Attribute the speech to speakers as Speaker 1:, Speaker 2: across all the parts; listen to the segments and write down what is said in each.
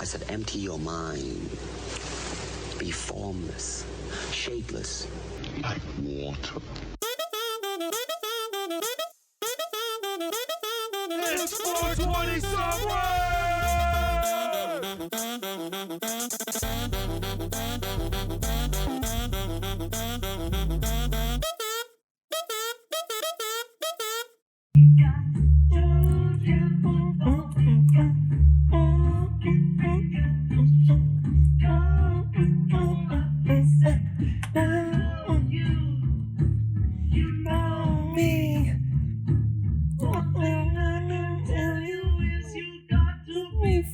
Speaker 1: I said, empty your mind. Be formless, shapeless, like water.
Speaker 2: It's 420 somewhere!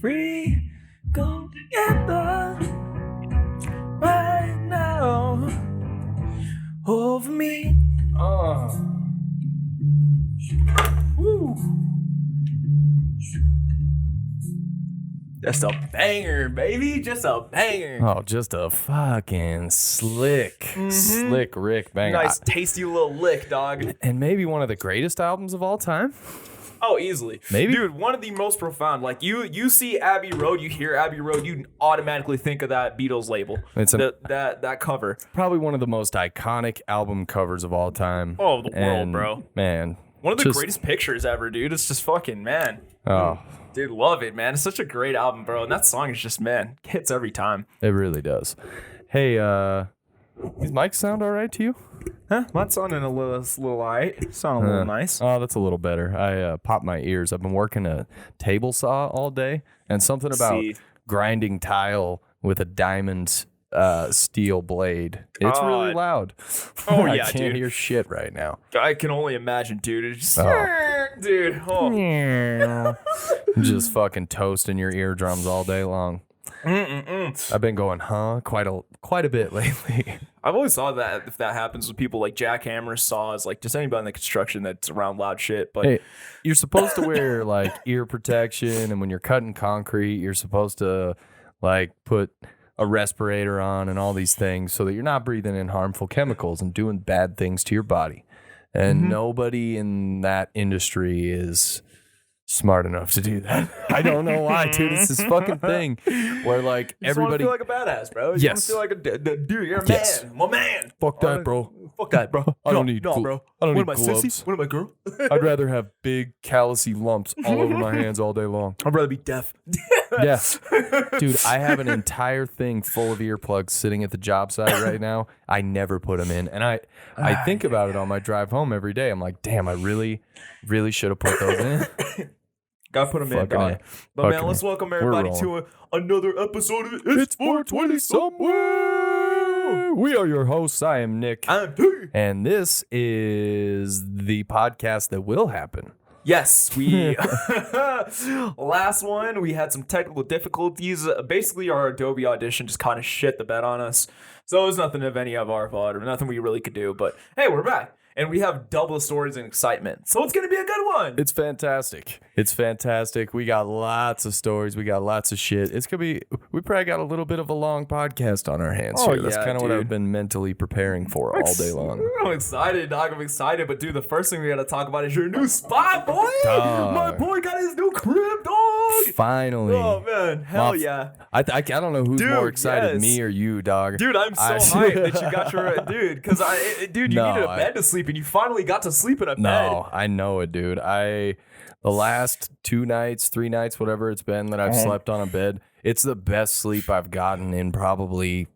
Speaker 3: Free, go together right now over me. Woo. Just a banger, baby. Just a banger.
Speaker 4: Oh, just a fucking slick Rick banger.
Speaker 3: Nice, tasty little lick, dog.
Speaker 4: And maybe one of the greatest albums of all time.
Speaker 3: Oh, easily.
Speaker 4: Maybe.
Speaker 3: Dude, one of the most profound. Like, you see Abbey Road, you hear Abbey Road, you automatically think of that Beatles label.
Speaker 4: It's
Speaker 3: that cover.
Speaker 4: Probably one of the most iconic album covers of all time.
Speaker 3: Oh, the world, bro.
Speaker 4: Man.
Speaker 3: One of the greatest pictures ever, dude. It's just fucking, man.
Speaker 4: Oh.
Speaker 3: Dude, love it, man. It's such a great album, bro. And that song is just, man, hits every time.
Speaker 4: It really does. Hey, these mics sound all right to you?
Speaker 3: Huh? Mine's sounding a little alright. Sound a little nice.
Speaker 4: Oh, that's a little better. I popped my ears. I've been working a table saw all day, and something about grinding tile with a diamond steel blade. It's really loud.
Speaker 3: Oh,
Speaker 4: I
Speaker 3: yeah,
Speaker 4: can't
Speaker 3: dude.
Speaker 4: hear shit right now.
Speaker 3: I can only imagine, dude. It's just, dude. Oh.
Speaker 4: Just fucking toasting your eardrums all day long. I've been going, quite a bit lately.
Speaker 3: I've always thought that if that happens with people like jackhammers, saws, like just anybody in the construction that's around loud shit. But
Speaker 4: hey, you're supposed to wear like ear protection, and when you're cutting concrete, you're supposed to like put a respirator on and all these things so that you're not breathing in harmful chemicals and doing bad things to your body. And nobody in that industry is smart enough to do that. I don't know why, dude. It's this fucking thing where like
Speaker 3: you
Speaker 4: everybody
Speaker 3: want to feel like a badass, bro. You want to feel like a dude. You're a man, my man.
Speaker 4: Fuck that, bro.
Speaker 3: Fuck that, bro.
Speaker 4: I don't need
Speaker 3: bro.
Speaker 4: I don't
Speaker 3: What
Speaker 4: need
Speaker 3: am I,
Speaker 4: gloves.
Speaker 3: sissy? What am I, girl?
Speaker 4: I'd rather have big callousy lumps all over my hands all day long.
Speaker 3: I'd rather be deaf.
Speaker 4: Yeah. Dude, I have an entire thing full of earplugs sitting at the job site right now. I never put them in. And I think about it on my drive home every day. I'm like, damn, I really should have put those in.
Speaker 3: Gotta put them in, dog. But man, let's welcome everybody to another episode of It's 420 Somewhere.
Speaker 4: We are your hosts. I am Nick.
Speaker 3: I'm P.
Speaker 4: And this is the podcast that will happen.
Speaker 3: Yes, we last one we had some technical difficulties. Basically, our Adobe Audition just kind of shit the bed on us. So it was nothing of any of our fault or nothing we really could do. But hey, we're back. And we have double stories and excitement. So it's going to be a good one.
Speaker 4: It's fantastic. It's fantastic. We got lots of stories. We got lots of shit. It's going to be, we probably got a little bit of a long podcast on our hands here. That's kind of what I've been mentally preparing for all day long.
Speaker 3: I'm excited, dog. I'm excited. But dude, the first thing we got to talk about is your new spot, boy. My boy got his new crib, dog.
Speaker 4: Finally.
Speaker 3: Oh, man. Hell yeah.
Speaker 4: I don't know who's more excited, me or you, dog.
Speaker 3: Dude, I'm so hyped that you got your, dude, because you needed a bed to sleep and you finally got to sleep in a bed.
Speaker 4: No, I know it, dude. The last 2 nights, 3 nights, whatever it's been that I've slept on a bed, it's the best sleep I've gotten in probably,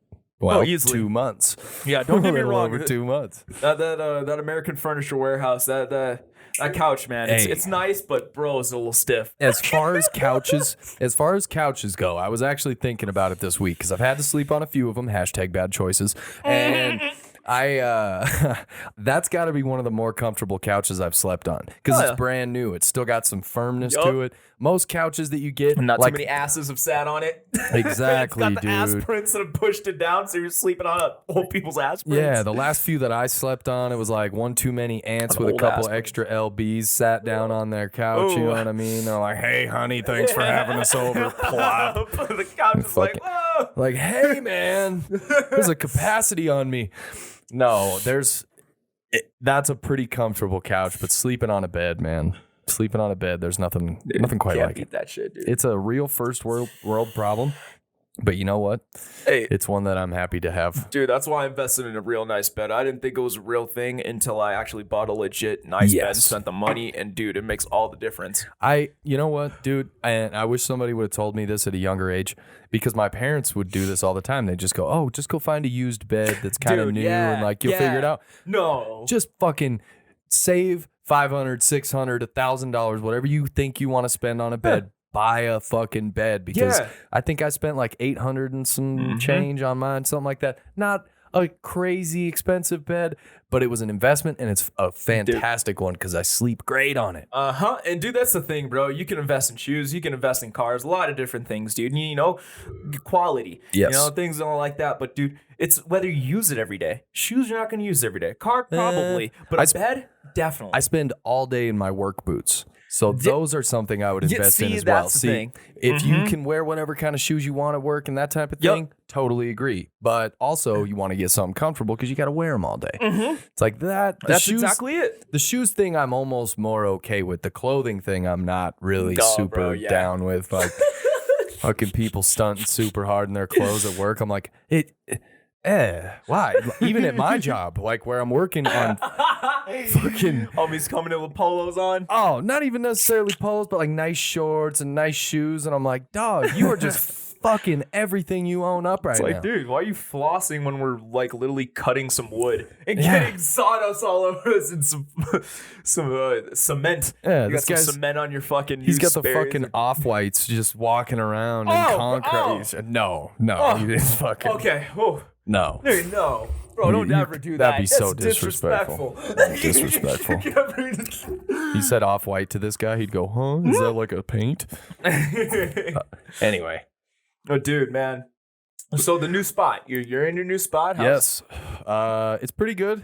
Speaker 4: 2 months.
Speaker 3: Yeah, don't get me wrong.
Speaker 4: Over 2 months.
Speaker 3: That American Furniture Warehouse, that couch, man, it's nice, but bro, it's a little stiff.
Speaker 4: As far as couches go, I was actually thinking about it this week because I've had to sleep on a few of them. #bad choices. And that's got to be one of the more comfortable couches I've slept on because it's brand new. It's still got some firmness to it. Most couches that you get,
Speaker 3: not too many asses have sat on it.
Speaker 4: Exactly,
Speaker 3: it's got the ass prints that have pushed it down, so you're sleeping on old people's ass prints.
Speaker 4: Yeah, the last few that I slept on, it was like one too many ants with a couple extra LBs sat down on their couch. You know what I mean? They're like, "Hey, honey, thanks for having us over." Plop.
Speaker 3: The couch is like, "Whoa!"
Speaker 4: Like, "Hey, man, there's a capacity on me." No, that's a pretty comfortable couch, but sleeping on a bed, man. Sleeping on a bed, there's nothing quite
Speaker 3: Can't
Speaker 4: like
Speaker 3: beat
Speaker 4: it.
Speaker 3: that shit, dude.
Speaker 4: It's a real first world problem. But you know what?
Speaker 3: Hey,
Speaker 4: it's one that I'm happy to have.
Speaker 3: Dude, that's why I invested in a real nice bed. I didn't think it was a real thing until I actually bought a legit nice bed and spent the money. And dude, it makes all the difference.
Speaker 4: You know what, dude? And I wish somebody would have told me this at a younger age, because my parents would do this all the time. They just go, "Oh, just go find a used bed that's kind of new and like you'll figure it out."
Speaker 3: No,
Speaker 4: just fucking save $500, $600, $1,000, whatever you think you want to spend on a bed. Buy a fucking bed, because I think I spent like $800 and some change on mine, something like that. Not a crazy expensive bed, but it was an investment, and it's a fantastic one because I sleep great on it.
Speaker 3: And dude, that's the thing, bro. You can invest in shoes, you can invest in cars, a lot of different things, dude. You know, quality, you know, things all like that. But dude, it's whether you use it every day. Shoes you're not going to use every day. Car probably, but a bed definitely.
Speaker 4: I spend all day in my work boots. So those are something I would invest in as well. See, if you can wear whatever kind of shoes you want at work and that type of thing, totally agree. But also you want to get something comfortable because you got to wear them all day. It's like that.
Speaker 3: That's exactly it.
Speaker 4: The shoes thing I'm almost more okay with. The clothing thing I'm not really super down with. Like fucking people stunting super hard in their clothes at work. I'm like, why? Even at my job, like where I'm working on fucking
Speaker 3: homies coming in with polos on.
Speaker 4: Oh, not even necessarily polos, but like nice shorts and nice shoes. And I'm like, dog, you are just fucking everything you own up right now.
Speaker 3: It's like, dude, why are you flossing when we're like literally cutting some wood and getting sawdust all over us and some cement?
Speaker 4: Yeah,
Speaker 3: you got some cement on your fucking.
Speaker 4: He's got the fucking off-whites just walking around in concrete. No, he didn't fucking.
Speaker 3: Okay. Oh.
Speaker 4: No.
Speaker 3: Dude, no. Bro, don't ever do that.
Speaker 4: That'd be so disrespectful. Disrespectful. He said off-white to this guy. He'd go, huh? Is that like a paint? Anyway.
Speaker 3: Oh, dude, man. So the new spot. You're in your new spot?
Speaker 4: Yes. It's pretty good.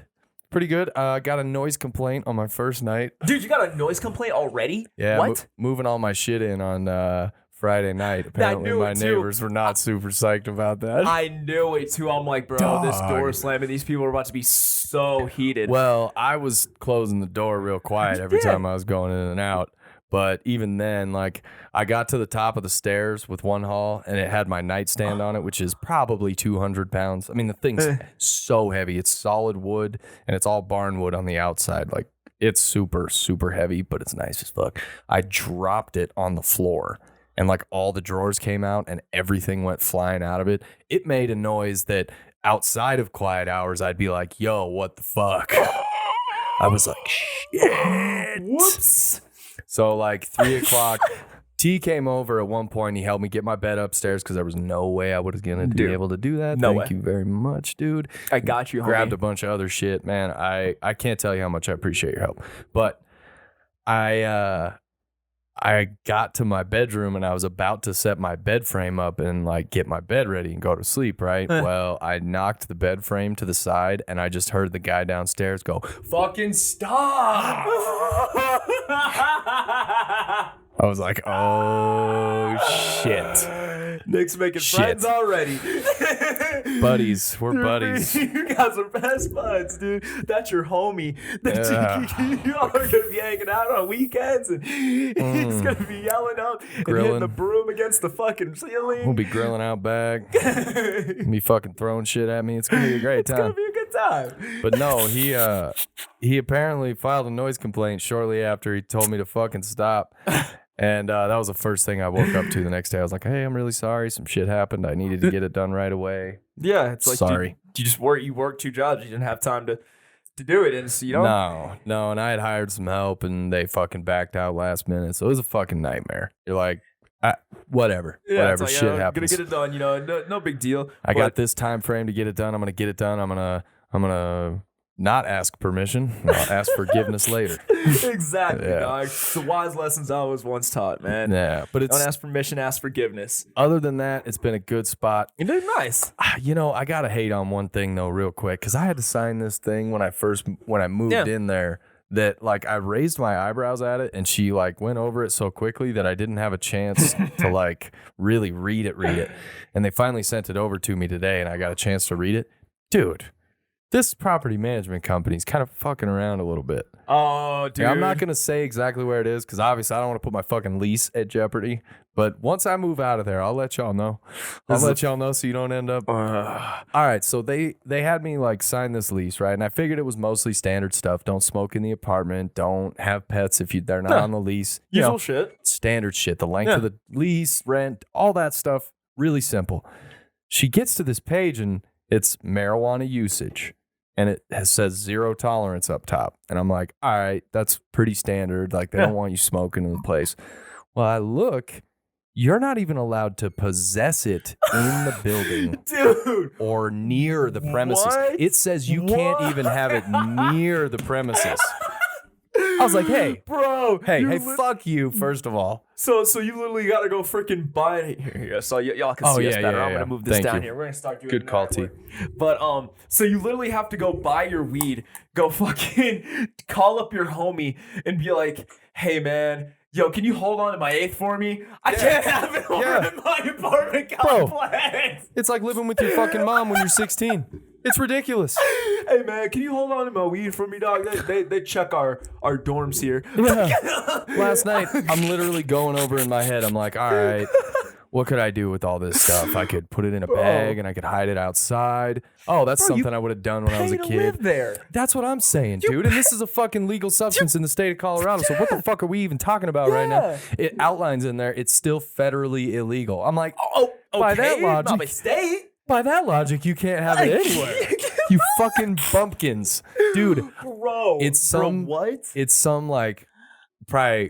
Speaker 4: Pretty good. I got a noise complaint on my first night.
Speaker 3: Dude, you got a noise complaint already?
Speaker 4: Yeah.
Speaker 3: What?
Speaker 4: Moving all my shit in on Friday night. Apparently my neighbors were not super psyched about that.
Speaker 3: I knew it too. I'm like, bro, this door slamming. These people are about to be so heated.
Speaker 4: Well, I was closing the door real quiet every time I was going in and out. But even then, like, I got to the top of the stairs with one haul, and it had my nightstand on it, which is probably 200 pounds. I mean, the thing's so heavy. It's solid wood, and it's all barn wood on the outside. Like, it's super, super heavy, but it's nice as fuck. I dropped it on the floor, and, like, all the drawers came out, and everything went flying out of it. It made a noise that outside of quiet hours, I'd be like, yo, what the fuck? I was like, shit.
Speaker 3: Whoops.
Speaker 4: So like 3 o'clock, T came over at one point. He helped me get my bed upstairs because there was no way I was going to be able to do that. Thank you very much, dude.
Speaker 3: I got you, homie.
Speaker 4: Grabbed a bunch of other shit. Man, I can't tell you how much I appreciate your help. But I got to my bedroom and I was about to set my bed frame up and like get my bed ready and go to sleep, right? Well, I knocked the bed frame to the side and I just heard the guy downstairs go, "Fucking stop!" I was like, oh, shit.
Speaker 3: Nick's making friends already.
Speaker 4: Buddies. We're buddies.
Speaker 3: You guys are best buds, dude. That's your homie. You all are going to be hanging out on weekends, and he's going to be yelling up and hitting the broom against the fucking ceiling.
Speaker 4: We'll be grilling out back. Be fucking throwing shit at me. It's going to be a great time.
Speaker 3: It's going to be a good time.
Speaker 4: But no, he apparently filed a noise complaint shortly after he told me to fucking stop. And that was the first thing I woke up to the next day. I was like, hey, I'm really sorry. Some shit happened. I needed to get it done right away.
Speaker 3: Yeah, it's like,
Speaker 4: sorry.
Speaker 3: You worked 2 jobs. You didn't have time to do it. And so, you know?
Speaker 4: No. And I had hired some help and they fucking backed out last minute. So it was a fucking nightmare. You're like, whatever.
Speaker 3: Yeah,
Speaker 4: whatever.
Speaker 3: Like,
Speaker 4: shit happens.
Speaker 3: Gonna get it done, you know, no big deal.
Speaker 4: I got this time frame to get it done. I'm gonna get it done. I'm gonna not ask permission. I'll ask forgiveness later.
Speaker 3: Exactly, dog. The wise lessons I was once taught, man.
Speaker 4: Yeah, but it's
Speaker 3: don't ask permission, ask forgiveness.
Speaker 4: Other than that, it's been a good spot.
Speaker 3: You did nice.
Speaker 4: You know, I gotta hate on one thing though, real quick, because I had to sign this thing when I moved in there. That like I raised my eyebrows at it, and she like went over it so quickly that I didn't have a chance to like really read it. And they finally sent it over to me today, and I got a chance to read it, dude. This property management company is kind of fucking around a little bit.
Speaker 3: Oh, dude.
Speaker 4: Yeah, I'm not going to say exactly where it is because obviously I don't want to put my fucking lease at jeopardy. But once I move out of there, I'll let y'all know. I'll let y'all know so you don't end up. All right. So they had me like sign this lease, right? And I figured it was mostly standard stuff. Don't smoke in the apartment. Don't have pets if they're not on the lease.
Speaker 3: Usual shit.
Speaker 4: Standard shit. The length of the lease, rent, all that stuff. Really simple. She gets to this page and it's marijuana usage. And it says 0 tolerance up top. And I'm like, all right, that's pretty standard. Like, they don't want you smoking in the place. Well, I look, you're not even allowed to possess it in the building.
Speaker 3: Dude.
Speaker 4: Or near the premises.
Speaker 3: What?
Speaker 4: It says you can't even have it near the premises. I was like, hey,
Speaker 3: bro.
Speaker 4: Hey, fuck you, first of all.
Speaker 3: So you literally got to go freaking buy it. Here. So y'all can see us better. I'm going to move this down here. We're going to start doing
Speaker 4: good call, T.
Speaker 3: But so you literally have to go buy your weed, go fucking call up your homie and be like, hey, man, yo, can you hold on to my eighth for me? I can't have it over in my apartment complex.
Speaker 4: It's like living with your fucking mom when you're 16. It's ridiculous.
Speaker 3: Hey, man, can you hold on to my weed for me, dog? They check our dorms here.
Speaker 4: Yeah. Last night, I'm literally going over in my head. I'm like, all right, what could I do with all this stuff? I could put it in a bag and I could hide it outside. Oh, that's something I would have done when I was a kid.
Speaker 3: Live there.
Speaker 4: That's what I'm saying, dude. And this is a fucking legal substance in the state of Colorado. So what the fuck are we even talking about right now? It outlines in there, it's still federally illegal. I'm like, by that logic,
Speaker 3: not my state.
Speaker 4: By that logic, you can't have it anywhere. You fucking bumpkins. Dude.
Speaker 3: Bro.
Speaker 4: It's some
Speaker 3: what?
Speaker 4: It's some like probably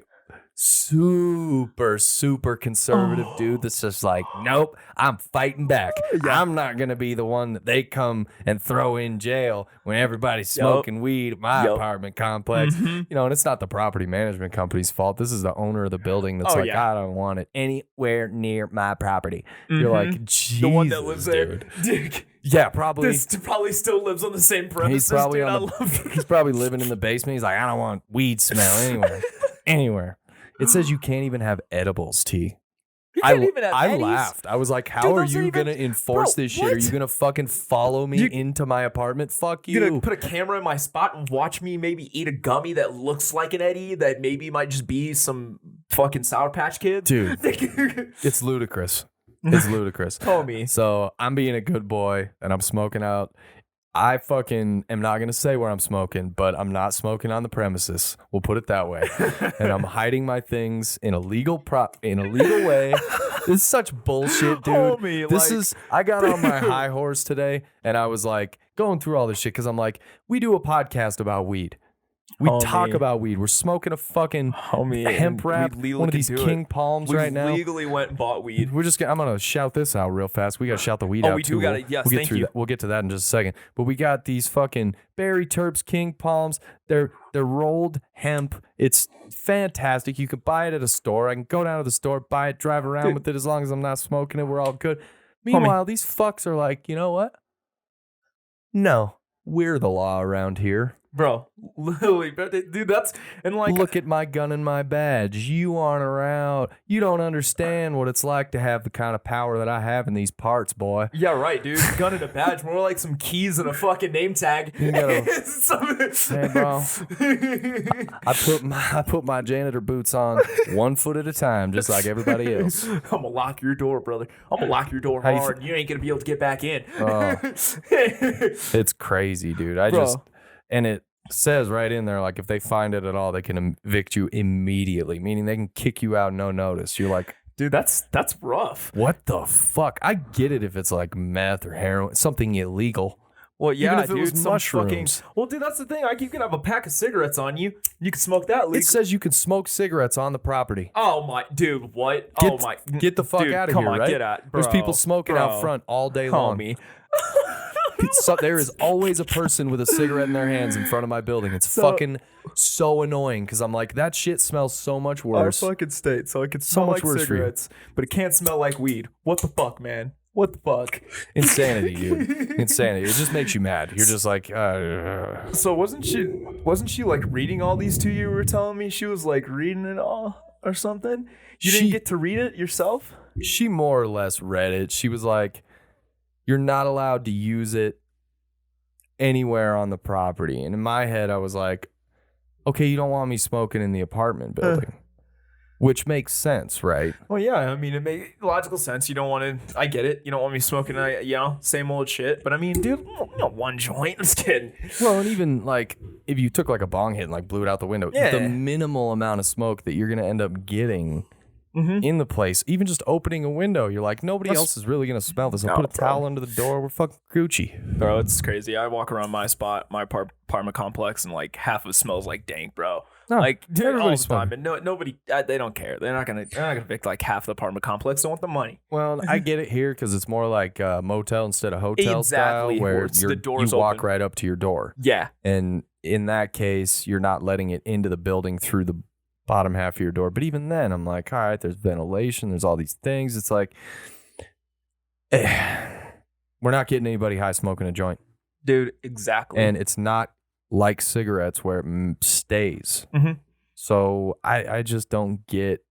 Speaker 4: super conservative dude that's just like, nope, I'm fighting back. I'm not gonna be the one that they come and throw in jail when everybody's smoking weed at my apartment complex. You know, and it's not the property management company's fault. This is the owner of the building that's I don't want it anywhere near my property. You're like, Jesus,
Speaker 3: the one that lives there,
Speaker 4: dude. Yeah, probably.
Speaker 3: This probably still lives on the same premises.
Speaker 4: He's probably living in the basement. He's like, I don't want weed smell anywhere. It says you can't even have edibles, T. I laughed. I was like, how are you going to enforce this shit? Are you going to fucking follow me into my apartment? Fuck you.
Speaker 3: You're going to put a camera in my spot and watch me maybe eat a gummy that looks like an Eddie that maybe might just be some fucking Sour Patch Kids?
Speaker 4: Dude, it's ludicrous. It's ludicrous.
Speaker 3: Homie.
Speaker 4: So I'm being a good boy and I'm smoking out. I fucking am not going to say where I'm smoking, but I'm not smoking on the premises. We'll put it that way. And I'm hiding my things in a legal way. This is such bullshit, dude.
Speaker 3: Homie,
Speaker 4: I got on my high horse today and I was like going through all this shit because I'm like, we do a podcast about weed. We talk about weed. We're smoking a fucking hemp wrap, one of these king palms right now.
Speaker 3: We legally went and bought weed.
Speaker 4: I'm going to shout this out real fast. We got to shout the weed out
Speaker 3: we
Speaker 4: too.
Speaker 3: do got it. Yes, thank you.
Speaker 4: We'll get to that in just a second. But we got these fucking berry terps, king palms. They're rolled hemp. It's fantastic. You could buy it at a store. I can go down to the store, buy it, drive around with it. As long as I'm not smoking it, we're all good. Meanwhile, these fucks are like, you know what? No, we're the law around here.
Speaker 3: Bro, literally, dude, that's, and like,
Speaker 4: look at my gun and my badge. You aren't around. You don't understand what it's like to have the kind of power that I have in these parts, boy.
Speaker 3: Yeah, right, dude. Gun and a badge, more like some keys and a fucking name tag.
Speaker 4: Hey, bro. I put my janitor boots on 1 foot at a time, just like everybody else.
Speaker 3: I'm gonna lock your door, brother. I'm gonna lock your door hard. You ain't gonna be able to get back in.
Speaker 4: It's crazy, dude. And it says right in there, like, if they find it at all, they can evict you immediately, meaning they can kick you out no notice. You're like,
Speaker 3: dude, that's rough.
Speaker 4: What the fuck? I get it if it's like meth or heroin, something illegal.
Speaker 3: Well, yeah,
Speaker 4: even if it
Speaker 3: dude,
Speaker 4: was mushrooms.
Speaker 3: Well, dude, that's the thing. Like, you can have a pack of cigarettes on you. You can smoke that.
Speaker 4: It says you can smoke cigarettes on the property.
Speaker 3: Oh my, dude, what?
Speaker 4: Get the fuck out of here, right?
Speaker 3: Get out, bro.
Speaker 4: There's people smoking out front all day long. So there is always a person with a cigarette in their hands in front of my building. It's fucking so annoying because I'm like, that shit smells so much worse.
Speaker 3: Our fucking state, so it can smell like cigarettes, but it can't smell like weed. What the fuck, man? What the fuck?
Speaker 4: Insanity, dude. Insanity. It just makes you mad. You're just like,
Speaker 3: So wasn't she like reading all these to you? You were telling me she was like reading it all or something. You didn't get to read it yourself?
Speaker 4: She more or less read it. She was like, you're not allowed to use it anywhere on the property. And in my head, I was like, okay, you don't want me smoking in the apartment building. Which makes sense, right?
Speaker 3: Well, yeah, I mean, it makes logical sense. You don't want to, I get it. You don't want me smoking, same old shit. But I mean, dude, one joint. I'm just kidding.
Speaker 4: Well, and even like if you took like a bong hit and like blew it out the window, the minimal amount of smoke that you're going to end up getting in the place, even just opening a window, you're like, nobody else is really going to smell this. I'll put a towel under the door. We're fucking Gucci.
Speaker 3: Bro, it's crazy. I walk around my apartment complex, and like half of it smells like dank, bro.
Speaker 4: No,
Speaker 3: like
Speaker 4: everybody's
Speaker 3: all the time, and nobody, they don't care. They're not gonna evict like half the apartment complex. They want the money.
Speaker 4: Well, I get it here because it's more like motel instead of hotel style, where
Speaker 3: the doors
Speaker 4: you walk
Speaker 3: open.
Speaker 4: right up to your door.
Speaker 3: Yeah,
Speaker 4: and in that case, you're not letting it into the building through the bottom half of your door. But even then, I'm like, all right, there's ventilation, there's all these things. It's like, we're not getting anybody high smoking a joint,
Speaker 3: dude. Exactly,
Speaker 4: and it's not like cigarettes where it stays. So I just don't get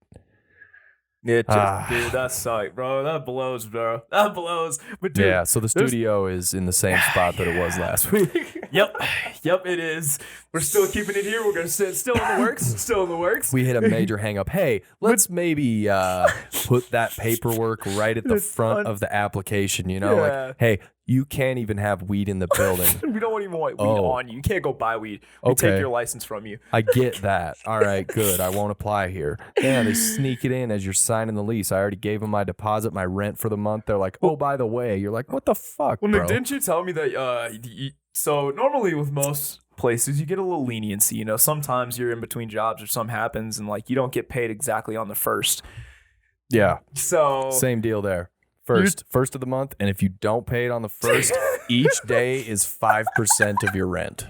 Speaker 3: dude, that sucks, bro. That blows, bro. That blows. But dude,
Speaker 4: yeah, so the studio is in the same spot that it was last week.
Speaker 3: Yep, it is. We're still keeping it here. We're gonna sit still in the works. Still in the works.
Speaker 4: We hit a major hang up. Hey, let's maybe put that paperwork right at the front of the application. You know, like, hey, you can't even have weed in the building.
Speaker 3: We don't even want weed on you. You can't go buy weed. We take your license from you.
Speaker 4: I get that. All right, good. I won't apply here. Yeah, they sneak it in as you're signing the lease. I already gave them my deposit, my rent for the month. They're like, oh, by the way. You're like, what the fuck,
Speaker 3: well,
Speaker 4: bro?
Speaker 3: Nick, didn't you tell me that so normally with most places you get a little leniency, you know, sometimes you're in between jobs or something happens and like you don't get paid exactly on the first.
Speaker 4: Yeah.
Speaker 3: So
Speaker 4: same deal there. First of the month, and if you don't pay it on the first, each day is 5% of your rent.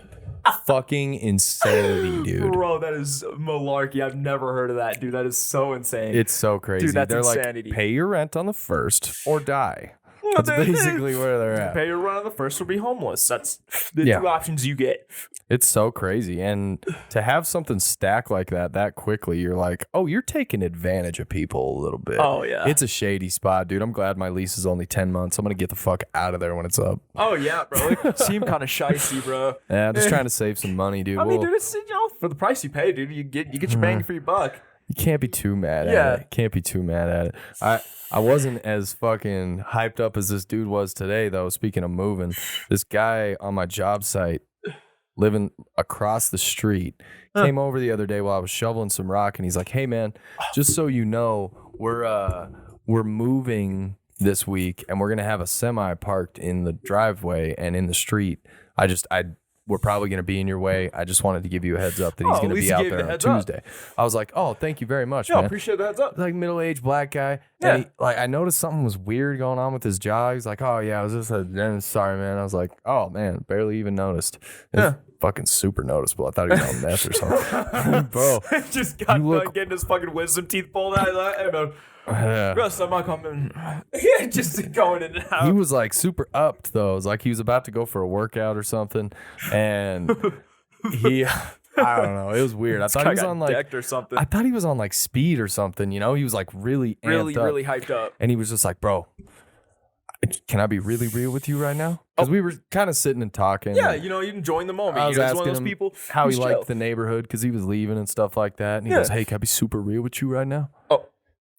Speaker 4: Fucking insanity, dude.
Speaker 3: Bro, that is malarkey. I've never heard of that, dude. That is so insane.
Speaker 4: It's so crazy.
Speaker 3: Dude, that's
Speaker 4: They're
Speaker 3: insanity.
Speaker 4: Like, pay your rent on the first or die. That's basically where they're at.
Speaker 3: Pay your rent on the first or be homeless. That's the two options you get.
Speaker 4: It's so crazy. And to have something stack like that quickly, you're like, oh, you're taking advantage of people a little bit.
Speaker 3: Oh, yeah.
Speaker 4: It's a shady spot, dude. I'm glad my lease is only 10 months. I'm going to get the fuck out of there when it's up.
Speaker 3: Oh, yeah, bro. It seemed kind of shicey, bro.
Speaker 4: Yeah, I'm just trying to save some money, dude.
Speaker 3: I mean, dude, it's, for the price you pay, dude, you get your bang for your buck.
Speaker 4: You can't be too mad at it. Can't be too mad at it. I wasn't as fucking hyped up as this dude was today, though. Speaking of moving, this guy on my job site living across the street came over the other day while I was shoveling some rock, and he's like, hey, man, just so you know, we're moving this week, and we're going to have a semi parked in the driveway and in the street. We're probably going to be in your way. I just wanted to give you a heads up that he's going to be out there on Tuesday. I was like, oh, thank you very much, man.
Speaker 3: I appreciate the heads up.
Speaker 4: Like middle-aged black guy.
Speaker 3: Yeah.
Speaker 4: And I noticed something was weird going on with his jaw. He's like, oh, yeah, I was just sorry, man. I was like, oh, man, barely even noticed. It's fucking super noticeable. I thought he was on meth or something. Bro.
Speaker 3: Just got done getting his fucking wisdom teeth pulled out. Rest I'm not coming. Just going in and out.
Speaker 4: He was like super upped though. It was like he was about to go for a workout or something, and I don't know. It was weird. I thought he was on like
Speaker 3: decked or something.
Speaker 4: I thought he was on like speed or something. You know, he was like really
Speaker 3: hyped up,
Speaker 4: and he was just like, bro, can I be really real with you right now? Because we were kind of sitting and talking.
Speaker 3: Yeah, you know, you enjoying the moment.
Speaker 4: I was asking
Speaker 3: one of those
Speaker 4: him
Speaker 3: people
Speaker 4: how he liked the neighborhood because he was leaving and stuff like that, and he goes, hey, can I be super real with you right now?
Speaker 3: Oh.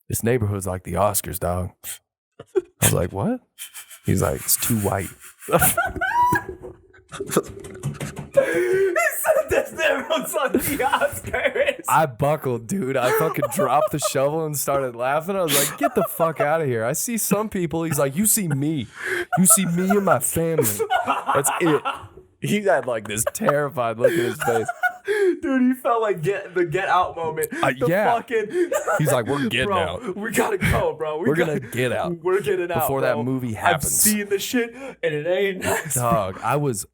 Speaker 4: This neighborhood's like the Oscars, dog. I was like, what? He's like, it's too white.
Speaker 3: He said this neighborhood's like the Oscars.
Speaker 4: I buckled, dude. I fucking dropped the shovel and started laughing. I was like, get the fuck out of here. I see some people. He's like, you see me. You see me and my family. That's it. He had like this terrified look in his face.
Speaker 3: Dude, he felt like the get out moment.
Speaker 4: He's like, we're getting out.
Speaker 3: We gotta go, bro.
Speaker 4: We're gonna get out.
Speaker 3: We're getting out
Speaker 4: before
Speaker 3: bro.
Speaker 4: that movie happens.
Speaker 3: I've seen the shit, and it ain't nice.
Speaker 4: Dog, I was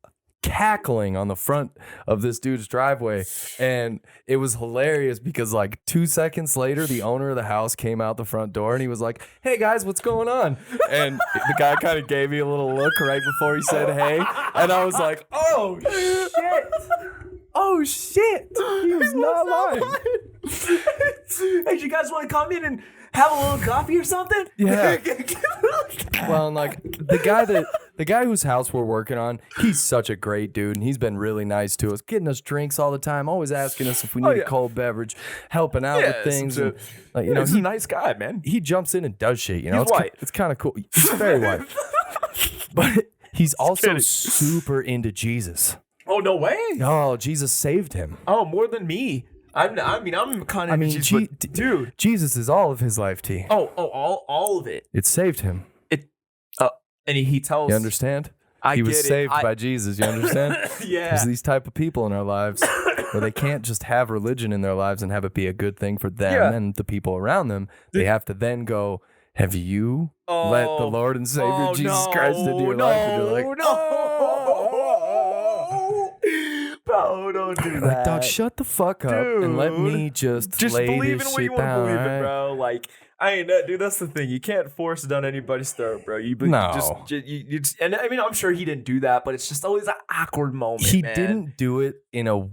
Speaker 4: cackling on the front of this dude's driveway, and it was hilarious because like 2 seconds later, the owner of the house came out the front door, and he was like, "Hey guys, what's going on?" And the guy kind of gave me a little look right before he said, "Hey," and I was like, "Oh shit." Oh shit! He was not lying.
Speaker 3: Hey, you guys want to come in and have a little coffee or something?
Speaker 4: Yeah. Well, and like the the guy whose house we're working on, he's such a great dude, and he's been really nice to us, getting us drinks all the time, always asking us if we need a cold beverage, helping out with things. And,
Speaker 3: like, you know, he's a nice guy, man.
Speaker 4: He jumps in and does shit. You know,
Speaker 3: he's white.
Speaker 4: It's kind of cool. He's very white, but he's also super into Jesus.
Speaker 3: Oh, no way.
Speaker 4: Oh, Jesus saved him.
Speaker 3: Oh, more than me. I'm kind of dude.
Speaker 4: Jesus is all of his life, T.
Speaker 3: All of it.
Speaker 4: It saved him.
Speaker 3: And he tells.
Speaker 4: You understand? He was saved by Jesus. You understand?
Speaker 3: Yeah.
Speaker 4: There's these type of people in our lives where they can't just have religion in their lives and have it be a good thing for them and the people around them. They have to then go, have you let the Lord and Savior Jesus Christ into your life? And you're like,
Speaker 3: bro, don't do that.
Speaker 4: Like, dog, shut the fuck up and let me just lay
Speaker 3: believe
Speaker 4: this
Speaker 3: in what you
Speaker 4: shit
Speaker 3: want to
Speaker 4: down,
Speaker 3: believe
Speaker 4: right?
Speaker 3: in, bro. Like, dude, that's the thing. You can't force it down anybody's throat, bro. You just, and I mean, I'm sure he didn't do that, but it's just always an awkward moment.
Speaker 4: He didn't do it in a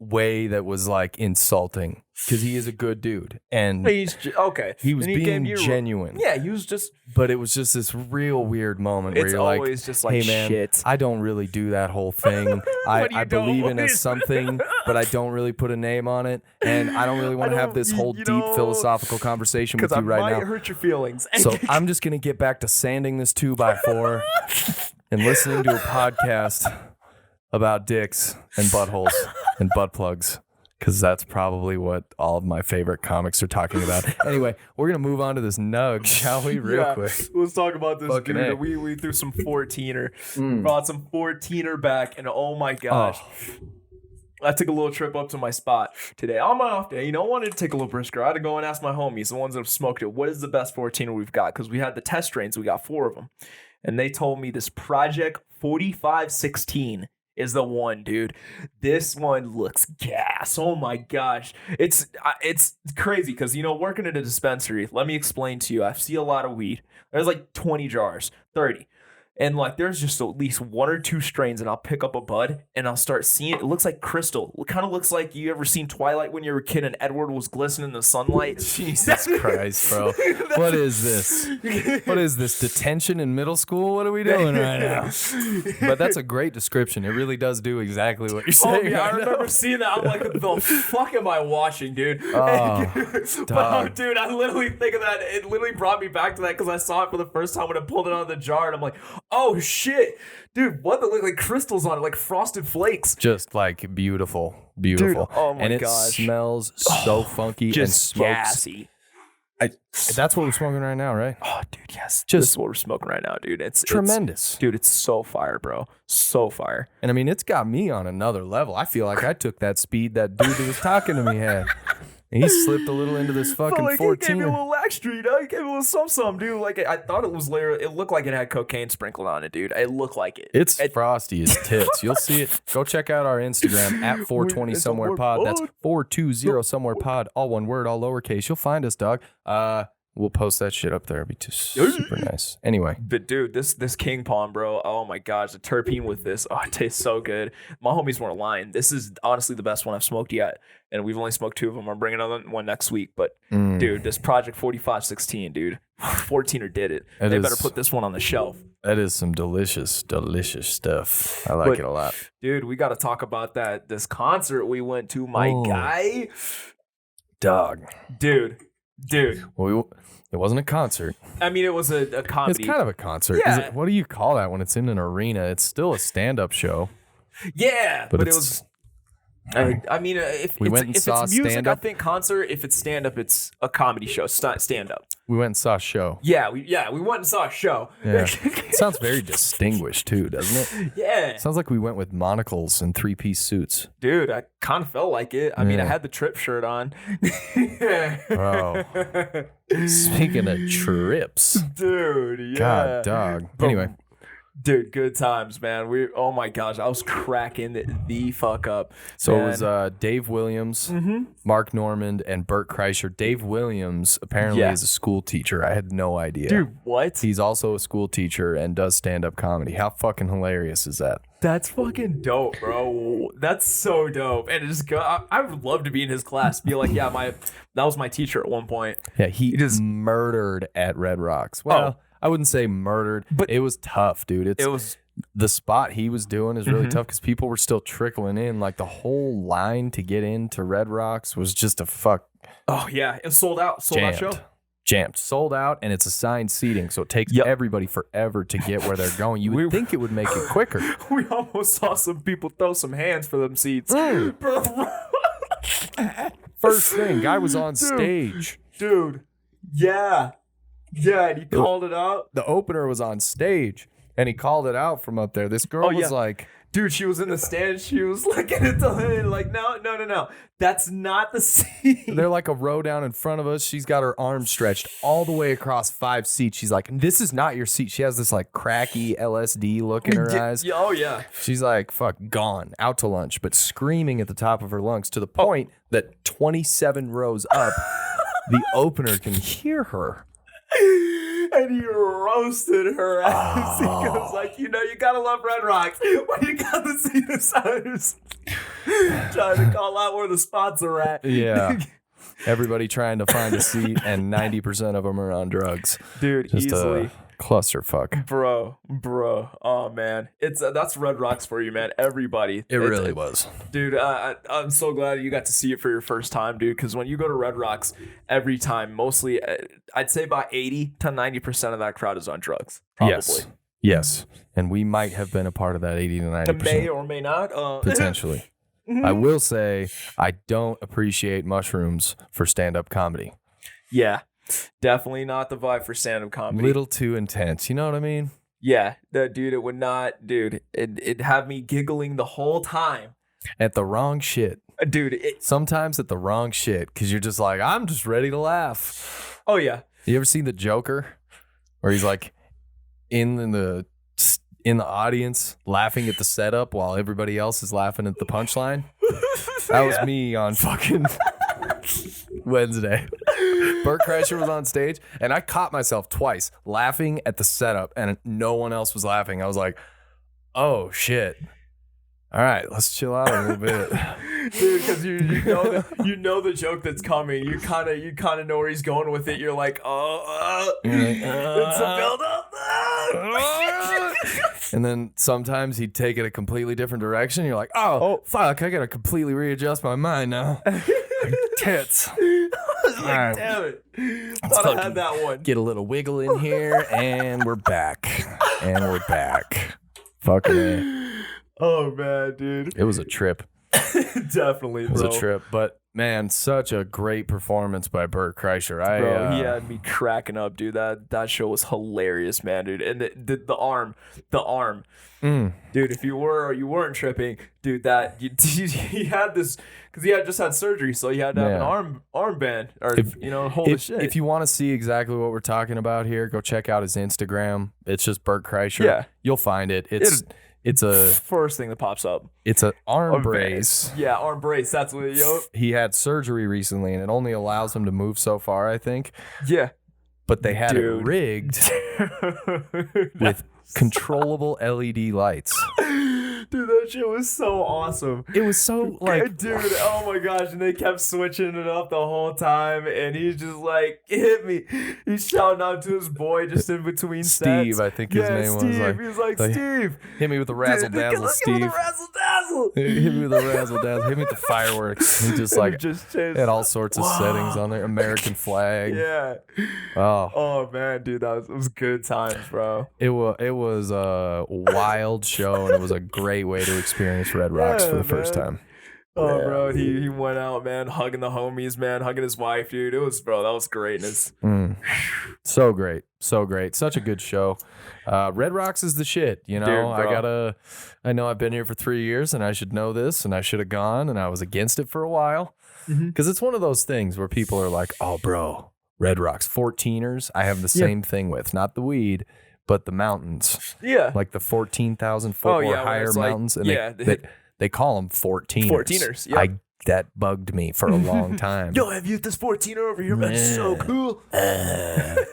Speaker 4: way that was like insulting because he is a good dude and
Speaker 3: he's okay.
Speaker 4: He was being genuine.
Speaker 3: Yeah, he was just.
Speaker 4: But it was just this real weird moment where you're like,
Speaker 3: just like,
Speaker 4: "Hey man,
Speaker 3: shit.
Speaker 4: I don't really do that whole thing. I believe in something, but I don't really put a name on it, and I don't really want to have this whole deep philosophical conversation with you right now.
Speaker 3: Because I might hurt your feelings.
Speaker 4: So I'm just gonna get back to sanding this 2x4 and listening to a podcast about dicks and buttholes and butt plugs, because that's probably what all of my favorite comics are talking about. Anyway, we're going to move on to this nug, shall we? Real quick.
Speaker 3: Let's talk about this
Speaker 4: Fucking
Speaker 3: dude. We threw some 14er. Brought some 14er back, and oh my gosh. I took a little trip up to my spot today. On my off day, I wanted to take a little brisker. I had to go and ask my homies, the ones that have smoked it, what is the best 14er we've got? Because we had the test strains. We got 4 of them. And they told me this Project 4516 is the one, dude. This one looks gas. Oh my gosh. It's crazy because, working at a dispensary, let me explain to you. I see a lot of weed. There's like 20 jars, 30. And like, there's just at least 1 or 2 strains, and I'll pick up a bud and I'll start seeing it. It looks like crystal. It kind of looks like you ever seen Twilight when you were a kid and Edward was glistening in the sunlight.
Speaker 4: Jesus Christ, bro. What is this? What is this? Detention in middle school? What are we doing right now? But that's a great description. It really does do exactly what you're saying.
Speaker 3: Oh, yeah, I remember seeing that. I'm like, the fuck am I watching, dude? But, dude, I literally think of that. It literally brought me back to that because I saw it for the first time when I pulled it out of the jar, and I'm like, oh shit, dude, what the look like crystals on it, like frosted flakes.
Speaker 4: Just like beautiful. Dude,
Speaker 3: oh my
Speaker 4: gosh.
Speaker 3: It
Speaker 4: smells so funky and smokes.
Speaker 3: Gassy.
Speaker 4: That's what we're smoking right now, right?
Speaker 3: Oh, dude, yes. This is what we're smoking right now, dude. It's
Speaker 4: tremendous.
Speaker 3: Dude, it's so fire, bro. So fire.
Speaker 4: And I mean, it's got me on another level. I feel like I took that speed that dude that was talking to me had. And he slipped a little into this fucking 14.
Speaker 3: He gave me a little extra, He gave me a little some, dude. Like, I thought it was later. It looked like it had cocaine sprinkled on it, dude. It looked like it.
Speaker 4: It's frosty as tits. You'll see it. Go check out our Instagram at 420 somewhere pod. That's 420 somewhere pod. All one word, all lowercase. You'll find us, dog. We'll post that shit up there. It'll be super nice. Anyway.
Speaker 3: But dude, this King Palm, bro. Oh my gosh, the terpene with this. Oh, it tastes so good. My homies weren't lying. This is honestly the best one I've smoked yet. And we've only smoked 2 of them. I'm bringing another one next week. But dude, this Project 4516, dude. 14er did it. They better put this one on the shelf.
Speaker 4: That is some delicious, delicious stuff. I like it a lot.
Speaker 3: Dude, we got to talk about this concert we went to, my guy.
Speaker 4: Dog.
Speaker 3: Dude.
Speaker 4: Well, it wasn't a concert.
Speaker 3: I mean, it was a comedy.
Speaker 4: It's kind of a concert.
Speaker 3: Yeah.
Speaker 4: What do you call that when it's in an arena? It's still a stand-up show.
Speaker 3: Yeah, but it was... I mean, if it's music, stand-up, I think concert. If it's stand-up, it's a comedy show. Stand-up.
Speaker 4: We went and saw a show.
Speaker 3: Yeah, we went and saw a show.
Speaker 4: Yeah. It sounds very distinguished too, doesn't it?
Speaker 3: Yeah.
Speaker 4: It sounds like we went with monocles and 3-piece suits.
Speaker 3: Dude, I kind of felt like it. I mean, I had the Trip shirt on.
Speaker 4: Bro. Speaking of trips.
Speaker 3: Dude, yeah.
Speaker 4: God, dog. Anyway.
Speaker 3: Dude, good times, man. Oh my gosh, I was cracking the fuck up.
Speaker 4: So
Speaker 3: man.
Speaker 4: It was Dave Williams, Mark Normand, and Bert Kreischer. Dave Williams apparently is a school teacher. I had no idea.
Speaker 3: Dude, what?
Speaker 4: He's also a school teacher and does stand-up comedy. How fucking hilarious is that?
Speaker 3: That's fucking dope, bro. That's so dope. And just I would love to be in his class. Be like, yeah, that was my teacher at one point.
Speaker 4: Yeah, he just murdered at Red Rocks. Well, I wouldn't say murdered, but it was tough, dude. It was the spot he was doing is really tough because people were still trickling in. Like the whole line to get into Red Rocks was just a fuck.
Speaker 3: Oh yeah, it sold out. Sold out show.
Speaker 4: Jammed, sold out, and it's assigned seating, so it takes everybody forever to get where they're going. You would think it would make it quicker.
Speaker 3: We almost saw some people throw some hands for them seats.
Speaker 4: First thing, guy was on stage.
Speaker 3: Dude, yeah, and he called it out.
Speaker 4: The opener was on stage, and he called it out from up there. This girl was like...
Speaker 3: Dude, she was in the stand. She was looking at the like, no. That's not the scene.
Speaker 4: They're like a row down in front of us. She's got her arms stretched all the way across 5 seats. She's like, this is not your seat. She has this like cracky LSD look in her eyes.
Speaker 3: Oh, yeah.
Speaker 4: She's like, fuck, gone, out to lunch, but screaming at the top of her lungs to the point that 27 rows up, the opener can hear her.
Speaker 3: And he roasted her ass. He goes like, you gotta love Red Rocks when you got to see the signs. Trying to call out where the spots are at.
Speaker 4: Yeah. Everybody trying to find a seat, and 90% of them are on drugs.
Speaker 3: Dude,
Speaker 4: just
Speaker 3: easily.
Speaker 4: Clusterfuck.
Speaker 3: Bro. Oh, man. That's Red Rocks for you, man. Everybody.
Speaker 4: It really was.
Speaker 3: Dude, I'm so glad you got to see it for your first time, dude, because when you go to Red Rocks, every time, mostly, I'd say about 80 to 90% of that crowd is on drugs. Probably.
Speaker 4: Yes. And we might have been a part of that 80 to 90%.
Speaker 3: May or may not.
Speaker 4: Potentially. I will say I don't appreciate mushrooms for stand-up comedy.
Speaker 3: Yeah. Definitely not the vibe for stand-up comedy.
Speaker 4: Little too intense, you know what I mean?
Speaker 3: Yeah, dude, it would not, dude. It'd have me giggling the whole time.
Speaker 4: At the wrong shit.
Speaker 3: Dude,
Speaker 4: sometimes at the wrong shit, because you're just like, I'm just ready to laugh.
Speaker 3: Oh, yeah.
Speaker 4: You ever seen The Joker? Where he's like in the audience laughing at the setup while everybody else is laughing at the punchline? That was me on fucking Wednesday. Bert Kreischer was on stage, and I caught myself twice laughing at the setup, and no one else was laughing. I was like, oh, shit. All right, let's chill out a little bit.
Speaker 3: Dude, because you know the joke that's coming. You kind of know where he's going with it. You're like, it's a build-up.
Speaker 4: And then sometimes he'd take it a completely different direction. You're like, oh, fuck, I got to completely readjust my mind now. Tits.
Speaker 3: Like, damn it. Thought I had that one.
Speaker 4: Get a little wiggle in here, and we're back. Fucking A.
Speaker 3: Oh, man, dude.
Speaker 4: It was a trip.
Speaker 3: Definitely, bro.
Speaker 4: It was a trip. But, man, such a great performance by Bert Kreischer.
Speaker 3: Bro, he had me cracking up, dude. That show was hilarious, man, dude. And the arm. Dude, if you weren't tripping, dude, he had this, because he had just had surgery, so he had to have an armband, or, hold his shit.
Speaker 4: If you want to see exactly what we're talking about here, go check out his Instagram. It's just Bert Kreischer.
Speaker 3: Yeah.
Speaker 4: You'll find it. It's a
Speaker 3: first thing that pops up.
Speaker 4: It's an arm brace.
Speaker 3: Yeah, arm brace. That's what
Speaker 4: he had surgery recently, and it only allows him to move so far, I think.
Speaker 3: Yeah.
Speaker 4: But they had it rigged with controllable LED lights.
Speaker 3: Dude, that shit was so awesome.
Speaker 4: It was so like,
Speaker 3: dude, oh my gosh, and they kept switching it up the whole time, and he's just like, hit me. He's shouting out to his boy just in between
Speaker 4: Steve,
Speaker 3: sets.
Speaker 4: I think his name
Speaker 3: Steve.
Speaker 4: was. Like,
Speaker 3: he was like, Steve,
Speaker 4: hit me with the razzle dazzle, Steve.
Speaker 3: Hit me with the razzle dazzle.
Speaker 4: Hit me with the razzle dazzle. Hit me with the fireworks. He just like had all sorts of settings on there. American flag.
Speaker 3: Yeah. Oh man, dude, it was good times, bro.
Speaker 4: It was a wild show, and it was a great way to experience Red Rocks for the first time.
Speaker 3: Oh, bro, he went out, man, hugging the homies, man, hugging his wife, dude. That was greatness.
Speaker 4: So great. Such a good show. Red Rocks is the shit, you know. Dude, I know I've been here for 3 years, and I should know this, and I should have gone, and I was against it for a while. Because it's one of those things where people are like, oh, bro, Red Rocks, 14ers, I have the same thing with. Not the weed, but the mountains. Yeah. Like the 14,000 foot or higher mountains. And they call them 14ers.
Speaker 3: 14ers, yeah.
Speaker 4: That bugged me for a long time.
Speaker 3: Yo, have you this 14er over here, man? So cool.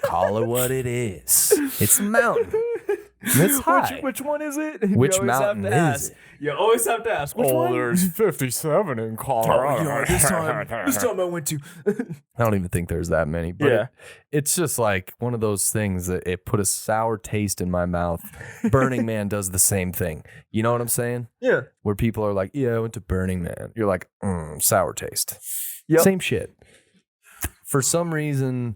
Speaker 4: Call it what it is. It's a mountain. It's high.
Speaker 3: Which one is it?
Speaker 4: Which
Speaker 3: You always have
Speaker 4: mountain
Speaker 3: to
Speaker 4: is
Speaker 3: ask.
Speaker 4: it?
Speaker 3: You always have to ask. Which one?
Speaker 4: there's 57 in Colorado.
Speaker 3: This time I went to.
Speaker 4: I don't even think there's that many. But
Speaker 3: Yeah.
Speaker 4: it's just like one of those things that it put a sour taste in my mouth. Burning Man does the same thing. You know what I'm saying?
Speaker 3: Yeah.
Speaker 4: Where people are like, yeah, I went to Burning Man. You're like, sour taste.
Speaker 3: Yep.
Speaker 4: Same shit. For some reason,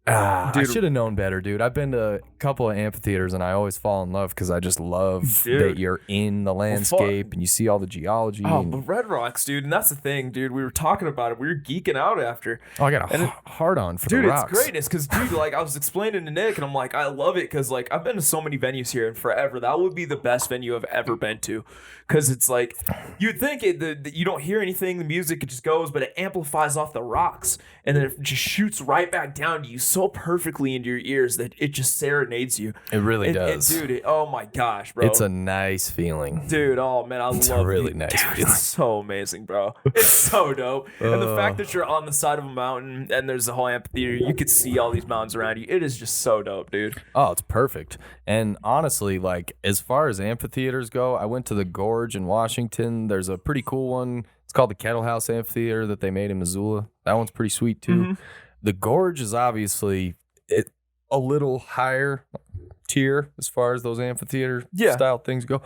Speaker 4: I
Speaker 3: Dude.
Speaker 4: should have known better, dude. I've been to a couple of amphitheaters and I always fall in love because I just love
Speaker 3: Dude.
Speaker 4: that you're in the landscape and you see all the geology.
Speaker 3: Oh,
Speaker 4: and,
Speaker 3: but Red Rocks, dude, and that's the thing, dude. We were talking about it. We were geeking out after.
Speaker 4: I got a hard on for
Speaker 3: Dude,
Speaker 4: the
Speaker 3: it's
Speaker 4: rocks.
Speaker 3: greatness because, dude, like I was explaining to Nick, and I'm like, I love it because, like, I've been to so many venues here, and forever that would be the best venue I've ever been to, because it's like you'd think you don't hear anything, the music it just goes, but it amplifies off the rocks, and then it just shoots right back down to you so perfectly into your ears that it just serenades you.
Speaker 4: It really does.
Speaker 3: And, dude, oh my gosh, bro,
Speaker 4: It's a nice feeling.
Speaker 3: dude. Oh man,
Speaker 4: It's
Speaker 3: love
Speaker 4: a really
Speaker 3: it.
Speaker 4: nice
Speaker 3: Dude,
Speaker 4: feeling.
Speaker 3: it's so amazing, bro. It's so dope. And the fact that you're on the side of a mountain and there's a whole amphitheater, you could see all these mountains around you. It is just so dope, dude.
Speaker 4: Oh, it's perfect. And honestly, like as far as amphitheaters go, I went to the Gorge in Washington. There's a pretty cool one. It's called the Kettle House Amphitheater that they made in Missoula. That one's pretty sweet too.
Speaker 3: Mm-hmm.
Speaker 4: The Gorge is obviously a little higher tier as far as those amphitheater style things go.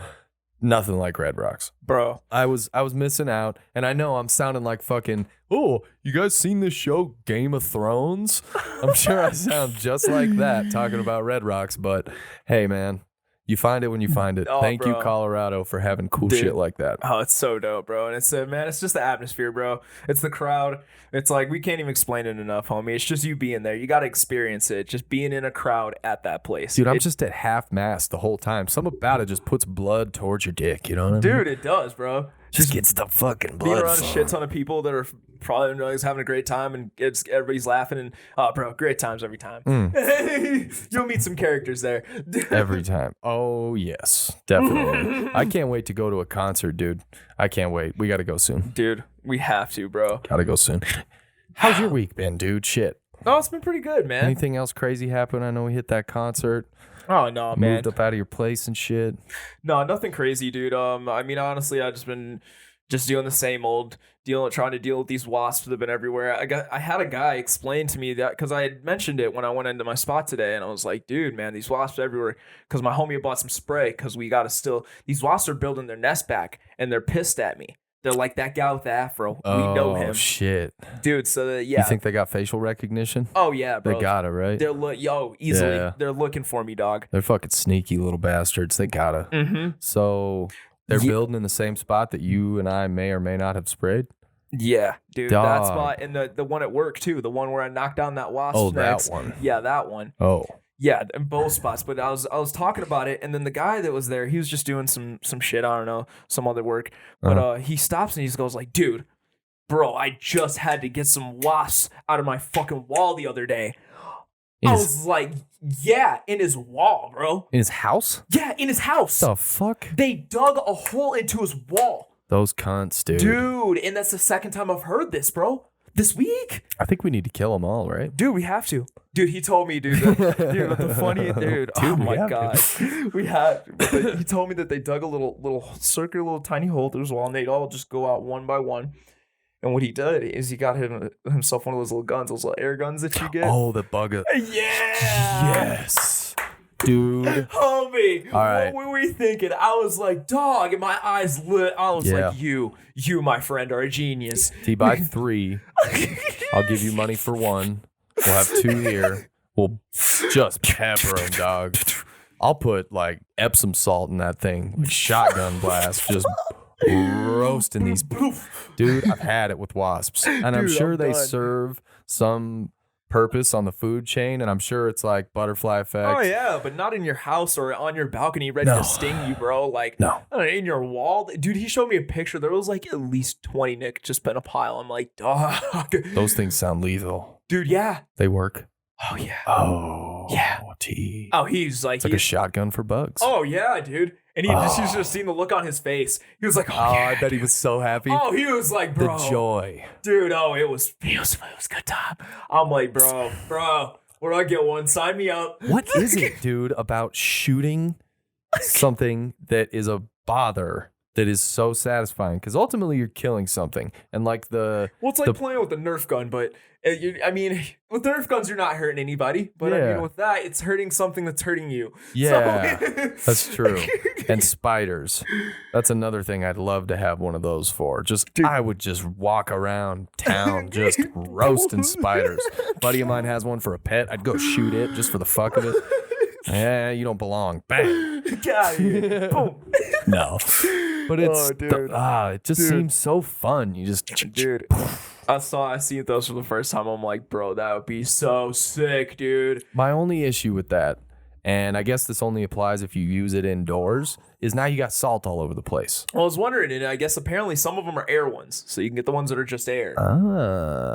Speaker 4: Nothing like Red Rocks.
Speaker 3: Bro.
Speaker 4: I was missing out, and I know I'm sounding like fucking, oh, you guys seen this show Game of Thrones? I'm sure I sound just like that talking about Red Rocks, but hey, man, you find it when you find it.
Speaker 3: Oh,
Speaker 4: Thank you,
Speaker 3: bro.
Speaker 4: Colorado, for having cool
Speaker 3: Dude.
Speaker 4: shit like that.
Speaker 3: Oh, it's so dope, bro. And it's man, it's just the atmosphere, bro. It's the crowd. It's like we can't even explain it enough, homie. It's just you being there. You got to experience it. Just being in a crowd at that place.
Speaker 4: Dude, I'm just at half mast the whole time. Something about it just puts blood towards your dick, you know what I mean?
Speaker 3: Dude, it does, bro.
Speaker 4: Just gets the fucking
Speaker 3: Being
Speaker 4: blood
Speaker 3: around a
Speaker 4: flowing.
Speaker 3: shit ton of people that are probably always having a great time, and everybody's laughing, and bro, great times every time. You'll meet some characters there.
Speaker 4: Every time. Oh, yes, definitely. I can't wait to go to a concert, dude. I can't wait. We got to go soon.
Speaker 3: Dude, we have to, bro.
Speaker 4: Got to go soon. How's your week been, dude? Shit.
Speaker 3: Oh, it's been pretty good, man.
Speaker 4: Anything else crazy happen? I know we hit that concert.
Speaker 3: Oh no, man.
Speaker 4: Moved up out of your place and shit.
Speaker 3: No, nothing crazy, dude. I mean, honestly, I just been doing the same old trying to deal with these wasps that have been everywhere. I had a guy explain to me that because I had mentioned it when I went into my spot today, and I was like, dude, man, these wasps are everywhere. Because my homie bought some spray because these wasps are building their nest back, and they're pissed at me. They're like that guy with the afro. We know him,
Speaker 4: Shit.
Speaker 3: dude. So
Speaker 4: You think they got facial recognition?
Speaker 3: Oh yeah, bro.
Speaker 4: They got it, right?
Speaker 3: They're easily.
Speaker 4: Yeah.
Speaker 3: They're looking for me, dog.
Speaker 4: They're fucking sneaky little bastards. They gotta.
Speaker 3: Mm-hmm.
Speaker 4: So they're building in the same spot that you and I may or may not have sprayed?
Speaker 3: Yeah, dude,
Speaker 4: Dog.
Speaker 3: that spot and the one at work too, the one where I knocked down that wasp.
Speaker 4: Oh, that one.
Speaker 3: Yeah, that one.
Speaker 4: Oh.
Speaker 3: Yeah, in both spots. But I was talking about it, and then the guy that was there, he was just doing some shit. I don't know, some other work. But he stops and he just goes like, "Dude, bro, I just had to get some wasps out of my fucking wall the other day." I was like, "Yeah, in his wall, bro."
Speaker 4: In his house?
Speaker 3: Yeah, in his house.
Speaker 4: The fuck?
Speaker 3: They dug a hole into his wall,
Speaker 4: Those cunts, dude.
Speaker 3: dude. And that's the second time I've heard this, bro. This week.
Speaker 4: I think we need to kill them all, right?
Speaker 3: Dude, we have to. Dude, he told me, dude. Dude, but the funny, dude. Oh
Speaker 4: we
Speaker 3: my
Speaker 4: have
Speaker 3: god, we had. He told me that they dug a little circular, little tiny hole through his wall, and they'd all just go out one by one. And what he did is he got himself one of those little guns, those little air guns that you get.
Speaker 4: Oh, the bugger.
Speaker 3: Yeah.
Speaker 4: Yes. Dude.
Speaker 3: Homie,
Speaker 4: All right.
Speaker 3: what were we thinking? I was like, dog, and my eyes lit. I was like, you, my friend, are a genius.
Speaker 4: If you buy 3, I'll give you money for 1. We'll have 2 here. We'll just pepper them, dog. I'll put like Epsom salt in that thing. Like shotgun blast. Just roasting these. Dude, I've had it with wasps. And I'm
Speaker 3: Dude,
Speaker 4: sure
Speaker 3: I'm
Speaker 4: they
Speaker 3: done.
Speaker 4: serve some purpose on the food chain, and I'm sure it's like butterfly effect.
Speaker 3: Oh yeah, but not in your house or on your balcony ready to sting you, bro. Like
Speaker 4: No.
Speaker 3: in your wall. Dude, he showed me a picture. There was like at least 20, Nick, just in a pile. I'm like, dog.
Speaker 4: Those things sound lethal.
Speaker 3: Dude, yeah.
Speaker 4: They work.
Speaker 3: Oh yeah.
Speaker 4: Oh.
Speaker 3: Yeah.
Speaker 4: T.
Speaker 3: Oh, he's like,
Speaker 4: It's like a shotgun for bugs.
Speaker 3: oh yeah, dude. And he just seen the look on his face. He was like, oh, yeah,
Speaker 4: I bet he was so happy.
Speaker 3: Oh, he was like, bro.
Speaker 4: The joy.
Speaker 3: Dude, oh, it was good time. I'm like, bro. Where do I get one? Sign me up.
Speaker 4: What is it, dude, about shooting something that is a bother that is so satisfying? Because ultimately you're killing something. And like
Speaker 3: Well, it's like playing with a Nerf gun, but I mean, with Nerf guns, you're not hurting anybody. But I mean, with that, it's hurting something that's hurting you.
Speaker 4: Yeah, that's true. And spiders. That's another thing I'd love to have one of those for. I would just walk around town just roasting spiders. A buddy of mine has one for a pet. I'd go shoot it just for the fuck of it. Yeah, you don't belong. Bang.
Speaker 3: Got here. Boom.
Speaker 4: No. But it's it just seems so fun. You just
Speaker 3: dude. I seen those for the first time. I'm like, bro, that would be so sick, dude.
Speaker 4: My only issue with that, and I guess this only applies if you use it indoors, is now you got salt all over the place.
Speaker 3: Well, I was wondering, and I guess apparently some of them are air ones, so you can get the ones that are just air.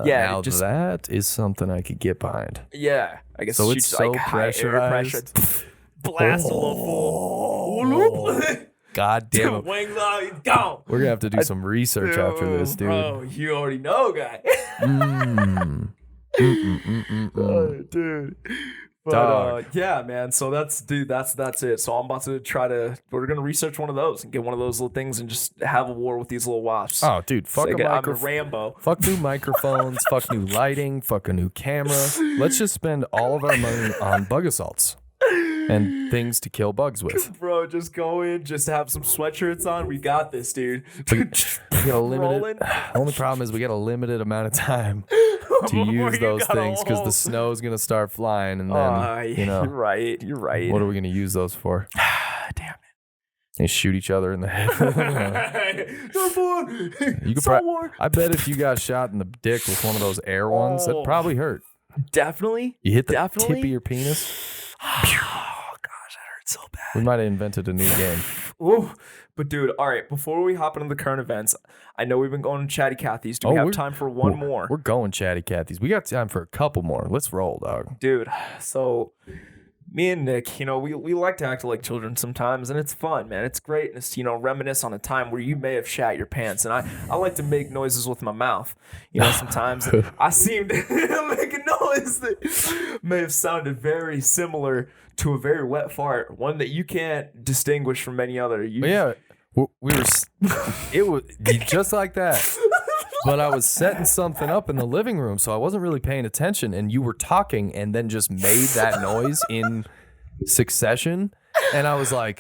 Speaker 4: Yeah, now that is something I could get behind.
Speaker 3: Yeah, I guess
Speaker 4: so it's so like pressurized.
Speaker 3: Blast a little full.
Speaker 4: God damn it.
Speaker 3: Wings out, gone.
Speaker 4: We're going to have to do some research after this, dude.
Speaker 3: Bro, you already know, guy. Oh, dude. But, yeah, man. So that's it. So I'm about to we're going to research one of those and get one of those little things and just have a war with these little wasps.
Speaker 4: Oh, dude. Fuck
Speaker 3: I'm a Rambo.
Speaker 4: Fuck new microphones. Fuck new lighting. Fuck a new camera. Let's just spend all of our money on bug assaults and things to kill bugs with.
Speaker 3: Bro, just go in, just have some sweatshirts on. We got this, dude.
Speaker 4: We got a limited. The only problem is we got a limited amount of time to use those things because the snow's gonna start flying, and then
Speaker 3: you're right.
Speaker 4: What are we gonna use those for?
Speaker 3: Damn it!
Speaker 4: They shoot each other in the head. You could I bet if you got shot in the dick with one of those air ones, that'd probably hurt.
Speaker 3: Definitely.
Speaker 4: You hit the tip of your penis.
Speaker 3: So bad.
Speaker 4: We might have invented a new game.
Speaker 3: Ooh. But dude, all right, before we hop into the current events, I know we've been going to Chatty Cathy's. Do we have time for one more?
Speaker 4: We're going Chatty Cathy's. We got time for a couple more. Let's roll, dog.
Speaker 3: Dude, so me and Nick, we like to act like children sometimes, and it's fun, man. It's great. And it's, reminisce on a time where you may have shat your pants. And I like to make noises with my mouth, sometimes. I seem to make a noise that may have sounded very similar to a very wet fart, one that you can't distinguish from any other.
Speaker 4: Yeah, it was just like that. But I was setting something up in the living room, so I wasn't really paying attention, and you were talking and then just made that noise in succession. And I was like,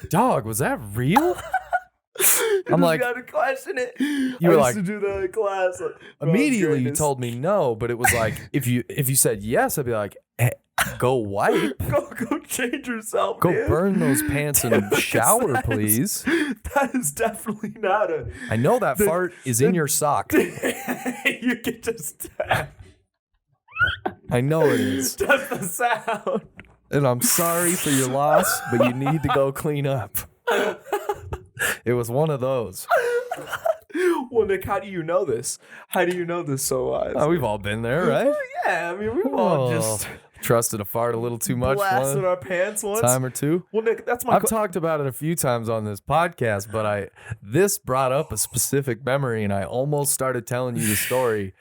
Speaker 4: dog, was that real? I'm like,
Speaker 3: you gotta question it.
Speaker 4: You were like,
Speaker 3: to do that in class.
Speaker 4: Immediately you told me no, but it was like, if you said yes, I'd be like, go wipe.
Speaker 3: Go change yourself.
Speaker 4: Go
Speaker 3: dude.
Speaker 4: burn those pants in a shower, please.
Speaker 3: That is definitely not a.
Speaker 4: I know that fart is in your sock.
Speaker 3: You can just.
Speaker 4: I know it is.
Speaker 3: That's the sound.
Speaker 4: And I'm sorry for your loss, but you need to go clean up. It was one of those.
Speaker 3: Well, Nick, how do you know this? So
Speaker 4: we've all been there, right?
Speaker 3: Yeah, I mean, we've all just
Speaker 4: trusted a fart a little too much.
Speaker 3: Blasted our pants once.
Speaker 4: Time or two.
Speaker 3: Well, Nick, that's my.
Speaker 4: I've talked about it a few times on this podcast, but this brought up a specific memory, and I almost started telling you the story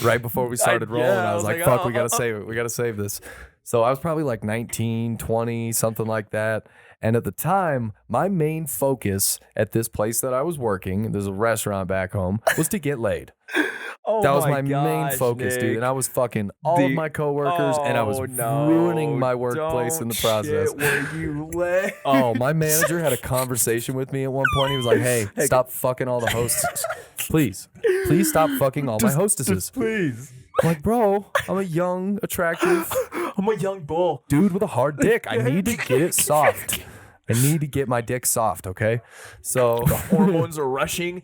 Speaker 4: right before we started rolling. I was like, fuck, we gotta save it. We gotta save this. So I was probably like 19, 20, something like that. And at the time, my main focus at this place that I was working, there's a restaurant back home, was to get laid. That was my main focus,
Speaker 3: Nick.
Speaker 4: dude. And I was fucking all of my coworkers, and I was ruining my workplace in the process. My manager had a conversation with me at one point. He was like, hey, stop fucking all the hosts. Please stop fucking all my hostesses.
Speaker 3: Please.
Speaker 4: I'm like, bro, I'm a young, attractive.
Speaker 3: I'm a young bull.
Speaker 4: Dude with a hard dick. I need to get it soft. I need to get my dick soft, okay? So
Speaker 3: the hormones are rushing.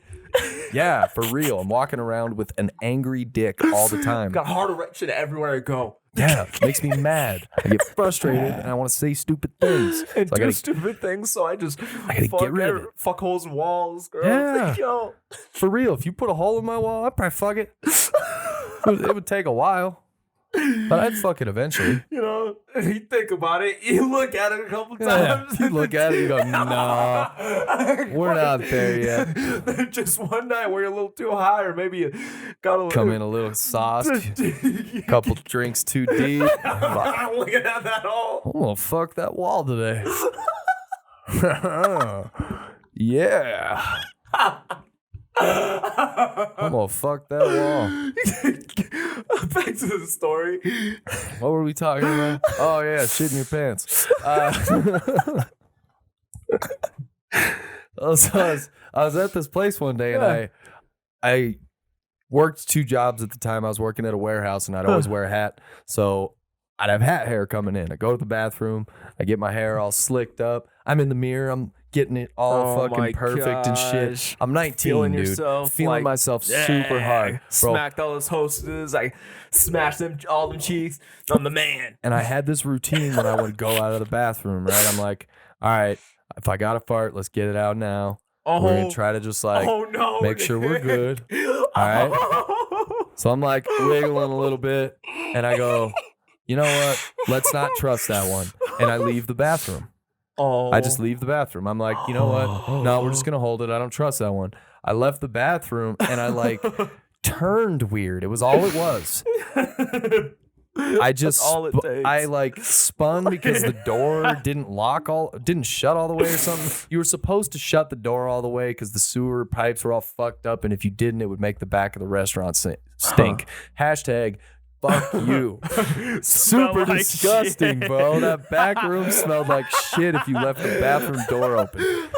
Speaker 4: Yeah, for real. I'm walking around with an angry dick all the time.
Speaker 3: Got heart erection everywhere I go.
Speaker 4: Yeah, it makes me mad. I get frustrated and I want to say stupid things.
Speaker 3: And do stupid things, so I gotta
Speaker 4: get rid of it.
Speaker 3: Fuck holes in walls, girl.
Speaker 4: Yeah.
Speaker 3: Like, yo.
Speaker 4: For real, if you put a hole in my wall, I'd probably fuck it. It would take a while. But I'd fuck it eventually.
Speaker 3: You know, you think about it, you look at it a couple times.
Speaker 4: You look at it, you go, no, we're not there yet.
Speaker 3: Just one night where you're a little too high, or maybe you got a little.
Speaker 4: Come in a little sauced, couple drinks too deep.
Speaker 3: I'm looking at that hole.
Speaker 4: I'm gonna fuck that wall today. Yeah. I'm gonna fuck that wall.
Speaker 3: Back to the story.
Speaker 4: What were we talking about? Oh yeah, shit in your pants. So I was at this place one day, and I worked 2 jobs at the time. I was working at a warehouse, and I'd always wear a hat, so I'd have hat hair coming in. I go to the bathroom, I get my hair all slicked up. I'm in the mirror, I'm getting it all fucking perfect and shit. I'm 19,
Speaker 3: feeling
Speaker 4: dude.
Speaker 3: Yourself,
Speaker 4: feeling myself super hard. Bro.
Speaker 3: Smacked all those hostesses. I smashed all them cheeks. I'm the man.
Speaker 4: And I had this routine when I would go out of the bathroom, right? I'm like, all right, if I got to fart, let's get it out now. We're going to try to just like make sure we're good. All right. So I'm like wiggling a little bit, and I go, you know what? Let's not trust that one. And I leave the bathroom. I just leave the bathroom. I'm like, you know what? No, we're just going to hold it. I don't trust that one. I left the bathroom, and I like turned weird. It was all it was. I just I like spun because the door didn't shut all the way or something. You were supposed to shut the door all the way because the sewer pipes were all fucked up, and if you didn't, it would make the back of the restaurant stink. Hashtag fuck you. Super
Speaker 3: like
Speaker 4: disgusting,
Speaker 3: shit.
Speaker 4: bro. That back room smelled like shit if you left the bathroom door open.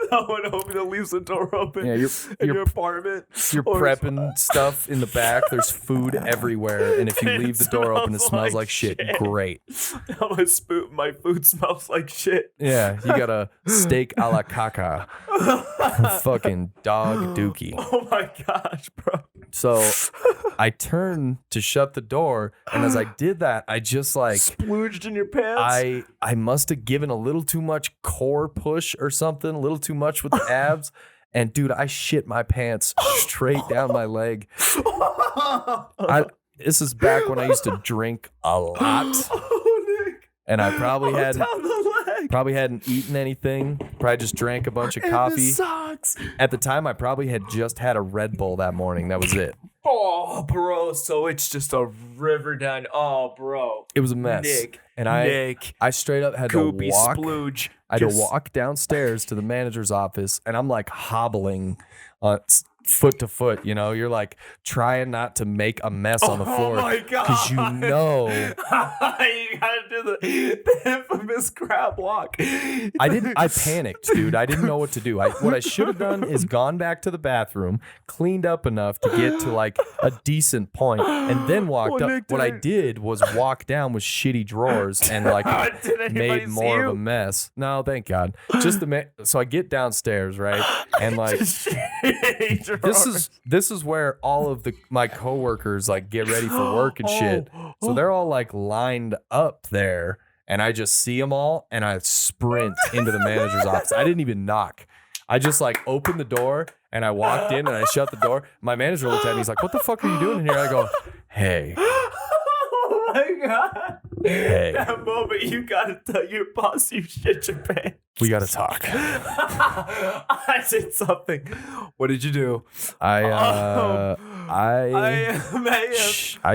Speaker 3: No one hoping that leaves the door open.
Speaker 4: Yeah,
Speaker 3: in your apartment.
Speaker 4: You're prepping stuff in the back. There's food everywhere, and if you leave the door open, it smells like shit. Great.
Speaker 3: Now my food smells like shit.
Speaker 4: Yeah, you got a steak a la caca. Fucking dog dookie.
Speaker 3: Oh my gosh, bro.
Speaker 4: So I turned to shut the door, and as I did that, I just like
Speaker 3: splooged in your pants.
Speaker 4: I must have given a little too much core push or something, a little too much with the abs. And dude, I shit my pants straight down my leg. This is back when I used to drink a lot.
Speaker 3: Oh, Nick.
Speaker 4: And I probably
Speaker 3: Down the leg.
Speaker 4: Probably hadn't eaten anything. Probably just drank a bunch of coffee.
Speaker 3: Sucks.
Speaker 4: At the time, I probably had just had a Red Bull that morning. That was it.
Speaker 3: Oh, bro. So it's just a river down. Oh, bro.
Speaker 4: It was a mess.
Speaker 3: Nick.
Speaker 4: And I straight up had to walk.
Speaker 3: Splooge.
Speaker 4: I had to walk downstairs to the manager's office, and I'm like hobbling foot to foot. You know, you're like trying not to make a mess on the floor.
Speaker 3: Oh my god!
Speaker 4: Because you know
Speaker 3: you gotta do the infamous crab walk.
Speaker 4: I panicked, dude. I didn't know what to do. What I should have done is gone back to the bathroom, cleaned up enough to get to like a decent point, and then walked up. What I did was walk down with shitty drawers and like made more of a mess. No, thank God. Just so I get downstairs, right, and like this is where all of my coworkers like get ready for work and shit. So they're all like lined up there, and I just see them all, and I sprint into the manager's office. I didn't even knock. I just like opened the door, and I walked in, and I shut the door. My manager looked at me. He's like, "What the fuck are you doing in here?" I go, "Hey."
Speaker 3: Oh my god.
Speaker 4: Hey.
Speaker 3: That moment you gotta tell your boss you shit your pants.
Speaker 4: We gotta talk.
Speaker 3: I did something. What did you do?
Speaker 4: I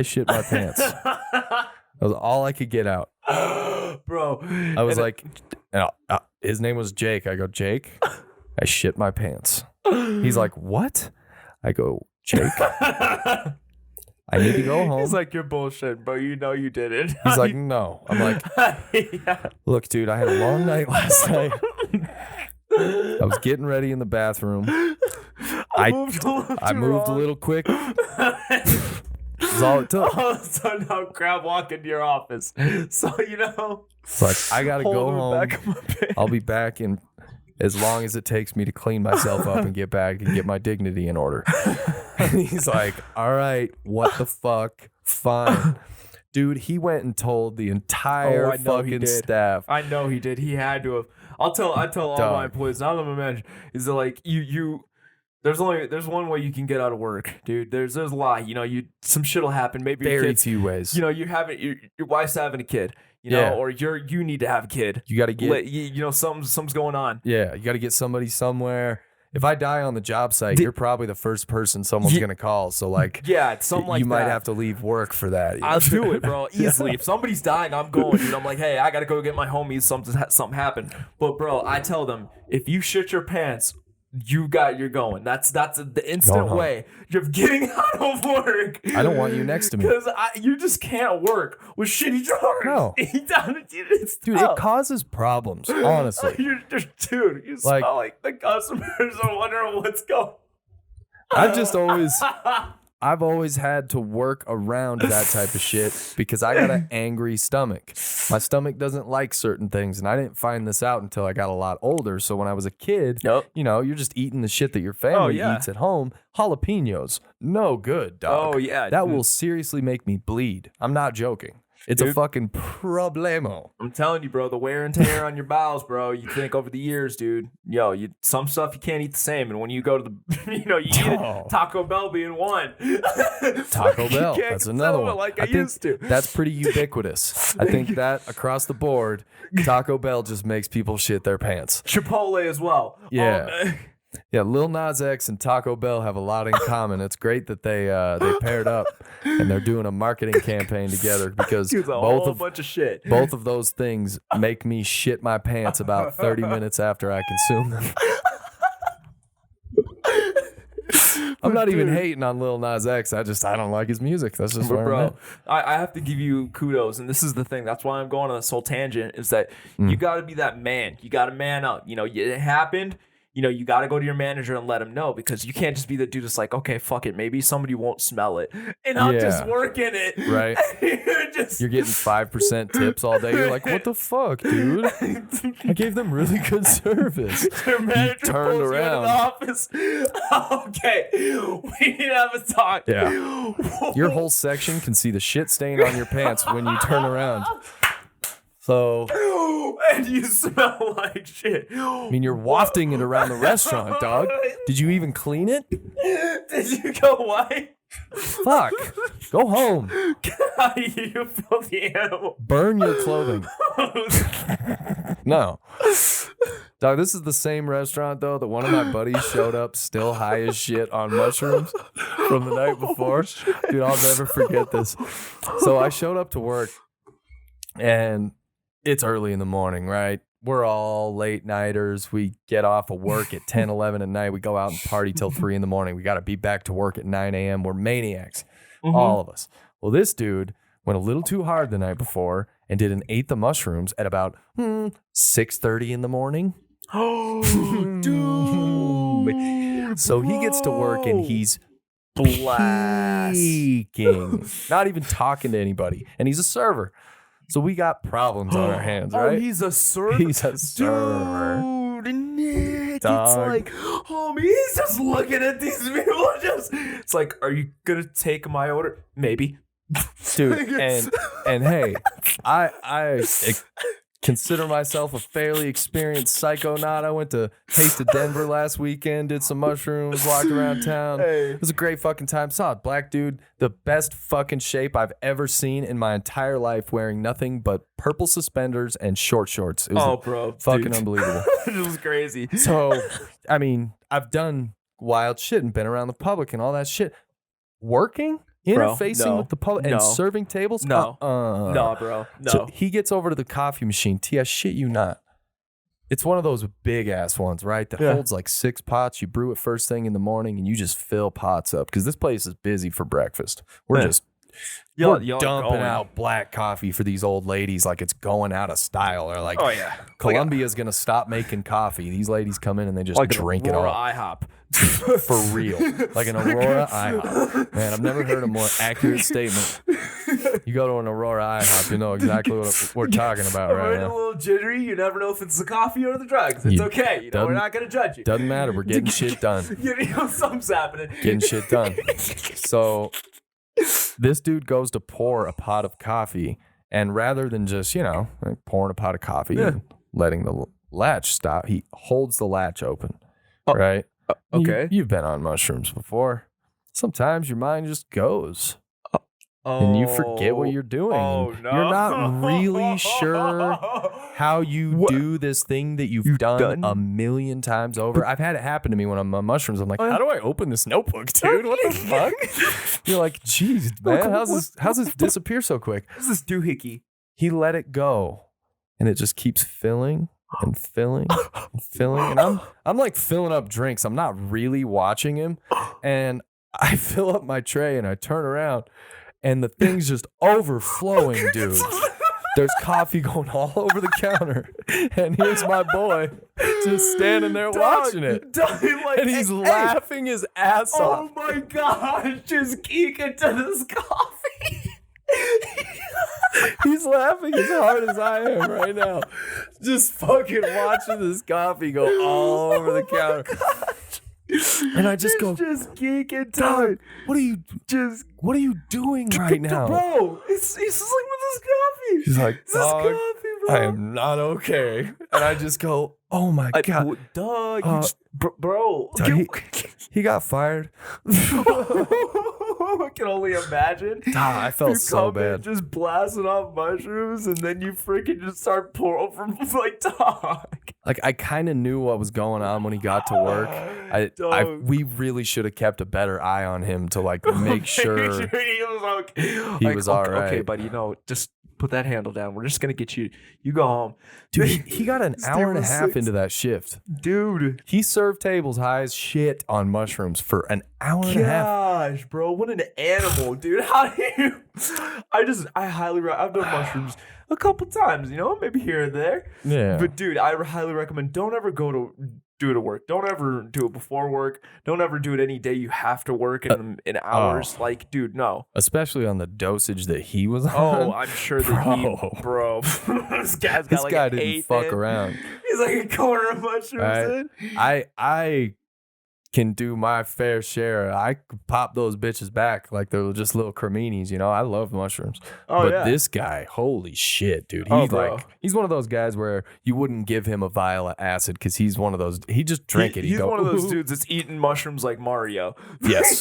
Speaker 4: shit my pants. That was all I could get out.
Speaker 3: Bro.
Speaker 4: I was like, his name was Jake. I go, Jake, I shit my pants. He's like, what? I go, Jake, I need to go home.
Speaker 3: He's like, you're bullshit, bro. You know you did it.
Speaker 4: He's like, no. I'm like,
Speaker 3: yeah.
Speaker 4: Look, dude, I had a long night last night. I was getting ready in the bathroom. I moved a little quick. That's all it took.
Speaker 3: All of a sudden, I'll crab walk into your office. So, you know.
Speaker 4: It's like, I got to go home. I'll be back in as long as it takes me to clean myself up and get back and get my dignity in order. And he's like, all right, what the fuck? Fine. Dude, he went and told the entire fucking staff.
Speaker 3: I know he did. He had to have. I tell all my employees, now that I'm a manager, is that like you There's one way you can get out of work, dude. There's a lot. You know, some shit'll happen. Maybe your
Speaker 4: Very
Speaker 3: kids,
Speaker 4: few ways.
Speaker 3: you know, your wife's having a kid. You know, or you need to have a kid.
Speaker 4: You got to get,
Speaker 3: you know, something's going on.
Speaker 4: Yeah, you got to get somebody somewhere. If I die on the job site, you're probably the first person someone's gonna call. So like,
Speaker 3: yeah, something like that.
Speaker 4: You might have to leave work for that.
Speaker 3: I'll do it, bro, easily. If somebody's dying, I'm going. Dude, I'm like, hey, I gotta go get my homies. Something happened. But bro, I tell them, if you shit your pants, you're going. That's the instant way you're getting out of work.
Speaker 4: I don't want you next to me
Speaker 3: because you just can't work with shitty drawers.
Speaker 4: No, dude, it causes problems. Honestly,
Speaker 3: you smell like the customers are wondering what's going.
Speaker 4: I've always had to work around that type of shit because I got an angry stomach. My stomach doesn't like certain things, and I didn't find this out until I got a lot older. So when I was a kid, you know, you're just eating the shit that your family eats at home. Jalapenos, no good, dog.
Speaker 3: Oh, yeah.
Speaker 4: That will seriously make me bleed. I'm not joking. It's a fucking problemo.
Speaker 3: I'm telling you, bro, the wear and tear on your bowels, bro. You think over the years, dude, some stuff you can't eat the same. And when you go to you eat it, Taco Bell being one.
Speaker 4: Taco Bell, that's another one.
Speaker 3: Like I used to.
Speaker 4: That's pretty ubiquitous. I think that across the board, Taco Bell just makes people shit their pants.
Speaker 3: Chipotle as well.
Speaker 4: Yeah. Yeah, Lil Nas X and Taco Bell have a lot in common. It's great that they paired up and they're doing a marketing campaign together because
Speaker 3: bunch of shit.
Speaker 4: Both of those things make me shit my pants about 30 minutes after I consume them. I'm not even hating on Lil Nas X. I don't like his music. That's just where I'm at.
Speaker 3: I have to give you kudos, and this is the thing. That's why I'm going on this whole tangent. Is that you got to be that man. You got to man up. You know, it happened. You know, you got to go to your manager and let him know because you can't just be the dude that's like, okay, fuck it. Maybe somebody won't smell it. And I'll just work in it.
Speaker 4: Right. You're getting 5% tips all day. You're like, what the fuck, dude? I gave them really good service.
Speaker 3: Your manager turned around. You in the office. Okay. We need to have a talk.
Speaker 4: Yeah. Your whole section can see the shit stain on your pants when you turn around. So,
Speaker 3: and you smell like shit.
Speaker 4: I mean, you're wafting it around the restaurant, dog. Did you even clean it?
Speaker 3: Did you go white?
Speaker 4: Fuck. Go home.
Speaker 3: God, you filthy animal.
Speaker 4: Burn your clothing. No. Dog, this is the same restaurant, though, that one of my buddies showed up still high as shit on mushrooms from the night before. Dude, I'll never forget this. So I showed up to work, and it's early in the morning, right? We're all late nighters. We get off of work at 10, 11 at night. We go out and party till 3 in the morning. We got to be back to work at 9 a.m. We're maniacs, all of us. Well, this dude went a little too hard the night before and ate the mushrooms at about 6:30 in the morning.
Speaker 3: Oh, dude.
Speaker 4: So he gets to work and he's peaking, not even talking to anybody. And he's a server. So we got problems on our hands, right?
Speaker 3: Oh, he's a server?
Speaker 4: He's a server.
Speaker 3: Dude, Nick,
Speaker 4: Dog.
Speaker 3: it's like, homie, he's just looking at these people. It's like, are you going to take my order? Maybe.
Speaker 4: Dude, and hey, I consider myself a fairly experienced psychonaut. I went to Taste of Denver last weekend, did some mushrooms, walked around town.
Speaker 3: Hey.
Speaker 4: It was a great fucking time. Saw a black dude, the best fucking shape I've ever seen in my entire life, wearing nothing but purple suspenders and short shorts. It was fucking unbelievable.
Speaker 3: It was crazy.
Speaker 4: So, I mean, I've done wild shit and been around the public and all that shit. Working? Interfacing with the public and serving tables?
Speaker 3: No, bro. No.
Speaker 4: So he gets over to the coffee machine. I shit you not. It's one of those big ass ones, right? That holds like 6 pots. You brew it first thing in the morning and you just fill pots up because this place is busy for breakfast. We're just dumping out black coffee for these old ladies like it's going out of style. They're like, Colombia's going to stop making coffee. These ladies come in and they just drink it all.
Speaker 3: IHOP.
Speaker 4: For real. Like an Aurora IHOP. Man, I've never heard a more accurate statement. You go to an Aurora IHOP, you know exactly what we're talking about right now.
Speaker 3: A little jittery. You never know if it's the coffee or the drugs. It's okay. You know, we're not going to judge you.
Speaker 4: Doesn't matter. We're getting shit done.
Speaker 3: You know, something's happening.
Speaker 4: Getting shit done. So this dude goes to pour a pot of coffee, and rather than just, pouring a pot of coffee and letting the latch stop, he holds the latch open, right?
Speaker 3: Okay.
Speaker 4: You've been on mushrooms before. Sometimes your mind just goes. And you forget what you're doing.
Speaker 3: Oh,
Speaker 4: and
Speaker 3: no.
Speaker 4: You're not really sure how you do this thing that you've done a million times over. I've had it happen to me when I'm on mushrooms. I'm like, how do I open this notebook, dude? What the fuck? You're like, geez, man, how's this disappear so quick?
Speaker 3: What's this doohickey?
Speaker 4: He let it go, and it just keeps filling and filling and filling. And I'm like filling up drinks. I'm not really watching him. And I fill up my tray, and I turn around. And the thing's just overflowing, dude. There's coffee going all over the counter. And here's my boy just standing there watching it. And he's laughing his ass off.
Speaker 3: Oh my gosh, just geeking to this coffee.
Speaker 4: He's laughing as hard as I am right now. Just fucking watching this coffee go all over the counter. And I just go,
Speaker 3: just geeking,
Speaker 4: Dog, what are you doing right now?
Speaker 3: Bro, he's like with this coffee.
Speaker 4: He's like,
Speaker 3: Dog,
Speaker 4: coffee, bro. I am not okay. And I just go, oh my God.
Speaker 3: Dog, bro.
Speaker 4: Dog, he got fired.
Speaker 3: I can only imagine.
Speaker 4: I felt so bad.
Speaker 3: Just blasting off mushrooms, and then you freaking just start pouring from like, dog.
Speaker 4: Like, I kind of knew what was going on when he got to work. We really should have kept a better eye on him to like make sure
Speaker 3: he was
Speaker 4: all right.
Speaker 3: Okay, buddy, just put that handle down. We're just gonna get you. You go home,
Speaker 4: dude. He got an hour and a half into that shift,
Speaker 3: dude.
Speaker 4: He served tables high as shit on mushrooms for an hour and a half.
Speaker 3: Gosh, bro, what an animal, dude. How do you? I highly. I've done mushrooms a couple times, maybe here and there.
Speaker 4: Yeah.
Speaker 3: But dude, I highly recommend. Don't ever do it at work. Don't ever do it before work. Don't ever do it any day you have to work in hours. Like, dude, no.
Speaker 4: Especially on the dosage that he was on.
Speaker 3: Oh, I'm sure that bro. This guy's got
Speaker 4: guy didn't fuck around.
Speaker 3: He's like a corner of mushrooms in.
Speaker 4: I can do my fair share. I could pop those bitches back like they're just little creminis, I love mushrooms. But this guy, holy shit, dude. He's one of those guys where you wouldn't give him a vial of acid because he's one of those. He just drank it.
Speaker 3: He's one of those dudes that's eating mushrooms like Mario.
Speaker 4: Yes.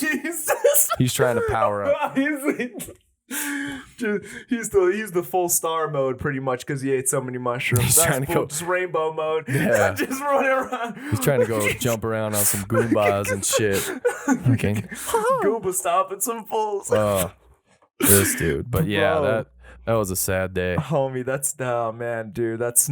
Speaker 4: He's trying to power up.
Speaker 3: He's the full star mode pretty much because he ate so many mushrooms.
Speaker 4: He's trying to go
Speaker 3: just rainbow mode.
Speaker 4: Yeah.
Speaker 3: Just running around.
Speaker 4: He's trying to go jump around on some Goombas and shit. Okay.
Speaker 3: Goomba stomping some fools.
Speaker 4: This dude. But yeah, that was a sad day.
Speaker 3: Homie, man, dude, that's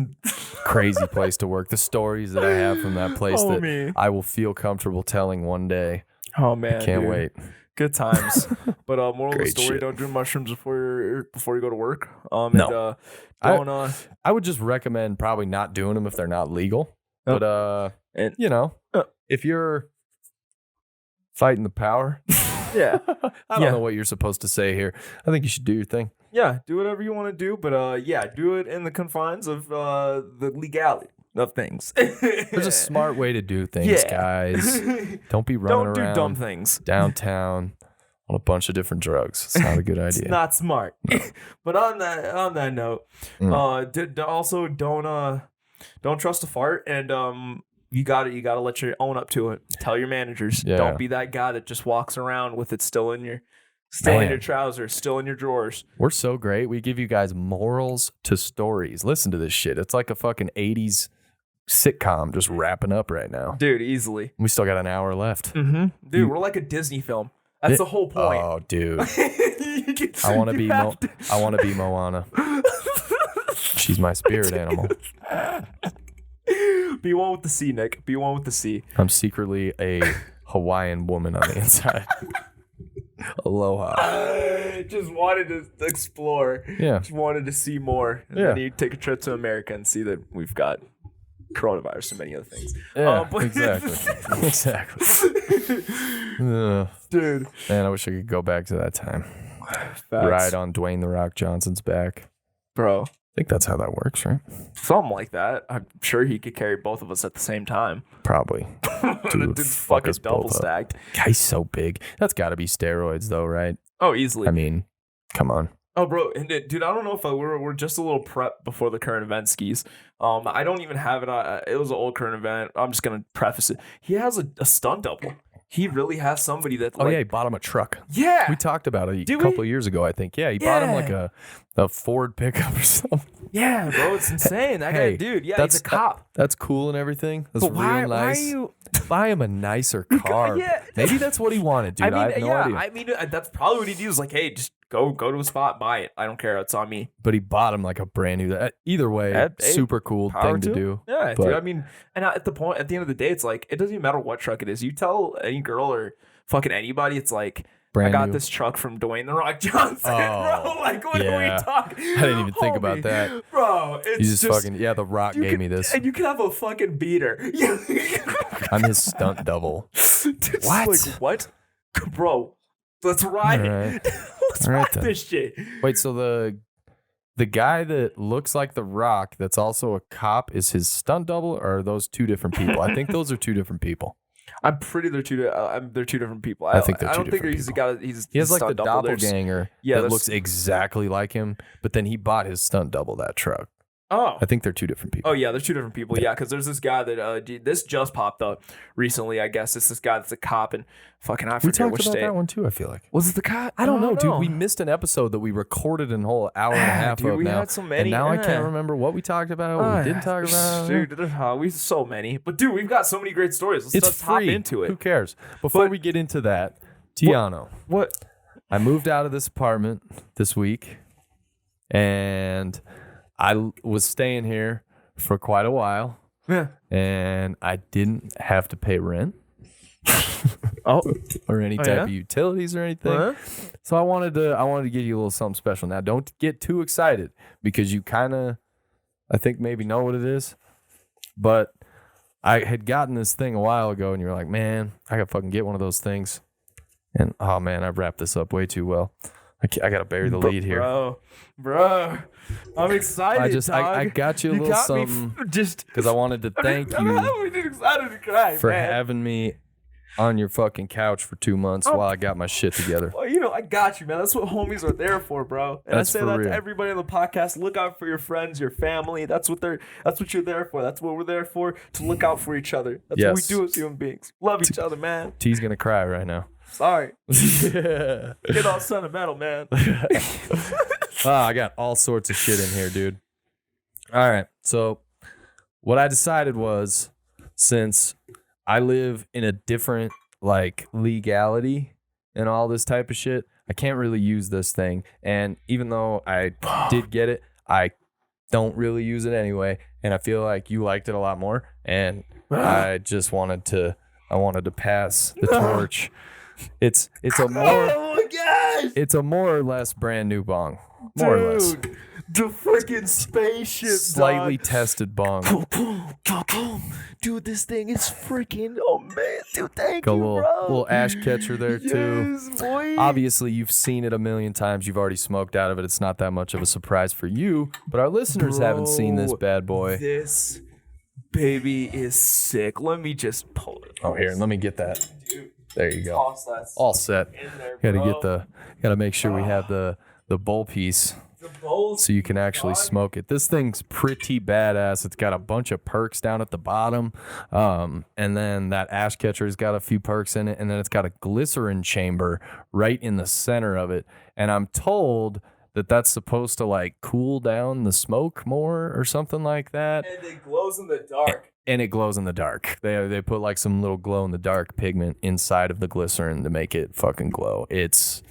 Speaker 4: crazy place to work. The stories that I have from that place that I will feel comfortable telling one day.
Speaker 3: Oh man,
Speaker 4: can't wait.
Speaker 3: Good times. But moral of the story,
Speaker 4: shit.
Speaker 3: don't do mushrooms before you go to work.
Speaker 4: No. I would just recommend probably not doing them if they're not legal. But if you're fighting the power,
Speaker 3: yeah.
Speaker 4: I don't know what you're supposed to say here. I think you should do your thing.
Speaker 3: Yeah, do whatever you want to do, but do it in the confines of the legality of things.
Speaker 4: There's a smart way to do things, guys. Don't be running around.
Speaker 3: Don't do dumb things
Speaker 4: downtown on a bunch of different drugs. It's not a good idea.
Speaker 3: It's not smart. No. But on that note, also don't trust a fart, and you gotta let your own up to it. Tell your managers.
Speaker 4: Yeah.
Speaker 3: Don't be that guy that just walks around with it still in your trousers, still in your drawers.
Speaker 4: We're so great. We give you guys morals to stories. Listen to this shit. It's like a fucking 80s sitcom just wrapping up right now.
Speaker 3: Dude, easily.
Speaker 4: We still got an hour left.
Speaker 3: Mm-hmm. Dude, we're like a Disney film. That's the whole point.
Speaker 4: Oh, dude. I want to be Moana. She's my spirit animal.
Speaker 3: Be one with the sea, Nick. Be one with the sea.
Speaker 4: I'm secretly a Hawaiian woman on the inside. Aloha.
Speaker 3: Just wanted to explore.
Speaker 4: Yeah.
Speaker 3: Just wanted to see more. And then you take a trip to America and see that we've got coronavirus and many other things.
Speaker 4: Yeah, exactly.
Speaker 3: Dude.
Speaker 4: Man, I wish I could go back to that time.
Speaker 3: Facts.
Speaker 4: Ride on Dwayne The Rock Johnson's back.
Speaker 3: Bro.
Speaker 4: I think that's how that works, right?
Speaker 3: Something like that. I'm sure he could carry both of us at the same time.
Speaker 4: Probably.
Speaker 3: Dude, fucking double stacked.
Speaker 4: Guy's so big. That's got to be steroids, though, right?
Speaker 3: Oh, easily.
Speaker 4: I mean, come on.
Speaker 3: Oh, bro, and dude, I don't know if we're just a little prep before the current event skis. I don't even have it. It was an old current event. I'm just gonna preface it. He has a stunt double. He really has somebody that.
Speaker 4: Oh, yeah, he bought him a truck.
Speaker 3: Yeah.
Speaker 4: We talked about it a couple of years ago, I think. Yeah, he bought him like a Ford pickup or something.
Speaker 3: Yeah, bro, it's insane. That guy, dude. Yeah, he's a cop.
Speaker 4: That's cool and everything. That's
Speaker 3: But
Speaker 4: real
Speaker 3: why
Speaker 4: nice.
Speaker 3: are you?
Speaker 4: Buy him a nicer car.
Speaker 3: Yeah.
Speaker 4: Maybe that's what he wanted, dude. I have no idea.
Speaker 3: I mean, that's probably what he was like. Hey, just go to a spot, buy it. I don't care. It's on me.
Speaker 4: But he bought him like a brand new. Either way, super cool thing to do.
Speaker 3: Yeah,
Speaker 4: but,
Speaker 3: dude. I mean, and at the end of the day, it's like it doesn't even matter what truck it is. You tell any girl or fucking anybody, it's like, I got this truck from Dwayne The Rock Johnson, bro. Like, what are we talking?
Speaker 4: I didn't even think about that.
Speaker 3: Bro, it's
Speaker 4: just fucking, The Rock gave me this.
Speaker 3: And you can have a fucking beater.
Speaker 4: I'm his stunt double.
Speaker 3: Dude,
Speaker 4: What?
Speaker 3: Like, what? Bro, let's ride it. Let's ride this shit.
Speaker 4: Wait, so the guy that looks like The Rock that's also a cop is his stunt double, or are those two different people? I think those are two different people.
Speaker 3: I'm pretty. They're two different people.
Speaker 4: I think they're two
Speaker 3: I don't think
Speaker 4: different
Speaker 3: he's the
Speaker 4: people.
Speaker 3: guy.
Speaker 4: He has like the doppelganger
Speaker 3: that
Speaker 4: looks exactly like him, but then he bought his stunt double that truck.
Speaker 3: Oh,
Speaker 4: I think they're two different people.
Speaker 3: Oh yeah, they're two different people. Yeah, because there's this guy that this just popped up recently. I guess it's this guy that's a cop and fucking I forget which state.
Speaker 4: We talked about that one too. I feel like
Speaker 3: was it the cop?
Speaker 4: I don't know, dude. We missed an episode that we recorded a whole hour and a half
Speaker 3: dude,
Speaker 4: of
Speaker 3: we
Speaker 4: now,
Speaker 3: had so many,
Speaker 4: and now I can't remember what we talked about. What we didn't talk about,
Speaker 3: dude. We so many, but dude, we've got so many great stories. Let's hop into it.
Speaker 4: Who cares? Before we get into that, Teano,
Speaker 3: what?
Speaker 4: I moved out of this apartment this week, and I was staying here for quite a while.
Speaker 3: Yeah.
Speaker 4: And I didn't have to pay rent. Or any type of utilities or anything. So I wanted to give you a little something special. Now don't get too excited because you kind of I think maybe know what it is. But I had gotten this thing a while ago and you're like, "Man, I got to fucking get one of those things." And oh man, I've wrapped this up way too well. I gotta bury the lead here,
Speaker 3: bro. I'm excited.
Speaker 4: I got you a little something just because I wanted to thank you for having me on your fucking couch for 2 months while I got my shit together.
Speaker 3: Well, I got you, man. That's what homies are there for, bro. And
Speaker 4: That's
Speaker 3: I say that
Speaker 4: real.
Speaker 3: to everybody on the podcast. Look out for your friends, your family. That's what you're there for. That's what we're there for. To look out for each other. That's what we do as human beings. Love each other, man.
Speaker 4: T's gonna cry right now.
Speaker 3: Sorry. Get all sentimental, man.
Speaker 4: I got all sorts of shit in here, dude. All right. So what I decided was, since I live in a different legality and all this type of shit, I can't really use this thing. And even though I did get it, I don't really use it anyway. And I feel like you liked it a lot more. And I just wanted to pass the torch. It's a more or less brand new bong. More or less.
Speaker 3: The freaking spaceship,
Speaker 4: slightly tested bong.
Speaker 3: Dude, this thing is freaking, oh man, dude, thank you, bro.
Speaker 4: Little ash catcher there too.
Speaker 3: Yes, boy.
Speaker 4: Obviously, you've seen it a million times. You've already smoked out of it. It's not that much of a surprise for you, but our listeners haven't seen this bad boy.
Speaker 3: This baby is sick. Let me just pull it.
Speaker 4: Oh, here, let me get that.
Speaker 3: Dude,
Speaker 4: there you go. All set. Gotta make sure we have the bowl piece. So you can actually smoke it. This thing's pretty badass. It's got a bunch of perks down at the bottom. And then that ash catcher's got a few perks in it. And then it's got a glycerin chamber right in the center of it. And I'm told that that's supposed to cool down the smoke more or something like that.
Speaker 3: And it glows in the dark.
Speaker 4: And it glows in the dark. They put some little glow in the dark pigment inside of the glycerin to make it fucking glow. It's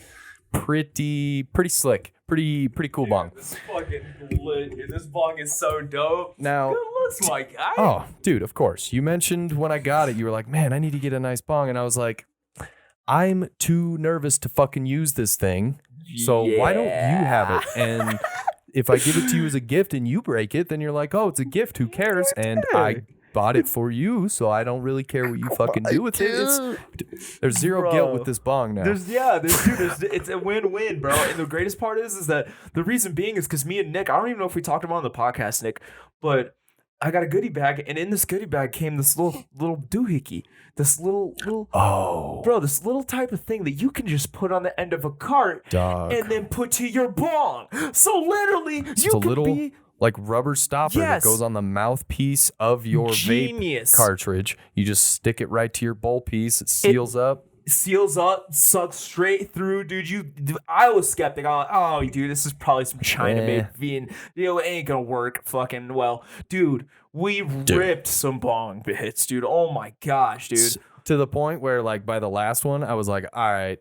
Speaker 4: pretty slick. Pretty cool bong.
Speaker 3: This is fucking lit, dude. This bong is so dope.
Speaker 4: Now,
Speaker 3: good looks, my guy.
Speaker 4: Oh, dude, of course. You mentioned when I got it, you were like, "Man, I need to get a nice bong," and I was like, "I'm too nervous to fucking use this thing. So why don't you have it? And if I give it to you as a gift and you break it, then you're like, oh, it's a gift. Who cares? And I bought it for you, so I don't really care what you fucking do with it. There's zero guilt with this bong now.
Speaker 3: It's a win-win, bro. And the greatest part is that the reason being is because me and Nick, I don't even know if we talked about it on the podcast, Nick, but I got a goodie bag, and in this goodie bag came this little doohickey. This little bro, this little type of thing that you can just put on the end of a cart and then put to your bong. So literally, you
Speaker 4: a
Speaker 3: could
Speaker 4: little
Speaker 3: be
Speaker 4: like rubber stopper that goes on the mouthpiece of your vape cartridge. You just stick it right to your bowl piece. It seals up.
Speaker 3: Seals up, sucks straight through, dude. I was skeptic. I'm like, oh, dude, this is probably some China-made vein. It ain't gonna work. Fucking well, dude. We ripped some bong hits, dude. Oh my gosh, dude.
Speaker 4: To the point where, like, by the last one, I was like, all right,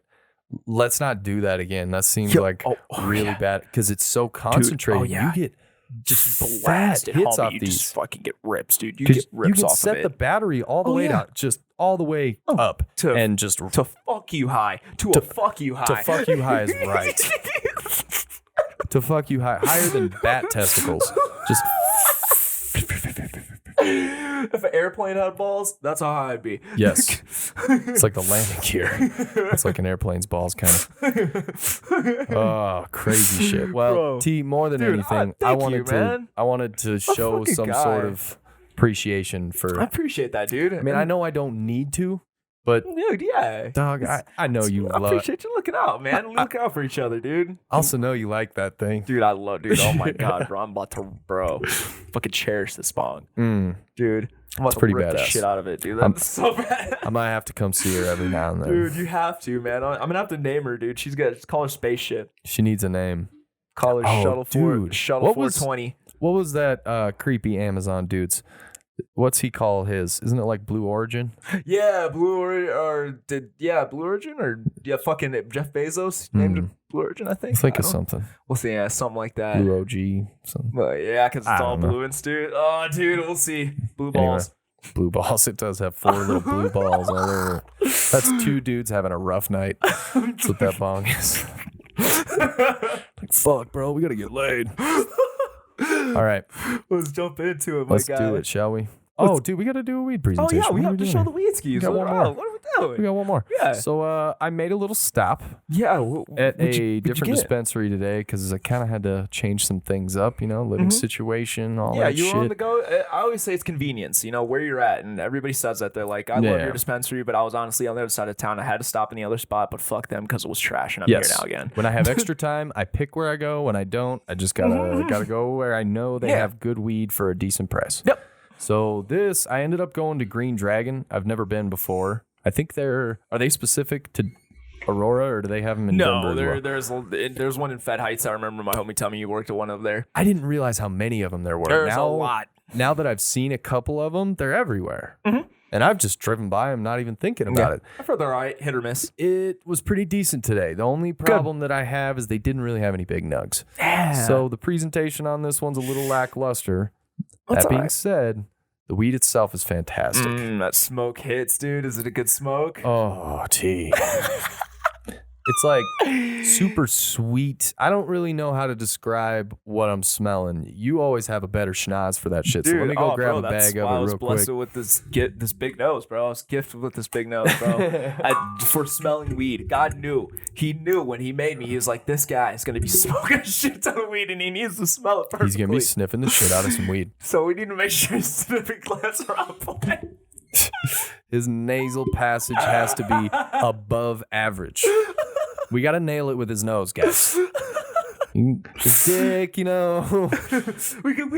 Speaker 4: let's not do that again. That seems like really bad because it's so concentrated.
Speaker 3: Dude,
Speaker 4: you get just blasted
Speaker 3: hits
Speaker 4: off
Speaker 3: you
Speaker 4: these.
Speaker 3: Just fucking get rips, dude. You get rips off
Speaker 4: set
Speaker 3: of it.
Speaker 4: the battery all the way down, just all the way up, and just
Speaker 3: to fuck you high. To fuck you high.
Speaker 4: To fuck you high is right. To fuck you high, higher than bat testicles. Just.
Speaker 3: If an airplane had balls, that's how high I'd be.
Speaker 4: Yes. It's like the landing gear. It's like an airplane's balls, kind of. Oh, crazy shit. Well,
Speaker 3: Bro.
Speaker 4: T, more than anything, I wanted to show some sort of appreciation for.
Speaker 3: I appreciate that, dude.
Speaker 4: I mean, I know I don't need to, but
Speaker 3: dude, yeah,
Speaker 4: dog, I know you
Speaker 3: I
Speaker 4: love.
Speaker 3: appreciate you looking out, man. Look out for each other, dude.
Speaker 4: I also know you like that thing,
Speaker 3: dude. I love, dude. Oh my god, bro, I'm about to, fucking cherish this bong, dude. I'm about to rip the shit out of it, dude. That's so bad.
Speaker 4: I might have to come see her every now and then,
Speaker 3: dude. You have to, man. I'm gonna have to name her, dude. Just call her Spaceship.
Speaker 4: She needs a name.
Speaker 3: Call her Shuttle 420.
Speaker 4: What was that creepy Amazon dude's? What's he call his? Isn't it like Blue Origin?
Speaker 3: Yeah, Blue Origin, or fucking Jeff Bezos named it Blue Origin, I think.
Speaker 4: I think it's something.
Speaker 3: We'll see, yeah, something like that.
Speaker 4: Blue OG, something.
Speaker 3: Well, yeah, because it's all blue and dude. Oh, dude, we'll see. Blue balls.
Speaker 4: Anyway, blue balls. It does have 4 little blue balls all over. That's 2 dudes having a rough night. That's what that bong is. Like, fuck, bro, we gotta get laid. All right,
Speaker 3: let's jump into it.
Speaker 4: Let's do it, shall we? Oh, dude, we got to do a weed presentation.
Speaker 3: Oh yeah, we have to show the weed skis.
Speaker 4: We got one more.
Speaker 3: What are we doing?
Speaker 4: We got one more.
Speaker 3: Yeah.
Speaker 4: So I made a little stop.
Speaker 3: Yeah.
Speaker 4: At a different dispensary today because I kind of had to change some things up. living situation, all that shit.
Speaker 3: Yeah, you were on the go. I always say it's convenience. Where you're at, and everybody says that they're like, I love your dispensary, but I was honestly on the other side of town. I had to stop in the other spot, but fuck them because it was trash, and I'm here now again.
Speaker 4: When I have extra time, I pick where I go. When I don't, I just gotta go where I know they have good weed for a decent price.
Speaker 3: Yep.
Speaker 4: So I ended up going to Green Dragon. I've never been before. I think are they specific to Aurora, or do they have them in Denver?
Speaker 3: No, there's one in Fed Heights. I remember my homie telling me you worked at one over there.
Speaker 4: I didn't realize how many of them there were.
Speaker 3: There's a lot.
Speaker 4: Now that I've seen a couple of them, they're everywhere. And I've just driven by them, not even thinking about it.
Speaker 3: I've heard they're all right, hit or miss.
Speaker 4: It was pretty decent today. The only problem that I have is they didn't really have any big nugs.
Speaker 3: Yeah.
Speaker 4: So the presentation on this one's a little lackluster. That being said, the weed itself is fantastic.
Speaker 3: That smoke hits, dude. Is it a good smoke?
Speaker 4: Oh, T. It's like super sweet. I don't really know how to describe what I'm smelling. You always have a better schnoz for that shit.
Speaker 3: Dude,
Speaker 4: so let me go grab a bag of it real quick. I was
Speaker 3: blessed with this big nose, bro. I was gifted with this big nose, bro. For smelling weed. God knew. He knew when he made me. He was like, this guy is going to be smoking a shit ton of weed, and he needs to smell it perfectly.
Speaker 4: He's going to be sniffing the shit out of some weed.
Speaker 3: So we need to make sure his sniffing glands are on point.
Speaker 4: His nasal passage has to be above average. We got to nail it with his nose, guys. His dick,
Speaker 3: we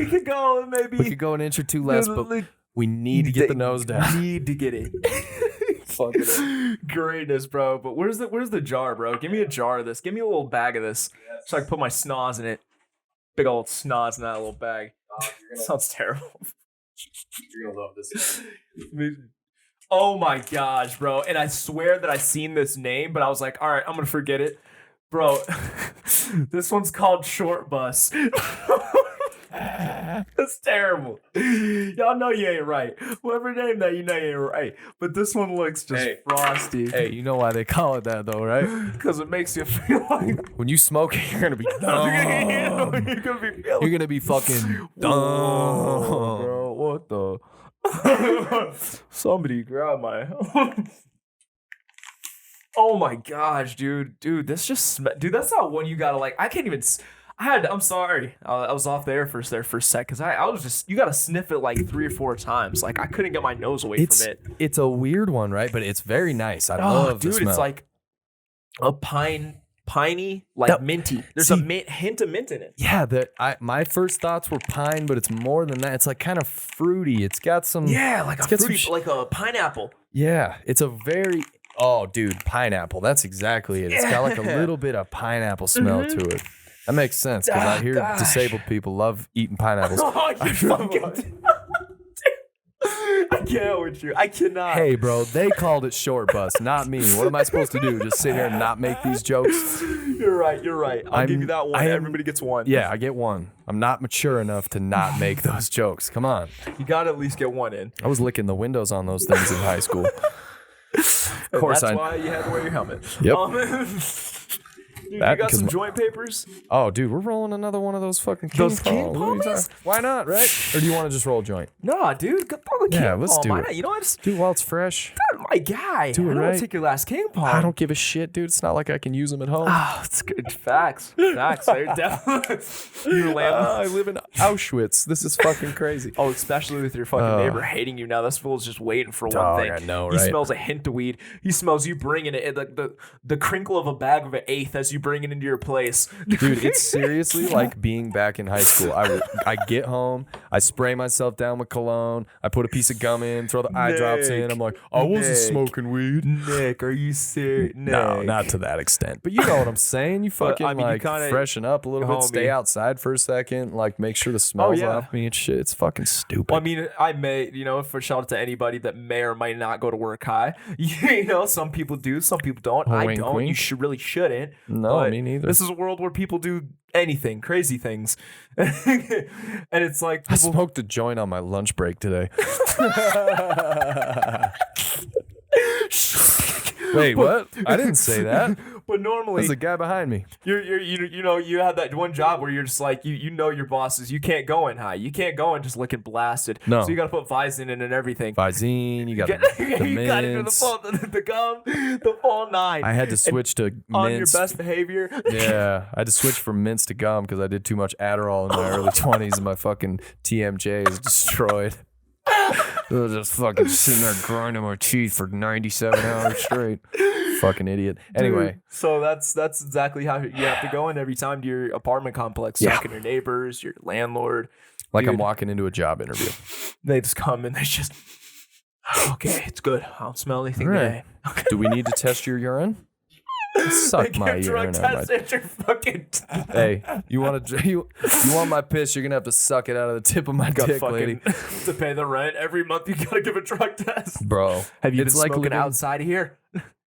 Speaker 3: could go maybe.
Speaker 4: We could go an inch or two less, but we need to get the nose down.
Speaker 3: Need to get it. Fuck it. Greatness, bro. But where's the jar, bro? Give me a jar of this. Give me a little bag of this, so I can put my snoz in it. Big old snoz in that little bag. Sounds terrible.
Speaker 4: You're gonna love this.
Speaker 3: Oh my gosh, bro. And I swear that I seen this name, but I was like, all right, I'm going to forget it. Bro, this one's called Short Bus. That's terrible. Y'all know you ain't right. Whoever named that, you know you ain't right. But this one looks just frosty.
Speaker 4: Hey, you know why they call it that though, right?
Speaker 3: Because it makes you feel like...
Speaker 4: When you smoke it, you're going to be dumb. You're going to be fucking dumb.
Speaker 3: Bro, what the... Somebody grab my... Oh my gosh, dude, this just dude, that's not one you gotta like. I I'm sorry. I was off there for a sec because I was just, you got to sniff it like 3 or 4 times. Like I couldn't get my nose away from it.
Speaker 4: It's a weird one, right? But it's very nice. I love the smell.
Speaker 3: It's like a piney, like minty. There's a hint of mint in it.
Speaker 4: Yeah, my first thoughts were pine, but it's more than that. It's like kind of fruity. It's got some
Speaker 3: like a fruity, like a pineapple.
Speaker 4: Yeah, it's a very dude, pineapple. That's exactly it. It's got like a little bit of pineapple smell to it. That makes sense because I hear disabled people love eating pineapples.
Speaker 3: You fucking. I can't with you. I cannot.
Speaker 4: Hey, bro, they called it short bus, not me. What am I supposed to do? Just sit here and not make these jokes?
Speaker 3: You're right. I'll give you that one. Everybody gets one.
Speaker 4: Yeah, I get one. I'm not mature enough to not make those jokes. Come on.
Speaker 3: You got to at least get one in.
Speaker 4: I was licking the windows on those things in high school. Of course,
Speaker 3: that's why you had to wear your helmet.
Speaker 4: Yep.
Speaker 3: Dude, you got some joint papers?
Speaker 4: Oh, dude, we're rolling another one of those fucking King Palms. Why not, right? Or do you want to just roll a joint?
Speaker 3: Nah, dude.
Speaker 4: Let's do it.
Speaker 3: You know what?
Speaker 4: Dude, while it's fresh.
Speaker 3: My guy.
Speaker 4: Do it right.
Speaker 3: Take your last King Palm.
Speaker 4: I don't give a shit, dude. It's not like I can use them at home.
Speaker 3: Oh, it's good. Facts. Definitely.
Speaker 4: I live in Auschwitz. This is fucking crazy.
Speaker 3: Oh, especially with your fucking neighbor hating you now. This fool's just waiting for one thing.
Speaker 4: I know, right?
Speaker 3: He smells a hint of weed. He smells you bringing it, the crinkle of a bag of an eighth as you bring it into your place.
Speaker 4: Dude, it's seriously like being back in high school. I get home, I spray myself down with cologne, I put a piece of gum in, throw the eye drops in. I'm like, I wasn't smoking weed.
Speaker 3: Nick, are you serious?
Speaker 4: No, not to that extent. But you know what I'm saying. You fucking you kinda, freshen up a little bit, stay outside for a second, like make sure the smell's off me and shit. It's fucking stupid.
Speaker 3: Well, I mean, I may, for shout out to anybody that may or might not go to work high. Some people do, some people don't. I don't. Wink. You really shouldn't.
Speaker 4: No, me neither.
Speaker 3: This is a world where people do anything, crazy things. And it's like
Speaker 4: I smoked a joint on my lunch break today. Wait, what? I didn't say that.
Speaker 3: But normally,
Speaker 4: there's a guy behind me.
Speaker 3: You have that one job where you're just like your bosses. You can't go in high. You can't go in just looking blasted.
Speaker 4: No.
Speaker 3: So you got to put Visine in and everything.
Speaker 4: Visine. You got the
Speaker 3: you got to do the gum, the full 9.
Speaker 4: I had to switch to mints.
Speaker 3: On your best behavior.
Speaker 4: Yeah, I had to switch from mints to gum because I did too much Adderall in my early 20s and my fucking TMJ is destroyed. I was just fucking sitting there grinding my teeth for 97 hours straight. Fucking idiot. Anyway.
Speaker 3: Dude, so that's exactly how you have to go in every time to your apartment complex. Talking to your neighbors, your landlord.
Speaker 4: Like I'm walking into a job interview.
Speaker 3: They just come and they just, okay, it's good. I don't smell anything today. Okay.
Speaker 4: Do we need to test your urine? Suck my urine out
Speaker 3: my your fucking
Speaker 4: Hey, you want my piss? You're gonna have to suck it out of the tip of my dick, lady.
Speaker 3: To pay the rent every month, you gotta give a drug test,
Speaker 4: bro.
Speaker 3: Have you been smoking outside of here?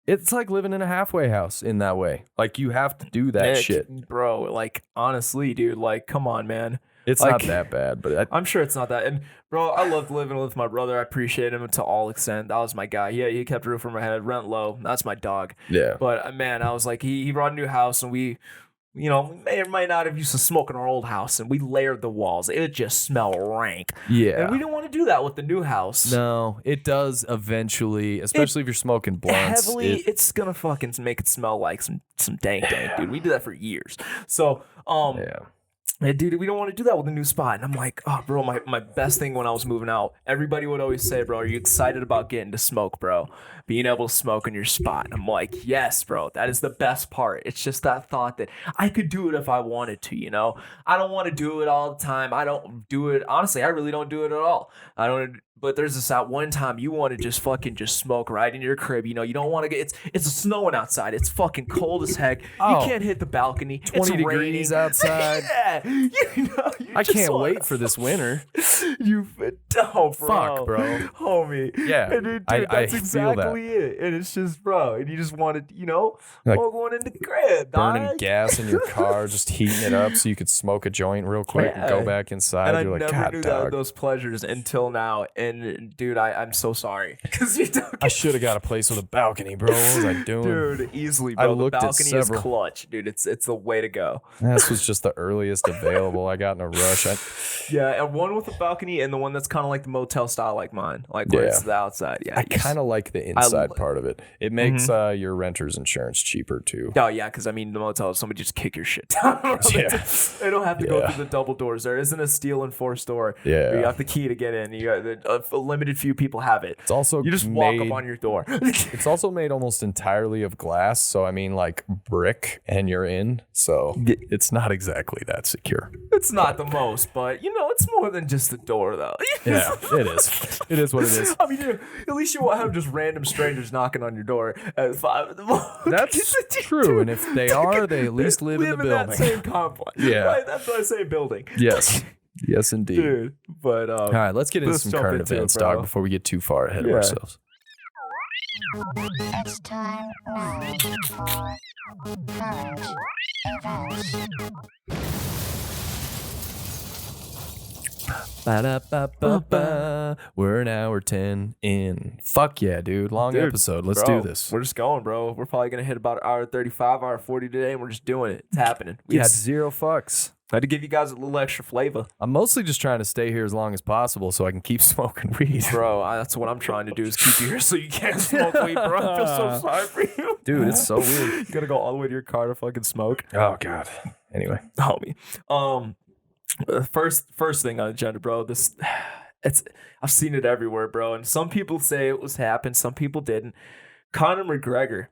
Speaker 4: It's like living in a halfway house in that way. Like you have to do that shit,
Speaker 3: bro. Like honestly, dude. Like, come on, man.
Speaker 4: It's not that bad, but
Speaker 3: I'm sure it's not that. And bro, I loved living with my brother. I appreciate him to all extent. That was my guy. Yeah, he kept a roof over my head, rent low. That's my dog.
Speaker 4: Yeah.
Speaker 3: But man, I was like, he brought a new house, and we, may or might not have used to smoke in our old house, and we layered the walls. It just smelled rank.
Speaker 4: Yeah.
Speaker 3: And we didn't want to do that with the new house.
Speaker 4: No, it does eventually, especially if you're smoking blunts.
Speaker 3: It's gonna fucking make it smell like some dank, dude. We did that for years. So
Speaker 4: yeah.
Speaker 3: Hey, dude, we don't want to do that with a new spot. And I'm like, oh, bro, my best thing when I was moving out, everybody would always say, bro, are you excited about getting to smoke, bro? Being able to smoke in your spot. And I'm like, yes, bro, that is the best part. It's just that thought that I could do it if I wanted to, I don't want to do it all the time. I don't do it. Honestly, I really don't do it at all. But there's this one time you want to just smoke right in your crib. You don't want to get it's snowing outside. It's fucking cold as heck. You can't hit the balcony.
Speaker 4: 20 degrees outside.
Speaker 3: Yeah.
Speaker 4: I can't wait for this winter.
Speaker 3: Bro.
Speaker 4: Fuck, bro.
Speaker 3: Homie.
Speaker 4: Yeah.
Speaker 3: Dude, that's exactly it. And it's just, bro, and you just wanted,
Speaker 4: like
Speaker 3: going in the crib.
Speaker 4: Burning gas in your car, just heating it up so you could smoke a joint real quick and go back inside.
Speaker 3: And
Speaker 4: You're
Speaker 3: I
Speaker 4: like,
Speaker 3: never
Speaker 4: God,
Speaker 3: knew
Speaker 4: dog.
Speaker 3: those pleasures until now. and dude, I'm so sorry because you don't.
Speaker 4: I should have got a place with a balcony, bro. What was I doing?
Speaker 3: Dude, easily, bro. The balcony is clutch, dude. It's the way to go.
Speaker 4: This was just the earliest available. I got in a rush.
Speaker 3: Yeah, and one with a balcony and the one that's kind of like the motel style, like mine, like where it's the outside. Yeah,
Speaker 4: I kind of like the inside part of it. It makes your renter's insurance cheaper too.
Speaker 3: Oh yeah, because I mean the motel, somebody just kick your shit down. They don't have to go through the double doors. There isn't a steel enforced door.
Speaker 4: Yeah,
Speaker 3: you have the key to get in. You got a limited few people have it.
Speaker 4: It's also
Speaker 3: you just walk up on your door.
Speaker 4: It's also made almost entirely of glass, so I mean like brick, and you're in. So it's not exactly that secure.
Speaker 3: It's not the most, but it's more than just the door, though.
Speaker 4: Yeah, it is. It is what it is.
Speaker 3: I mean, at least you won't have just random strangers knocking on your door at 5 in the morning.
Speaker 4: That's true, and if they are, they at least live in the building.
Speaker 3: That same complex.
Speaker 4: Yeah,
Speaker 3: right. That's the same building.
Speaker 4: Yes. Yes, indeed.
Speaker 3: Dude, but
Speaker 4: all right, let's get into some current events, dog, before we get too far ahead of ourselves.
Speaker 5: It's time now for current events.
Speaker 4: Ba-da-ba-ba-ba. We're an hour 10 in. Fuck yeah, dude. Long episode. Let's do this.
Speaker 3: We're just going, bro. We're probably going to hit about hour 35, hour 40 today, and we're just doing it. It's happening.
Speaker 4: We had zero fucks.
Speaker 3: I had to give you guys a little extra flavor.
Speaker 4: I'm mostly just trying to stay here as long as possible so I can keep smoking weed.
Speaker 3: Bro, that's what I'm trying to do is keep you here so you can't smoke weed, bro. I feel so sorry for you.
Speaker 4: Dude, it's so weird.
Speaker 3: You got to go all the way to your car to fucking smoke.
Speaker 4: Oh, God. Anyway.
Speaker 3: Homie. First thing on the agenda, bro. I've seen it everywhere, bro. And some people say it was happened, some people didn't. Conor McGregor,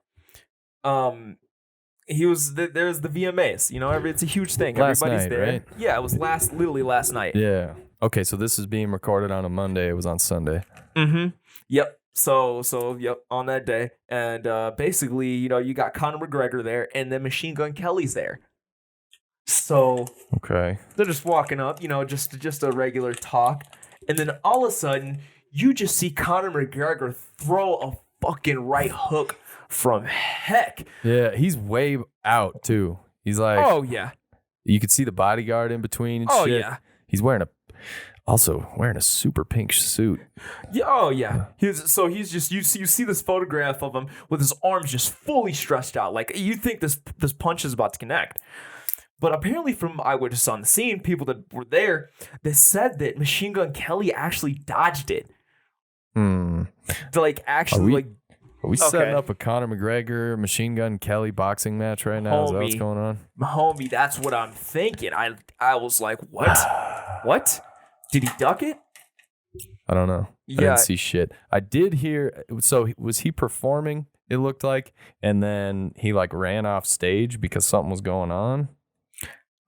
Speaker 3: there's the VMAs. It's a huge thing.
Speaker 4: Last
Speaker 3: Everybody's
Speaker 4: night,
Speaker 3: there.
Speaker 4: right?
Speaker 3: Yeah, it was literally last night.
Speaker 4: Yeah. Okay, so this is being recorded on a Monday. It was on Sunday.
Speaker 3: Mm-hmm. Yep. So yep, on that day, and basically, you got Conor McGregor there, and then Machine Gun Kelly's there. So
Speaker 4: okay,
Speaker 3: they're just walking up, just a regular talk, and then all of a sudden you just see Conor McGregor throw a fucking right hook from heck.
Speaker 4: Yeah, he's way out too. He's like,
Speaker 3: oh yeah,
Speaker 4: you could see the bodyguard in between. And shit. Yeah, he's wearing a super pink suit.
Speaker 3: Yeah, oh yeah. He's just you see this photograph of him with his arms just fully stretched out, like you think this punch is about to connect. But apparently from eyewitnesses on the scene, people that were there, they said that Machine Gun Kelly actually dodged it. Like, actually,
Speaker 4: Are we setting up a Conor McGregor, Machine Gun Kelly boxing match right now? Is that what's going on?
Speaker 3: Homie, that's what I'm thinking. I was like, what? What? Did he duck it?
Speaker 4: I don't know. I didn't see shit. I did hear, so was he performing, it looked like, and then he like ran off stage because something was going on?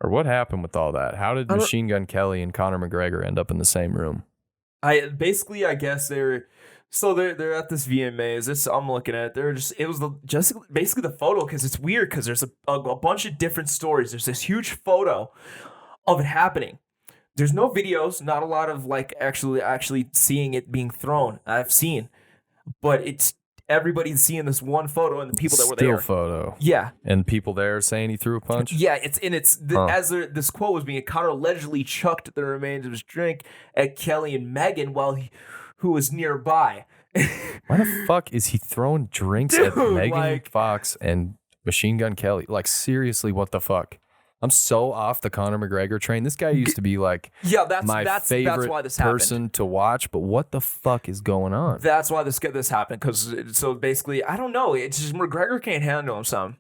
Speaker 4: Or what happened with all that? How did Machine Gun Kelly and Conor McGregor end up in the same room?
Speaker 3: I guess they're at this VMAs. I'm looking at it. It was basically the photo, because it's weird because there's a bunch of different stories. There's this huge photo of it happening. There's no videos, not a lot of like actually seeing it being thrown. I've seen, but it's everybody's seeing this one photo and the people that were there.
Speaker 4: Still photo.
Speaker 3: Yeah.
Speaker 4: And people there saying he threw a punch?
Speaker 3: Yeah, as this quote was being, Conor allegedly chucked the remains of his drink at Kelly and Megan who was nearby.
Speaker 4: Why the fuck is he throwing drinks at Megan Fox and Machine Gun Kelly? Like, seriously, what the fuck? I'm so off the Conor McGregor train. This guy used to be like that's favorite person to watch, but what the fuck is going on?
Speaker 3: That's why this happened, because so basically, I don't know. It's just McGregor can't handle him some.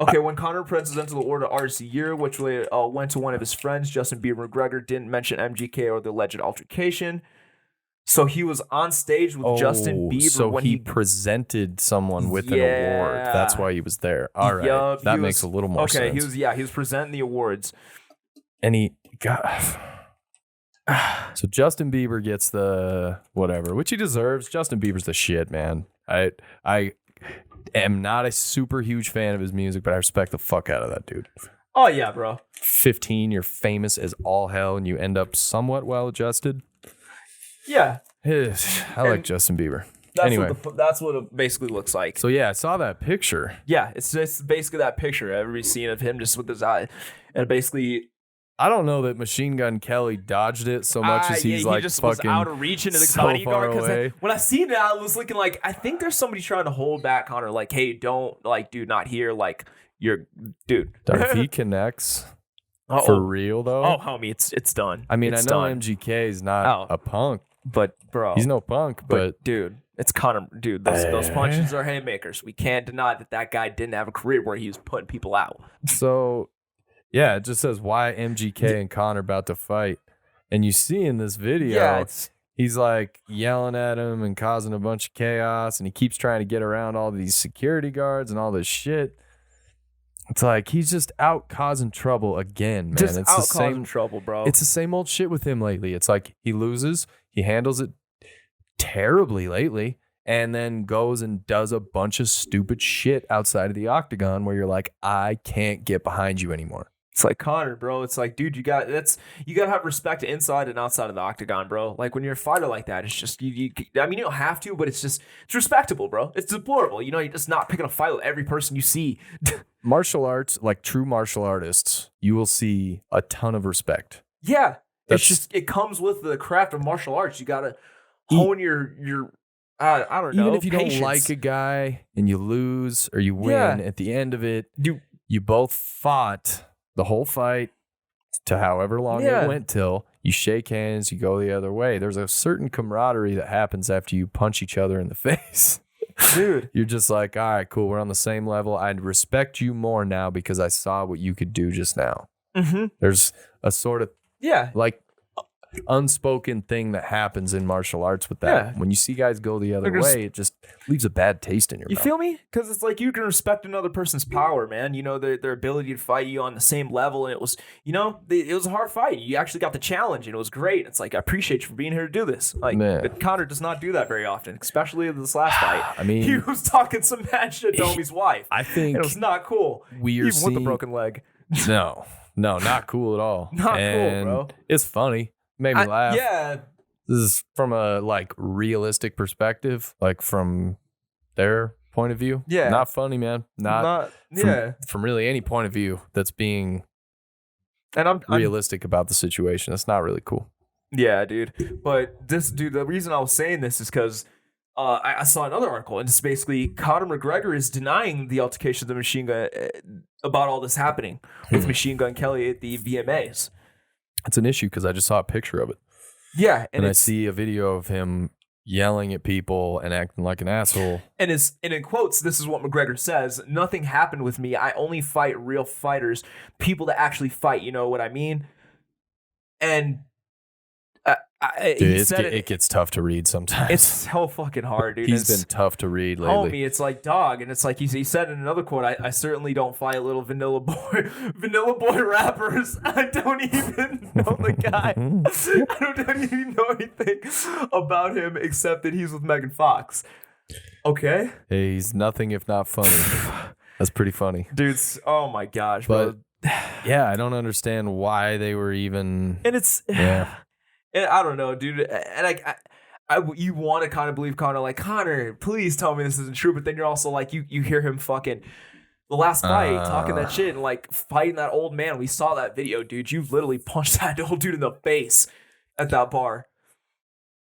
Speaker 3: Okay, when Conor presented the award of Artist of the Year, which went to one of his friends, Justin Bieber, McGregor didn't mention MGK or the alleged altercation. So he was on stage with Justin Bieber.
Speaker 4: So when he presented someone with an award. That's why he was there. All right. That makes a little more sense.
Speaker 3: Okay, he was presenting the awards.
Speaker 4: And he got... So Justin Bieber gets the whatever, which he deserves. Justin Bieber's the shit, man. I am not a super huge fan of his music, but I respect the fuck out of that dude.
Speaker 3: Oh, yeah, bro.
Speaker 4: 15, you're famous as all hell, and you end up somewhat well-adjusted.
Speaker 3: Yeah.
Speaker 4: I like Justin Bieber.
Speaker 3: That's what it basically looks like.
Speaker 4: So, yeah, I saw that picture.
Speaker 3: Yeah, it's just basically that picture everybody's seen of him just with his eye. And basically,
Speaker 4: I don't know that Machine Gun Kelly dodged it so much as he's like
Speaker 3: he just
Speaker 4: fucking
Speaker 3: was out of reach into the
Speaker 4: so
Speaker 3: bodyguard.
Speaker 4: far away.
Speaker 3: When I seen that, I was looking like, I think there's somebody trying to hold back Conor. Like, hey, don't, like, dude, not here. Like, you're, dude.
Speaker 4: If he connects for real though,
Speaker 3: homie, it's done.
Speaker 4: I mean,
Speaker 3: it's
Speaker 4: I know
Speaker 3: done.
Speaker 4: MGK is not a punk,
Speaker 3: but bro,
Speaker 4: he's no punk. But
Speaker 3: dude, it's Conor. Dude, those punches are haymakers. We can't deny that guy didn't have a career where he was putting people out.
Speaker 4: So. Yeah, it just says why MGK and Conor about to fight. And you see in this video, he's like yelling at him and causing a bunch of chaos. And he keeps trying to get around all these security guards and all this shit. It's like he's just out causing trouble again, man.
Speaker 3: Just
Speaker 4: it's
Speaker 3: out
Speaker 4: the same
Speaker 3: causing trouble, bro.
Speaker 4: It's the same old shit with him lately. It's like he loses, he handles it terribly lately, and then goes and does a bunch of stupid shit outside of the octagon where you're like, I can't get behind you anymore.
Speaker 3: It's like Conor, bro. It's like, dude, you gotta have respect inside and outside of the octagon, bro. Like when you're a fighter like that, it's just you I mean, you don't have to, but it's respectable, bro. It's deplorable. You know, you're just not picking a fight with every person you see.
Speaker 4: Martial arts, like true martial artists, you will see a ton of respect.
Speaker 3: Yeah. It comes with the craft of martial arts. You gotta hone your I don't know.
Speaker 4: Even if you
Speaker 3: patience.
Speaker 4: don't like a guy and you lose or you win, at the end of it, you both fought the whole fight to however long it went till. You shake hands, you go the other way. There's a certain camaraderie that happens after you punch each other in the face.
Speaker 3: Dude.
Speaker 4: You're just like, all right, cool. We're on the same level. I respect you more now because I saw what you could do just now.
Speaker 3: Mm-hmm.
Speaker 4: There's a sort of like unspoken thing that happens in martial arts with that.
Speaker 3: Yeah.
Speaker 4: When you see guys go the other way, it just leaves a bad taste in your mouth.
Speaker 3: You feel me? Because it's like you can respect another person's power, man. You know, their ability to fight you on the same level. And it was, you know, it was a hard fight. You actually got the challenge and it was great. It's like, I appreciate you for being here to do this. Like, but Conor does not do that very often, especially in this last fight.
Speaker 4: I mean,
Speaker 3: he was talking some mad shit to Homie's wife.
Speaker 4: I think
Speaker 3: it was not cool. Even with the broken leg.
Speaker 4: No, not cool at all.
Speaker 3: Not cool, bro.
Speaker 4: It's funny. Made me laugh.
Speaker 3: Yeah.
Speaker 4: This is from a like realistic perspective, like from their point of view.
Speaker 3: Yeah.
Speaker 4: Not funny, man. Not from really any point of view that's being I'm realistic about the situation. That's not really cool.
Speaker 3: Yeah, dude. But the reason I was saying this is because I saw another article, and it's basically Conor McGregor is denying the altercation of the Machine Gun about all this happening with Machine Gun Kelly at the VMAs.
Speaker 4: It's an issue because I just saw a picture of it.
Speaker 3: Yeah,
Speaker 4: and I see a video of him yelling at people and acting like an asshole.
Speaker 3: And in quotes, this is what McGregor says: "Nothing happened with me. I only fight real fighters, people that actually fight. You know what I mean?" And
Speaker 4: dude, it gets tough to read sometimes.
Speaker 3: It's so fucking hard, dude.
Speaker 4: He's been tough to read lately.
Speaker 3: Homie, it's like dog, and it's like he said in another quote, I certainly don't fight little vanilla boy rappers. I don't even know the guy. I don't even know anything about him except that he's with Megan Fox. Okay.
Speaker 4: Hey, he's nothing if not funny. That's pretty funny.
Speaker 3: Dudes, oh my gosh,
Speaker 4: but
Speaker 3: bro.
Speaker 4: Yeah, I don't understand why they were even.
Speaker 3: And it's and I don't know, dude. And you want to kind of believe Conor, like, Conor, please tell me this isn't true. But then you're also like, you hear him fucking the last fight talking that shit and like fighting that old man. We saw that video, dude. You literally punched that old dude in the face at that bar.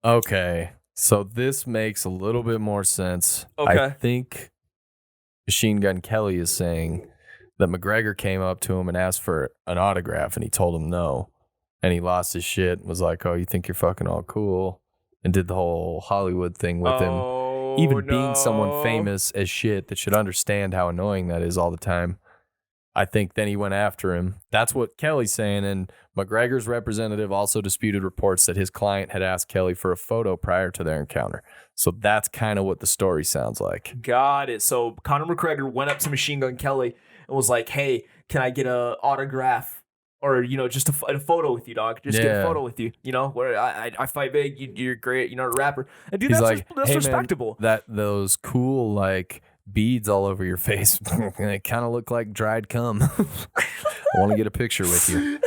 Speaker 4: Okay, so this makes a little bit more sense.
Speaker 3: Okay.
Speaker 4: I think Machine Gun Kelly is saying that McGregor came up to him and asked for an autograph, and he told him no. And he lost his shit and was like, oh, you think you're fucking all cool? And did the whole Hollywood thing with him. Even being someone famous as shit that should understand how annoying that is all the time. I think then he went after him. That's what Kelly's saying. And McGregor's representative also disputed reports that his client had asked Kelly for a photo prior to their encounter. So that's kind of what the story sounds like.
Speaker 3: Got it. So Conor McGregor went up to Machine Gun Kelly and was like, hey, can I get an autograph? Or, you know, just a photo with you, dog. Just get a photo with you. You know, where I fight big, you're great, you know, a rapper. And dude, that's
Speaker 4: hey,
Speaker 3: respectable.
Speaker 4: Man, those cool, like, beads all over your face, they kind of look like dried cum. I want to get a picture with you.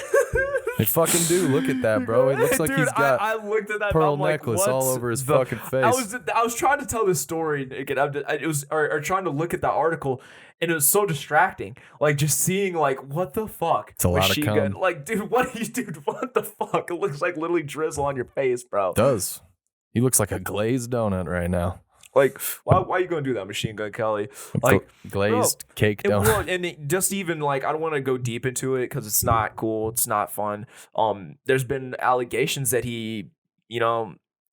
Speaker 4: They fucking do. Look at that, bro. It looks like
Speaker 3: Dude,
Speaker 4: he's got
Speaker 3: I looked at that
Speaker 4: pearl
Speaker 3: and I'm
Speaker 4: necklace
Speaker 3: like,
Speaker 4: all
Speaker 3: what's
Speaker 4: over his
Speaker 3: the-
Speaker 4: fucking face.
Speaker 3: I was trying to tell this story, Nick, and it was or trying to look at the article, and it was so distracting. Like just seeing like what the fuck.
Speaker 4: It's a lot of
Speaker 3: machine
Speaker 4: cum.
Speaker 3: gun. Like, dude, what the fuck? It looks like literally drizzle on your face, bro.
Speaker 4: Does. He looks like a glazed donut right now.
Speaker 3: Like, why are you gonna do that, Machine Gun Kelly? Like,
Speaker 4: glazed cake
Speaker 3: and,
Speaker 4: donut.
Speaker 3: well, and just even like, I don't want to go deep into it because it's not cool. It's not fun. There's been allegations that he,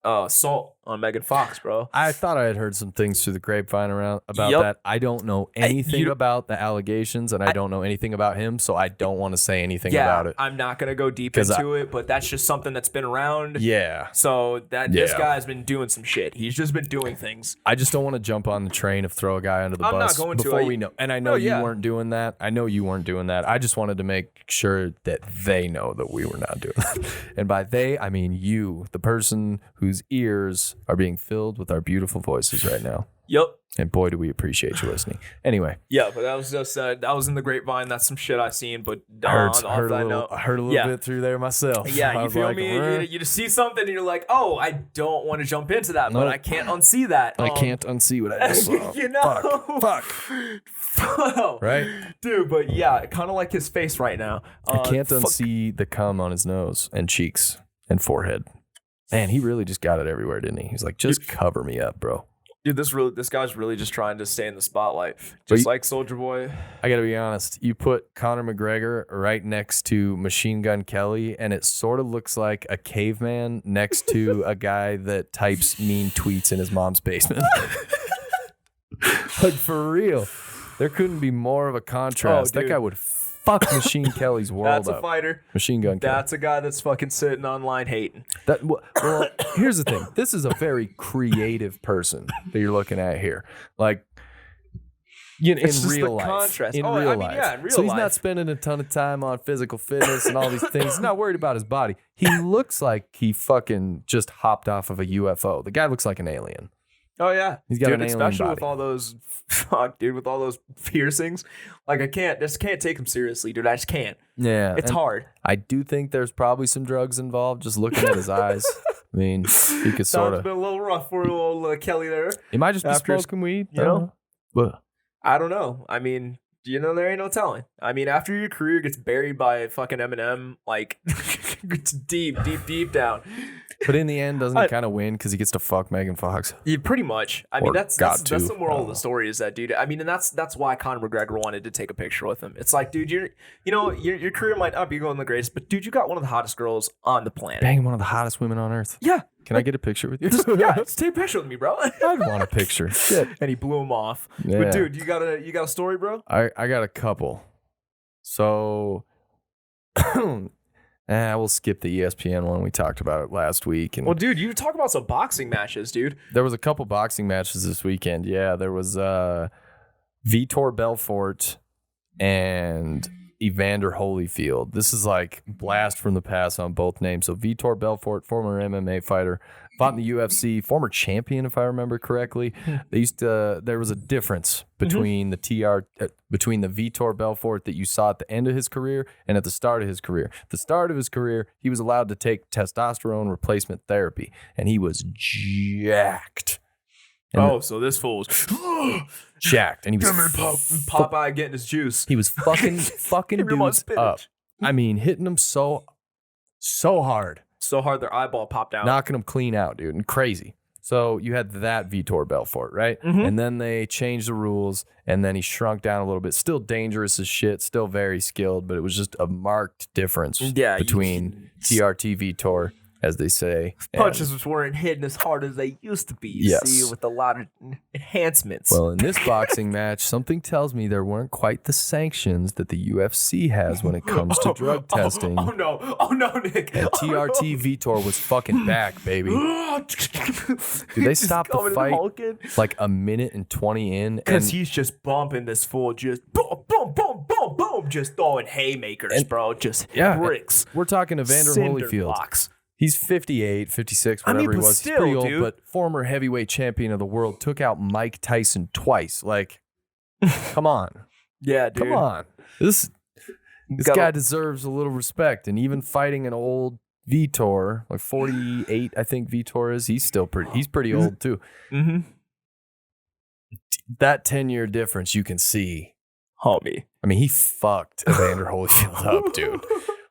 Speaker 3: assault on Megan Fox, bro.
Speaker 4: I thought I had heard some things through the grapevine about
Speaker 3: Yep.
Speaker 4: that. I don't know anything about the allegations, and I don't know anything about him, so I don't want to say anything about it.
Speaker 3: I'm not gonna go deep
Speaker 4: 'Cause
Speaker 3: into it, but that's just something that's been around.
Speaker 4: Yeah.
Speaker 3: So this
Speaker 4: Yeah.
Speaker 3: guy's been doing some shit. He's just been doing things.
Speaker 4: I just don't want to jump on the train of throw a guy under the
Speaker 3: I'm not
Speaker 4: bus
Speaker 3: going to.
Speaker 4: before we know. And I know
Speaker 3: No,
Speaker 4: you
Speaker 3: yeah.
Speaker 4: weren't doing that. I know you weren't doing that. I just wanted to make sure that they know that we were not doing that. And by they, I mean you, the person whose ears are being filled with our beautiful voices right now.
Speaker 3: Yep.
Speaker 4: And boy, do we appreciate you listening. Anyway,
Speaker 3: Yeah, but that was just that was in the grapevine. That's some shit I seen. But
Speaker 4: I
Speaker 3: off
Speaker 4: heard
Speaker 3: that
Speaker 4: a little,
Speaker 3: note,
Speaker 4: I heard a little
Speaker 3: yeah.
Speaker 4: bit through there myself.
Speaker 3: Yeah,
Speaker 4: I
Speaker 3: you
Speaker 4: was
Speaker 3: feel
Speaker 4: like,
Speaker 3: me?
Speaker 4: "Huh?"
Speaker 3: You just see something and you're like, oh, I don't want to jump into that, but
Speaker 4: Nope.
Speaker 3: I can't unsee that.
Speaker 4: I can't unsee what I just saw.
Speaker 3: You know?
Speaker 4: Fuck. Right?
Speaker 3: Dude, but yeah, kind of like his face right now.
Speaker 4: I can't unsee the cum on his nose and cheeks and forehead. Man, he really just got it everywhere, didn't he? He's like, just cover me up, bro.
Speaker 3: Dude, this guy's really just trying to stay in the spotlight, just like Soldier Boy.
Speaker 4: I got to be honest. You put Conor McGregor right next to Machine Gun Kelly, and it sort of looks like a caveman next to a guy that types mean tweets in his mom's basement. Like, for real. There couldn't be more of a contrast.
Speaker 3: Oh,
Speaker 4: that
Speaker 3: dude.
Speaker 4: guy would fuck Machine Kelly's world
Speaker 3: That's a
Speaker 4: up.
Speaker 3: fighter.
Speaker 4: Machine Gun Kelly.
Speaker 3: That's a guy that's fucking sitting online hating.
Speaker 4: Well, here's the thing. This is a very creative person that you're looking at here. Like, in
Speaker 3: It's just
Speaker 4: real
Speaker 3: the
Speaker 4: life.
Speaker 3: contrast.
Speaker 4: In
Speaker 3: Oh,
Speaker 4: real
Speaker 3: I mean,
Speaker 4: life.
Speaker 3: yeah, in real
Speaker 4: so he's not
Speaker 3: life.
Speaker 4: spending a ton of time on physical fitness and all these things. He's not worried about his body. He looks like he fucking just hopped off of a UFO. The guy looks like an alien.
Speaker 3: Oh yeah,
Speaker 4: He's got
Speaker 3: dude,
Speaker 4: an alien
Speaker 3: especially
Speaker 4: body.
Speaker 3: with all those, with all those piercings. Like I just can't take him seriously, dude. I just can't.
Speaker 4: Yeah.
Speaker 3: It's
Speaker 4: and
Speaker 3: hard.
Speaker 4: I do think there's probably some drugs involved just looking at his eyes. I mean, he could sort
Speaker 3: Sounds
Speaker 4: of.
Speaker 3: been a little rough for old Kelly there.
Speaker 4: He might just be
Speaker 3: after-
Speaker 4: smoking weed.
Speaker 3: you know?
Speaker 4: But
Speaker 3: I don't know. I mean, there ain't no telling. I mean, after your career gets buried by fucking Eminem, like it's deep down.
Speaker 4: But in the end, doesn't he kind of win because he gets to fuck Megan Fox?
Speaker 3: Yeah, pretty much. I mean,
Speaker 4: Or
Speaker 3: that's
Speaker 4: got
Speaker 3: the
Speaker 4: to.
Speaker 3: moral of the story is that, dude. I mean, and that's why Conor McGregor wanted to take a picture with him. It's like, dude, your career might not be going the greatest, but dude, you got one of the hottest girls on the planet.
Speaker 4: Banging one of the hottest women on earth.
Speaker 3: Yeah.
Speaker 4: Can I get a picture with you?
Speaker 3: Yeah, just take a picture with me, bro.
Speaker 4: I'd want a picture. Shit.
Speaker 3: And he blew him off.
Speaker 4: Yeah.
Speaker 3: But dude, you got a story, bro?
Speaker 4: I got a couple. So we'll skip the ESPN one. We talked about it last week. And
Speaker 3: Well, dude, you talk about some boxing matches, dude.
Speaker 4: there was a couple boxing matches this weekend. Yeah, there was Vitor Belfort and Evander Holyfield. This is like blast from the past on both names. So Vitor Belfort, former MMA fighter, fought in the UFC, former champion if I remember correctly. There was a difference between between the Vitor Belfort that you saw at the end of his career and at the start of his career. At the start of his career, he was allowed to take testosterone replacement therapy, and he was jacked. And
Speaker 3: So this fool's
Speaker 4: jacked, and he was
Speaker 3: Popeye getting his juice.
Speaker 4: he was fucking
Speaker 3: Give me my
Speaker 4: dudes
Speaker 3: spinach.
Speaker 4: up. I mean, hitting them so hard,
Speaker 3: So hard their eyeball popped out.
Speaker 4: knocking them clean out, dude, and crazy. So you had that Vitor Belfort, right? And then they changed the rules, and then he shrunk down a little bit. Still dangerous as shit, still very skilled, but it was just a marked difference between TRT Vitor, as they say.
Speaker 3: Punches weren't hitting as hard as they used to be.
Speaker 4: Yes.
Speaker 3: See, with a lot of enhancements.
Speaker 4: Well, in this boxing match, something tells me there weren't quite the sanctions that the UFC has when it comes to drug testing.
Speaker 3: Oh no, Nick.
Speaker 4: And TRT Vitor was fucking back, baby.
Speaker 3: Dude,
Speaker 4: they stopped the fight like a minute and 20 in.
Speaker 3: Because
Speaker 4: And
Speaker 3: he's just bumping this fool, just boom, boom, boom, boom, boom, just throwing haymakers, bro. Just bricks.
Speaker 4: we're talking Evander
Speaker 3: Cinder
Speaker 4: Holyfield.
Speaker 3: blocks.
Speaker 4: He's 58, 56,
Speaker 3: I mean,
Speaker 4: whatever he
Speaker 3: but
Speaker 4: was.
Speaker 3: still,
Speaker 4: He's pretty old,
Speaker 3: dude.
Speaker 4: but former heavyweight champion of the world, took out Mike Tyson twice. Like, come on.
Speaker 3: Yeah, dude.
Speaker 4: Come on. This guy deserves a little respect. And even fighting an old Vitor, like 48, I think Vitor is, he's pretty old too.
Speaker 3: Mm-hmm.
Speaker 4: That 10-year difference you can see.
Speaker 3: Homie.
Speaker 4: I mean, he fucked Evander Holyfield up, dude.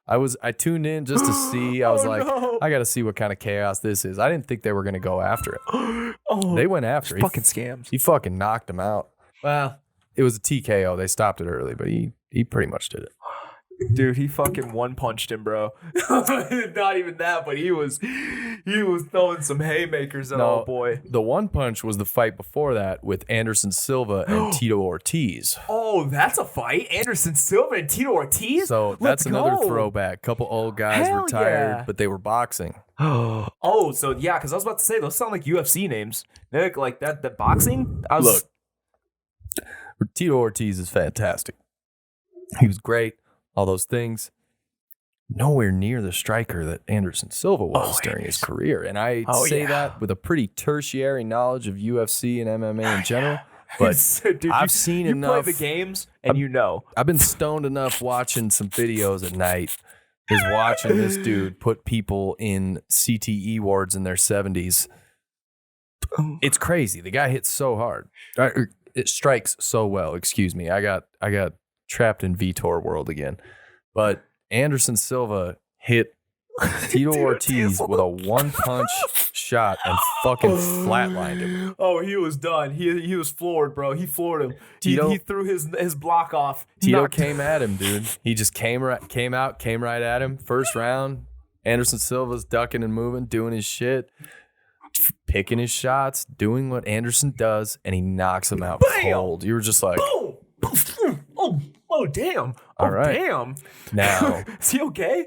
Speaker 4: I tuned in just to see. I was I got to see what kind of chaos this is. I didn't think they were going to go after it. They went after it.
Speaker 3: Fucking scams.
Speaker 4: He fucking knocked him out. Well, it was a TKO. They stopped it early, but he pretty much did it.
Speaker 3: Dude, he fucking one-punched him, bro. Not even that, but he was throwing some haymakers at old boy.
Speaker 4: The one punch was the fight before that with Anderson Silva and Tito Ortiz.
Speaker 3: Oh, that's a fight? Anderson Silva and Tito Ortiz?
Speaker 4: So that's another throwback. Couple old guys retired, but they were boxing.
Speaker 3: Oh, so yeah, because I was about to say, those sound like UFC names. Nick, like that boxing?
Speaker 4: Look, Tito Ortiz is fantastic. He was great. All those things, nowhere near the striker that Anderson Silva was during his career. And I say that with a pretty tertiary knowledge of UFC and MMA in general. But dude, I've seen enough.
Speaker 3: You play the games and
Speaker 4: I've been stoned enough watching some videos at night, is watching this dude put people in CTE wards in their 70s. It's crazy. The guy hits so hard. It strikes so well. Excuse me. I got trapped in Vitor world again. But Anderson Silva hit Tito Ortiz with a one-punch shot and fucking flatlined him.
Speaker 3: Oh, he was done. He was floored, bro. He floored him. He threw his block off.
Speaker 4: Tito came at him, dude. He just came right at him. First round, Anderson Silva's ducking and moving, doing his shit, picking his shots, doing what Anderson does, and he knocks him out cold. You were just like...
Speaker 3: Boom! Oh, damn.
Speaker 4: All right.
Speaker 3: Damn.
Speaker 4: Now.
Speaker 3: Is he okay?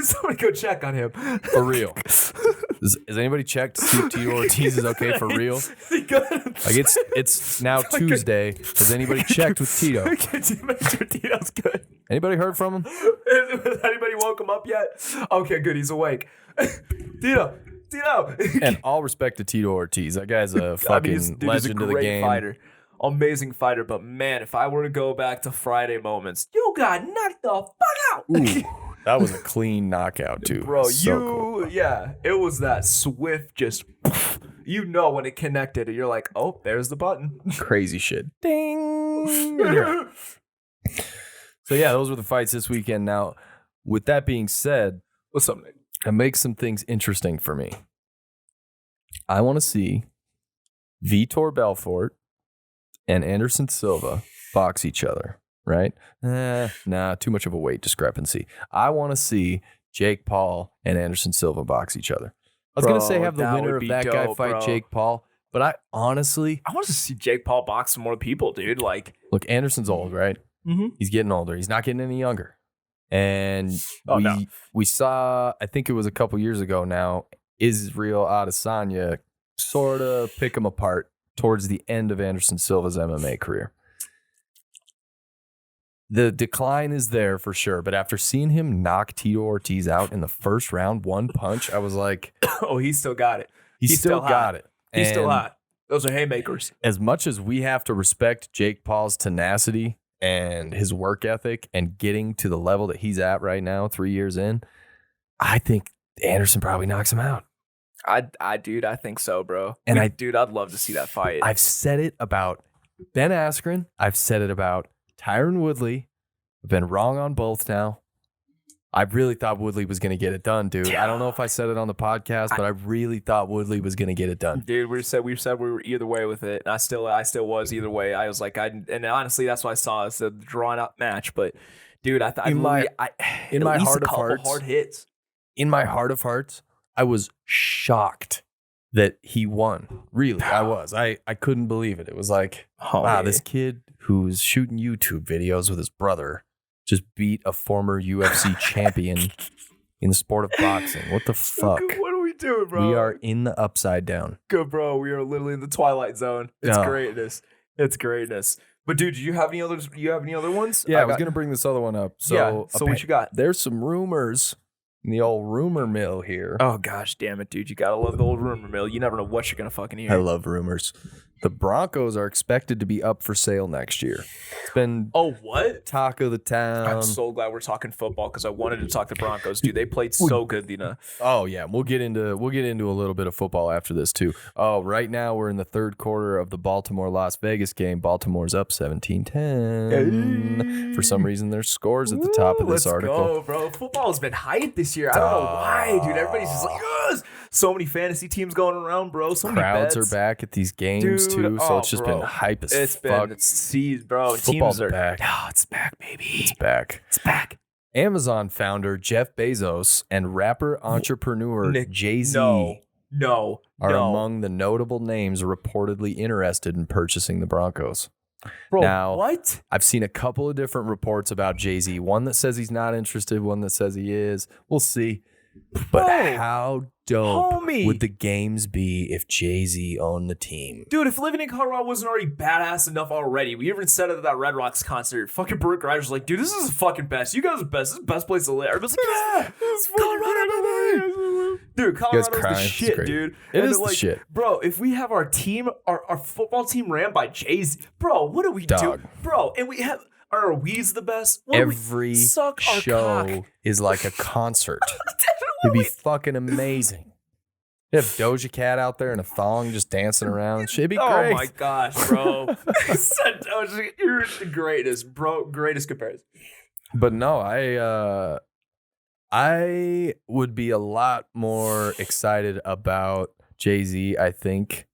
Speaker 3: Somebody go check on him.
Speaker 4: For real. Has anybody checked to see if Tito Ortiz is okay for real?
Speaker 3: Is he good?
Speaker 4: Like it's now Tuesday. Has anybody checked with Tito?
Speaker 3: Make sure Tito's good.
Speaker 4: Anybody heard from him?
Speaker 3: Has anybody woke him up yet? Okay, good. He's awake. Tito.
Speaker 4: And all respect to Tito Ortiz. That guy's a fucking legend of the game.
Speaker 3: Fighter. Amazing fighter, but man, if I were to go back to Friday moments, you got knocked the fuck out.
Speaker 4: Ooh, that was a clean knockout too,
Speaker 3: bro.
Speaker 4: Cool.
Speaker 3: Yeah, it was that swift, just when it connected, and you're like, oh, there's the button.
Speaker 4: Crazy shit. Ding. So yeah, those were the fights this weekend. Now, with that being said,
Speaker 3: what's up, Nick?
Speaker 4: It makes some things interesting for me. I want to see Vitor Belfort and Anderson Silva box each other, right? Too much of a weight discrepancy. I want to see Jake Paul and Anderson Silva box each other. I was going to say have the winner of that guy fight Jake Paul, but I want to
Speaker 3: see Jake Paul box some more people, dude. Like,
Speaker 4: look, Anderson's old, right?
Speaker 3: Mm-hmm.
Speaker 4: He's getting older. He's not getting any younger. And we saw, I think it was a couple years ago now, Israel Adesanya sort of pick him apart towards the end of Anderson Silva's MMA career. The decline is there for sure, but after seeing him knock Tito Ortiz out in the first round, one punch, I was like,
Speaker 3: oh, he still got it.
Speaker 4: He's still got it.
Speaker 3: He's still hot. Those are haymakers.
Speaker 4: As much as we have to respect Jake Paul's tenacity and his work ethic and getting to the level that he's at right now, 3 years in, I think Anderson probably knocks him out.
Speaker 3: Dude, I think so, bro.
Speaker 4: And
Speaker 3: I'd love to see that fight.
Speaker 4: I've said it about Ben Askren. I've said it about Tyron Woodley. I've been wrong on both now. I really thought Woodley was going to get it done, dude. I don't know if I said it on the podcast, but I really thought Woodley was going to get it done.
Speaker 3: Dude, we said we were either way with it. And I still was either way. I was like, and honestly, that's what I saw. It's a drawn out match. But dude,
Speaker 4: in my heart of hearts,
Speaker 3: hard hits.
Speaker 4: In my heart of hearts, I was shocked that he won. Really, I was. I couldn't believe it. It was like, wow, this kid who's shooting YouTube videos with his brother just beat a former UFC champion in the sport of boxing. What the fuck?
Speaker 3: What are we doing, bro?
Speaker 4: We are in the upside down.
Speaker 3: Good, bro. We are literally in the twilight zone. It's greatness. It's greatness. But dude, do you have any others? You have any other ones?
Speaker 4: Yeah, I was gonna bring this other one up. So
Speaker 3: what you got?
Speaker 4: There's some rumors in the old rumor mill here.
Speaker 3: Oh gosh, damn it, dude! You gotta love the old rumor mill. You never know what you're gonna fucking hear.
Speaker 4: I love rumors. The Broncos are expected to be up for sale next year. It's been
Speaker 3: what?
Speaker 4: talk of the town.
Speaker 3: I'm so glad we're talking football because I wanted to talk the Broncos. Dude, they played so good, Dina.
Speaker 4: Oh yeah, we'll get into a little bit of football after this too. Oh, right now we're in the third quarter of the Baltimore-Las Vegas game. Baltimore's up 17-10. For some reason, there's scores at the top of this article.
Speaker 3: Let's go, bro. Football has been hyped this year. I don't know why, dude. Everybody's just like, yes! So many fantasy teams going around, bro. So many
Speaker 4: Crowds
Speaker 3: bets.
Speaker 4: are back at these games too, so it's just been hype as fuck.
Speaker 3: It's seized, bro.
Speaker 4: Football's
Speaker 3: Teams are
Speaker 4: back.
Speaker 3: Oh, it's back, baby.
Speaker 4: It's back.
Speaker 3: It's back.
Speaker 4: Amazon founder Jeff Bezos and rapper entrepreneur Jay-Z are among the notable names reportedly interested in purchasing the Broncos.
Speaker 3: Bro,
Speaker 4: now,
Speaker 3: what?
Speaker 4: I've seen a couple of different reports about Jay-Z. One that says he's not interested, one that says he is. We'll see. But how dope would the games be if Jay-Z owned the team?
Speaker 3: Dude, if living in Colorado wasn't already badass enough already, we even said it at that Red Rocks concert. Fucking Bert Kreischer was like, dude, this is the fucking best. You guys are the best. This is the best place to live. Everybody's like, yeah, it's Colorado. Dude, Colorado's the shit, dude.
Speaker 4: It is the shit.
Speaker 3: Bro, if we have our team, our football team ran by Jay-Z, bro, what do we do? Bro, and we have... Are we's the best?
Speaker 4: Every show is like a concert. It'd be fucking amazing. You have Doja Cat out there in a thong just dancing around. It'd be great.
Speaker 3: Oh my gosh, bro. Doja, you're the greatest, bro. Greatest comparison.
Speaker 4: But no, I would be a lot more excited about Jay-Z, I think,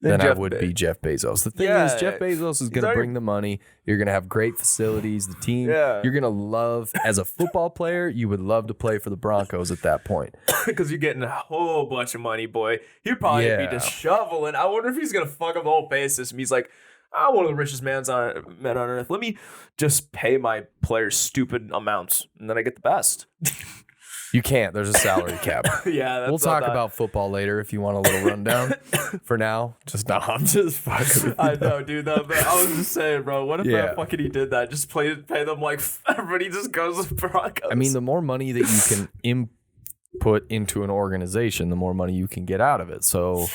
Speaker 4: than I would be Jeff Bezos. The thing is, Jeff Bezos is going to bring the money. You're going to have great facilities, the team. Yeah. You're going to love, as a football player, you would love to play for the Broncos at that point.
Speaker 3: Because you're getting a whole bunch of money, boy. He'd probably be just shoveling. I wonder if he's going to fuck up the whole pay system. He's like, I'm one of the richest men on earth. Let me just pay my players stupid amounts, and then I get the best.
Speaker 4: You can't. There's a salary cap.
Speaker 3: Yeah,
Speaker 4: we'll talk about football later if you want a little rundown. For now, I'm just fucking.
Speaker 3: I know, dude. I was just saying, bro. What if fucking he did that? Just pay them like everybody just goes to Broncos.
Speaker 4: I mean, the more money that you can input into an organization, the more money you can get out of it. So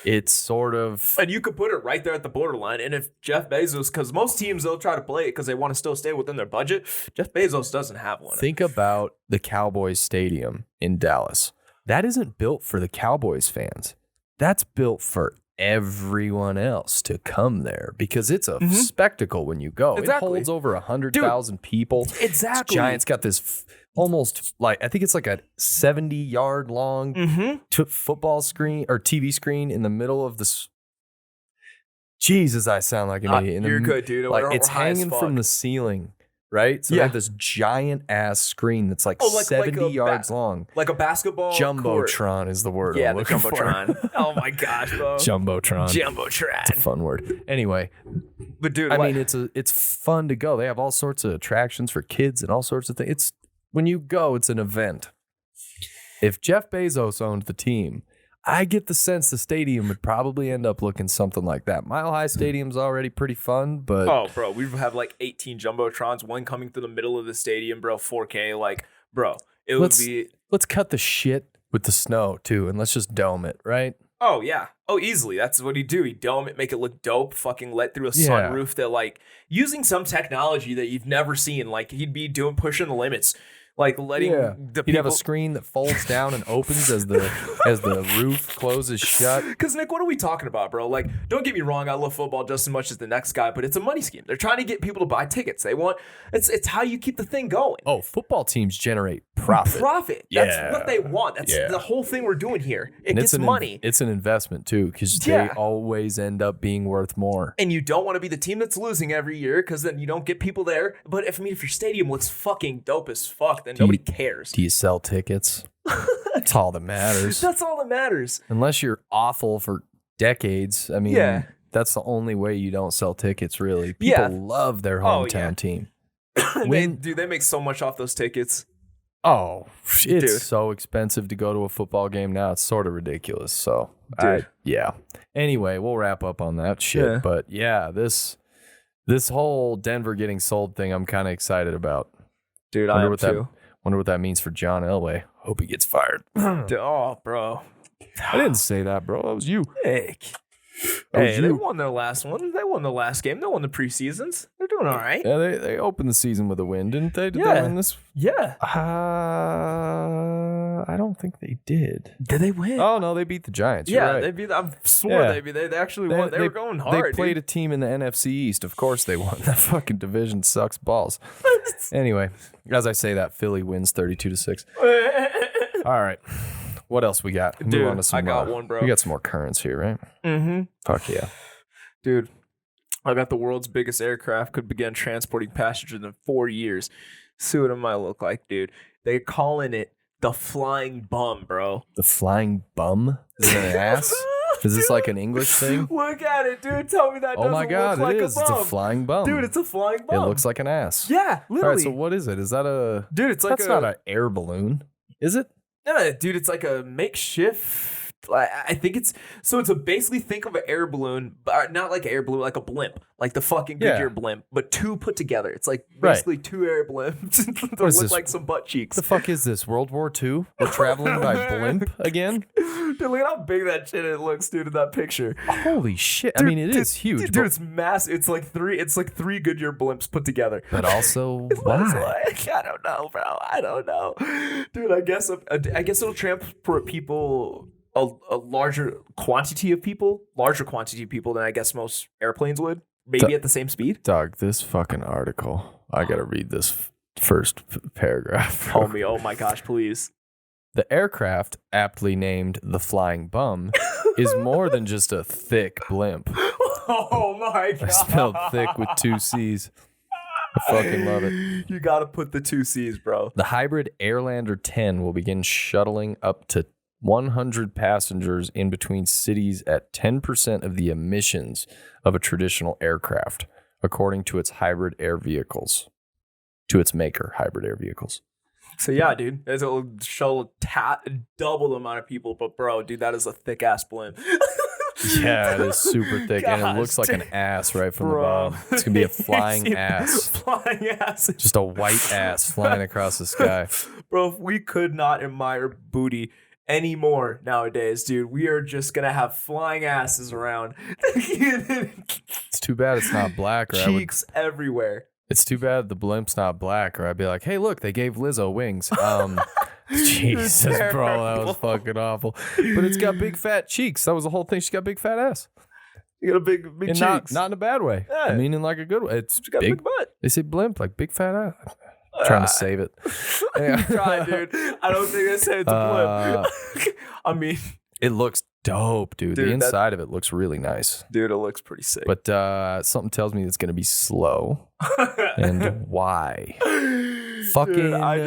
Speaker 4: it's sort of,
Speaker 3: and you could put it right there at the borderline. And if Jeff Bezos, because most teams they'll try to play it because they want to still stay within their budget. Jeff Bezos doesn't have one.
Speaker 4: Think about the Cowboys Stadium in Dallas. That isn't built for the Cowboys fans. That's built for everyone else to come there because it's a spectacle when you go. Exactly. It holds over 100,000 people.
Speaker 3: Exactly.
Speaker 4: Giants got this almost like, I think it's like a 70-yard long football screen or TV screen in the middle of this. Jesus, I sound like an idiot.
Speaker 3: You're good, dude.
Speaker 4: Like it's hanging from the ceiling, right? So they have this giant ass screen that's like 70 yards long.
Speaker 3: Like a basketball
Speaker 4: Jumbotron
Speaker 3: court.
Speaker 4: Is the word.
Speaker 3: Yeah, the Jumbotron. Oh my gosh, bro.
Speaker 4: Jumbotron. It's a fun word. Anyway,
Speaker 3: but dude,
Speaker 4: I mean, it's fun to go. They have all sorts of attractions for kids and all sorts of things. When you go, it's an event. If Jeff Bezos owned the team, I get the sense the stadium would probably end up looking something like that. Mile High Stadium's already pretty fun, but...
Speaker 3: Oh, bro, we have like 18 Jumbotrons, one coming through the middle of the stadium, bro, 4K. Like, bro, would be...
Speaker 4: Let's cut the shit with the snow, too, and let's just dome it, right?
Speaker 3: Oh, yeah. Oh, easily. That's what he'd do. He'd dome it, make it look dope, fucking let through a sunroof that, like, using some technology that you've never seen. Like, he'd be pushing the limits. Like letting the people...
Speaker 4: He'd have a screen that folds down and opens as the roof closes shut.
Speaker 3: Because, Nick, what are we talking about, bro? Like, don't get me wrong, I love football just as much as the next guy, but it's a money scheme. They're trying to get people to buy tickets. They want... It's how you keep the thing going.
Speaker 4: Oh, football teams generate profit.
Speaker 3: That's what they want. That's the whole thing we're doing here. It gets money.
Speaker 4: It's an investment, too, because they always end up being worth more.
Speaker 3: And you don't want to be the team that's losing every year because then you don't get people there. But if your stadium looks fucking dope as fuck, then nobody cares.
Speaker 4: Do you sell tickets? That's all that matters.
Speaker 3: That's all that matters.
Speaker 4: Unless you're awful for decades. I mean, that's the only way you don't sell tickets, really. People love their hometown team.
Speaker 3: They make so much off those tickets.
Speaker 4: Oh, it's so expensive to go to a football game now. It's sort of ridiculous. So, Anyway, we'll wrap up on that shit. Yeah. But yeah, this whole Denver getting sold thing, I'm kind of excited about.
Speaker 3: Dude, I am too.
Speaker 4: Wonder what that means for John Elway. Hope he gets fired.
Speaker 3: Oh, bro.
Speaker 4: I didn't say that, bro. That was you.
Speaker 3: Heck. Hey, they won their last one. They won the last game. They won the preseasons. They're doing all right.
Speaker 4: Yeah, they opened the season with a win, didn't they? Did
Speaker 3: Yeah.
Speaker 4: they win this?
Speaker 3: Yeah.
Speaker 4: I don't think they did.
Speaker 3: Did they win?
Speaker 4: Oh no, they beat the Giants.
Speaker 3: yeah,
Speaker 4: You're right.
Speaker 3: they beat. I swore
Speaker 4: Yeah.
Speaker 3: they beat. They actually won. They were going
Speaker 4: They
Speaker 3: hard.
Speaker 4: played
Speaker 3: dude.
Speaker 4: a team in the NFC East. Of course they won. That fucking division sucks balls. Anyway, as I say that, Philly wins 32-6. All right. What else we got?
Speaker 3: Dude,
Speaker 4: Move on to some,
Speaker 3: I got one, bro.
Speaker 4: We got some more currents here, right?
Speaker 3: Mm-hmm.
Speaker 4: Fuck yeah.
Speaker 3: Dude, I got the world's biggest aircraft could begin transporting passengers in 4 years. See what it might look like, dude. They're calling it the flying bum, bro.
Speaker 4: The flying bum? Is it an ass? Is this like an English thing?
Speaker 3: Look at it, dude. Tell me that
Speaker 4: Oh
Speaker 3: doesn't
Speaker 4: my god,
Speaker 3: look like
Speaker 4: it is.
Speaker 3: a
Speaker 4: It's
Speaker 3: bum.
Speaker 4: a flying bum.
Speaker 3: Dude, it's a flying bum.
Speaker 4: It looks like an ass.
Speaker 3: Yeah, literally.
Speaker 4: All right, so what is it? Is that a...
Speaker 3: Dude, it's like
Speaker 4: That's not an air balloon. Is it?
Speaker 3: Yeah, dude, it's like a makeshift. I think it's basically think of an air balloon, but not like an air balloon, like a blimp, like the fucking Goodyear blimp, but two put together. It's like basically two air blimps that
Speaker 4: is
Speaker 3: look
Speaker 4: this?
Speaker 3: like some butt cheeks.
Speaker 4: The fuck is this? World War II? We're traveling by blimp again?
Speaker 3: Dude, look at how big that shit it looks, dude, in that picture.
Speaker 4: Holy shit! I mean, it is huge,
Speaker 3: dude.
Speaker 4: but,
Speaker 3: It's massive. It's like three Goodyear blimps put together.
Speaker 4: but also
Speaker 3: What it's
Speaker 4: why?
Speaker 3: like, I don't know, bro. I don't know, dude. I guess it'll transport people. A larger quantity of people than I guess most airplanes would, maybe at the same speed.
Speaker 4: Dog, this fucking article. I gotta read this first paragraph.
Speaker 3: Homie, oh my gosh, please.
Speaker 4: The aircraft, aptly named the Flying Bum, is more than just a thick blimp.
Speaker 3: Oh my
Speaker 4: I
Speaker 3: god.
Speaker 4: spelled thick with 2 C's. I fucking love it.
Speaker 3: You gotta put the 2 C's, bro.
Speaker 4: The hybrid Airlander 10 will begin shuttling up to 100 passengers in between cities at 10% of the emissions of a traditional aircraft, according to its hybrid air vehicles. To its maker, hybrid air vehicles.
Speaker 3: So yeah, dude, it'll show double the amount of people, but bro, dude, that is a thick ass blimp.
Speaker 4: Yeah, it is super thick, and it
Speaker 3: Gosh,
Speaker 4: looks like an
Speaker 3: dude.
Speaker 4: ass right from
Speaker 3: Bro.
Speaker 4: the bottom. It's gonna be a flying ass,
Speaker 3: Flying ass.
Speaker 4: just a white ass flying across the sky.
Speaker 3: Bro, we could not admire booty anymore nowadays, dude. We are just gonna have flying asses around.
Speaker 4: It's too bad it's not black, or
Speaker 3: Cheeks everywhere.
Speaker 4: It's too bad the blimp's not black, or I'd be like, hey, look, they gave Lizzo wings. Jesus, bro, that was fucking awful. But it's got big fat cheeks. That was the whole thing. She's got big fat ass.
Speaker 3: You got a big
Speaker 4: And
Speaker 3: cheeks.
Speaker 4: not in a bad way.
Speaker 3: Yeah.
Speaker 4: I mean, in like a good way. It's
Speaker 3: She got a big butt.
Speaker 4: They say blimp, like big fat ass. I'm trying to save it.
Speaker 3: Try, dude. I don't think I said it's a blimp. I mean,
Speaker 4: It looks dope, dude.
Speaker 3: Dude,
Speaker 4: The inside of it looks really nice.
Speaker 3: dude, it looks pretty sick.
Speaker 4: But something tells me it's going to be slow. And why? Fucking
Speaker 3: Dude, I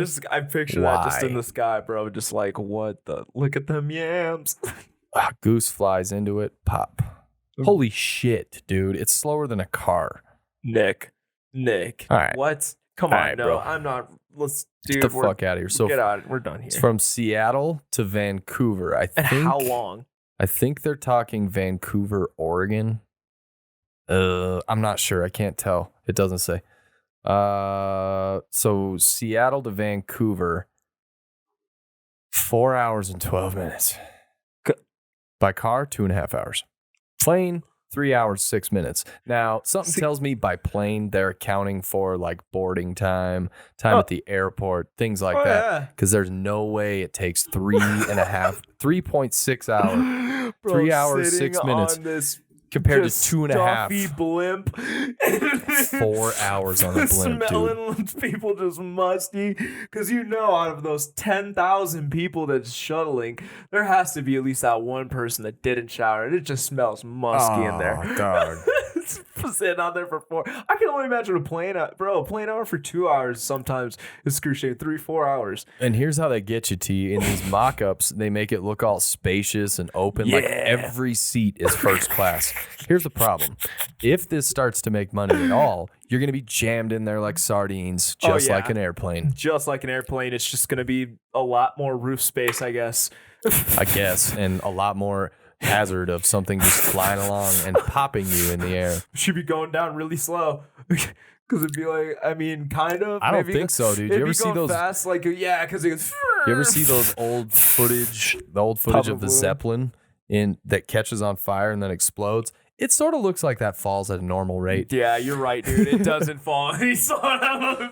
Speaker 3: picture that just in
Speaker 4: why?
Speaker 3: the sky, bro. Just like, what the? Look at them yams.
Speaker 4: Goose flies into it, pop. Holy shit, dude. It's slower than a car.
Speaker 3: Nick.
Speaker 4: All right.
Speaker 3: What? Come
Speaker 4: All
Speaker 3: on,
Speaker 4: right,
Speaker 3: no,
Speaker 4: bro.
Speaker 3: I'm not. Let's,
Speaker 4: Get
Speaker 3: dude.
Speaker 4: the fuck out of here. So
Speaker 3: Get out. We're done here.
Speaker 4: it's from Seattle to Vancouver. I
Speaker 3: And
Speaker 4: think
Speaker 3: how long?
Speaker 4: I think they're talking Vancouver, Oregon. I'm not sure. I can't tell. It doesn't say. So Seattle to Vancouver, 4 hours and 12 minutes. By car, 2.5 hours. Plane, 3 hours, 6 minutes. Now, something tells me by plane, they're accounting for like boarding time at the airport, things like that.
Speaker 3: Yeah.
Speaker 4: Because there's no way it takes 3.6 hours.
Speaker 3: Bro,
Speaker 4: 3 hours,
Speaker 3: sitting
Speaker 4: 6 minutes
Speaker 3: on this
Speaker 4: compared to
Speaker 3: just
Speaker 4: 2.5.
Speaker 3: stuffy blimp.
Speaker 4: 4 hours on a blimp, dude.
Speaker 3: Smelling people just musty. Because out of those 10,000 people that's shuttling, there has to be at least that one person that didn't shower. And it just smells musky in there.
Speaker 4: Oh, dog.
Speaker 3: Sitting out there for 4. I can only imagine a plane out for 2 hours sometimes is excruciating. 3-4 hours.
Speaker 4: And here's how they get you, T. In these mock-ups, they make it look all spacious and open. Like
Speaker 3: Yeah.
Speaker 4: every seat is first class. Here's the problem. If this starts to make money at all, you're going to be jammed in there like sardines, just like an airplane.
Speaker 3: Just like an airplane. It's just going to be a lot more roof space, I guess.
Speaker 4: I guess, and a lot more hazard of something just flying along and popping you in the air.
Speaker 3: Should be going down really slow. Because it'd be like, I mean, kind of.
Speaker 4: I don't
Speaker 3: maybe
Speaker 4: think so, dude. You
Speaker 3: it'd
Speaker 4: ever
Speaker 3: be
Speaker 4: see
Speaker 3: going
Speaker 4: those?
Speaker 3: fast? Like, yeah, because it goes.
Speaker 4: You ever see those old footage? The old footage of the
Speaker 3: Probably.
Speaker 4: Zeppelin that catches on fire and then explodes. It sort of looks like that falls at a normal rate.
Speaker 3: Yeah, you're right, dude. It doesn't fall. He saw him.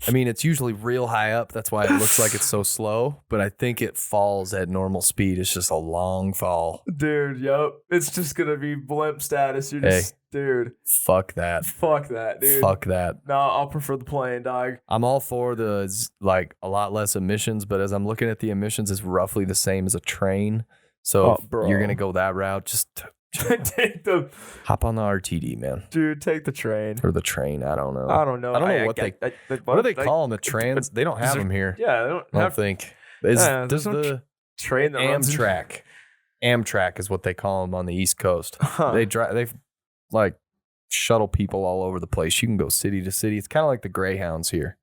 Speaker 4: I mean, it's usually real high up. That's why it looks like it's so slow. But I think it falls at normal speed. It's just a long fall.
Speaker 3: Dude, yep. It's just going to be blimp status. You're just, dude.
Speaker 4: Fuck that.
Speaker 3: Fuck that, dude.
Speaker 4: Fuck that.
Speaker 3: No, I'll prefer the plane, dog.
Speaker 4: I'm all for the, like, a lot less emissions. But as I'm looking at the emissions, it's roughly the same as a train. So if you're going to go that route, just hop on the RTD, man.
Speaker 3: Dude, take the train.
Speaker 4: Or the train. I don't know.
Speaker 3: I don't know
Speaker 4: what do they call them? The trans? They don't have them here.
Speaker 3: Yeah,
Speaker 4: I don't think. Does the
Speaker 3: train that
Speaker 4: Amtrak? Amtrak is what they call them on the East Coast.
Speaker 3: Huh.
Speaker 4: They like shuttle people all over the place. You can go city to city. It's kind of like the Greyhounds here.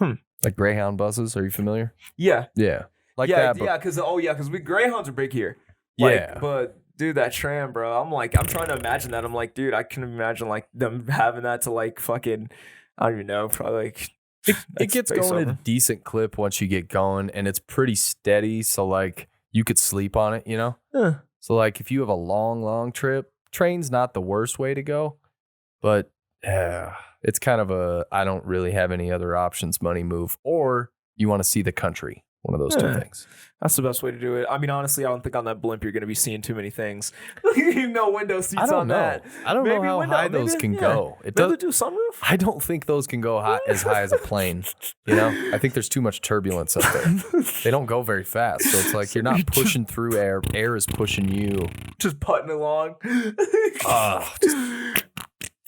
Speaker 4: Like Greyhound buses. Are you familiar?
Speaker 3: Yeah.
Speaker 4: Yeah. Like
Speaker 3: yeah,
Speaker 4: that.
Speaker 3: Yeah, because we Greyhounds are big here.
Speaker 4: Yeah.
Speaker 3: But dude, that tram, bro. I'm trying to imagine that. I'm like, dude, I can imagine like them having that to like fucking, I don't even know, probably like.
Speaker 4: It gets going at a decent clip once you get going, and it's pretty steady. So like you could sleep on it, you know?
Speaker 3: Yeah.
Speaker 4: So like if you have a long trip, train's not the worst way to go, but it's kind of a I don't really have any other options money move, or you want to see the country. One of those two things.
Speaker 3: That's the best way to do it. I mean, honestly, I don't think on that blimp you're going to be seeing too many things. No window seats on that.
Speaker 4: I don't know how high those can go. It does
Speaker 3: do sunroof.
Speaker 4: I don't think those can go as high as a plane. You know, I think there's too much turbulence up there. They don't go very fast, so it's like you're not pushing through air. Air is pushing you.
Speaker 3: Just putting along.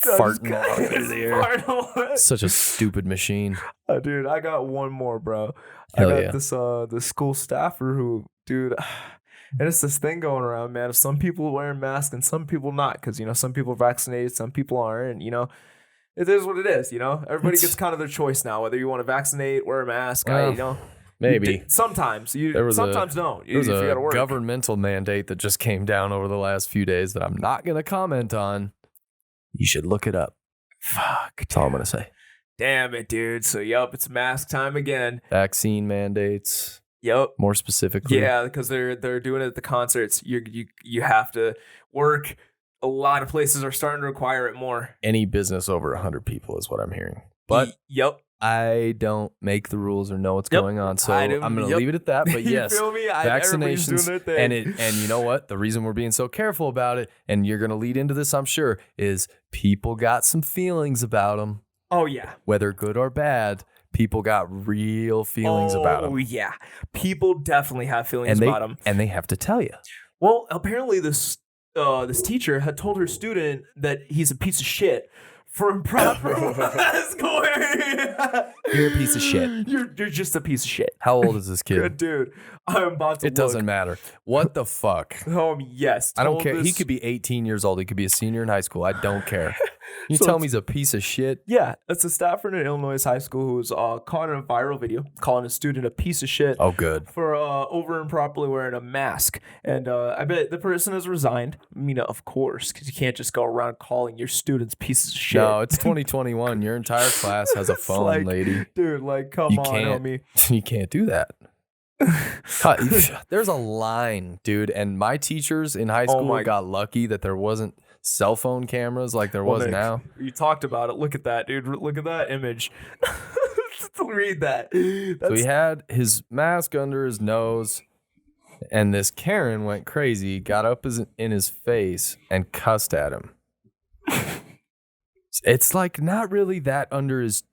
Speaker 4: Farting along through the air. Such a stupid machine.
Speaker 3: Oh, dude, I got one more, bro.
Speaker 4: Hell
Speaker 3: I got this school staffer who, dude, and it's this thing going around, man. Of some people wearing masks and some people not, because you know some people are vaccinated, some people aren't, and you know it is what it is. You know, everybody gets kind of their choice now, whether you want to vaccinate, wear a mask. You know,
Speaker 4: maybe
Speaker 3: sometimes sometimes don't.
Speaker 4: There was a governmental mandate that just came down over the last few days that I'm not going to comment on. You should look it up.
Speaker 3: Fuck.
Speaker 4: That's all I'm going to say.
Speaker 3: Damn it, dude. So, it's mask time again.
Speaker 4: Vaccine mandates.
Speaker 3: Yep.
Speaker 4: More specifically.
Speaker 3: Yeah, because they're doing it at the concerts. You have to work. A lot of places are starting to require it more.
Speaker 4: Any business over 100 people is what I'm hearing. But I don't make the rules or know what's going on, so I'm going to leave it at that. But yes,
Speaker 3: you feel me?
Speaker 4: Vaccinations,
Speaker 3: doing their thing.
Speaker 4: and you know what? The reason we're being so careful about it, and you're going to lead into this, I'm sure, is people got some feelings about them.
Speaker 3: Oh yeah,
Speaker 4: whether good or bad, people got real feelings about them.
Speaker 3: Oh yeah, people definitely have feelings about them,
Speaker 4: and they have to tell you.
Speaker 3: Well, apparently this teacher had told her student that he's a piece of shit for improper mask wearing.
Speaker 4: You're a piece of shit.
Speaker 3: You're just a piece of shit.
Speaker 4: How old is this kid?
Speaker 3: Good dude. I'm about to.
Speaker 4: It doesn't matter. What the fuck?
Speaker 3: Yes.
Speaker 4: I don't care. He could be 18 years old. He could be a senior in high school. I don't care. You tell me he's a piece of shit?
Speaker 3: Yeah, it's a staffer in an Illinois high school who was caught in a viral video calling a student a piece of shit.
Speaker 4: Oh, good.
Speaker 3: For over improperly wearing a mask. And I bet the person has resigned. I mean, of course, because you can't just go around calling your students pieces of shit.
Speaker 4: No, it's 2021. Your entire class has a phone,
Speaker 3: like,
Speaker 4: lady.
Speaker 3: Dude, like, come on, homie.
Speaker 4: You can't do that. There's a line, dude. And my teachers in high school got lucky that there wasn't cell phone cameras like there was now.
Speaker 3: You talked about it. Look at that, dude. Look at that image. Read that.
Speaker 4: So he had his mask under his nose, and this Karen went crazy, got up in his face, and cussed at him. It's like not really that under his...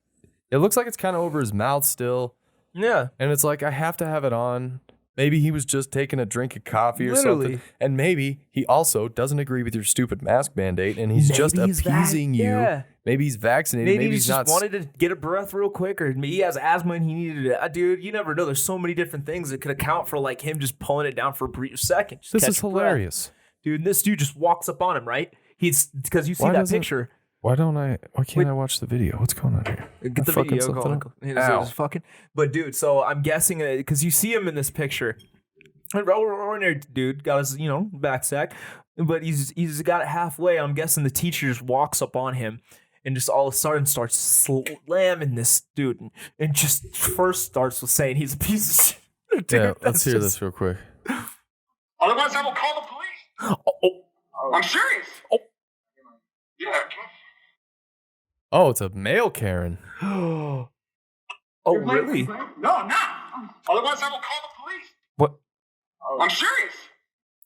Speaker 4: It looks like it's kind of over his mouth still.
Speaker 3: Yeah.
Speaker 4: And it's like, I have to have it on. Maybe he was just taking a drink of coffee or something. And maybe he also doesn't agree with your stupid mask mandate and he's just appeasing you. Yeah. Maybe he's vaccinated. Maybe he's
Speaker 3: just
Speaker 4: not
Speaker 3: wanted to get a breath real quick, or maybe he has asthma and he needed it. Dude, you never know. There's so many different things that could account for like him just pulling it down for a brief second.
Speaker 4: This is hilarious.
Speaker 3: Dude, this dude just walks up on him, right? He's because you see that picture.
Speaker 4: Why can't I watch the video? What's going on here?
Speaker 3: Get the video going. It's fucking. But dude, so I'm guessing because you see him in this picture. Ordinary dude got his, back sack, but he's got it halfway. I'm guessing the teacher just walks up on him and just all of a sudden starts slamming this dude and just first starts with saying he's a piece of shit. Dude,
Speaker 4: yeah, let's hear this real quick.
Speaker 6: Otherwise, I will call the police. I'm serious.
Speaker 3: Oh.
Speaker 6: Yeah.
Speaker 4: Oh, it's a male Karen.
Speaker 3: Oh,
Speaker 6: You're playing
Speaker 3: really?
Speaker 6: me, right? No, I'm not. Otherwise, I will call the police.
Speaker 3: What?
Speaker 6: I'm serious.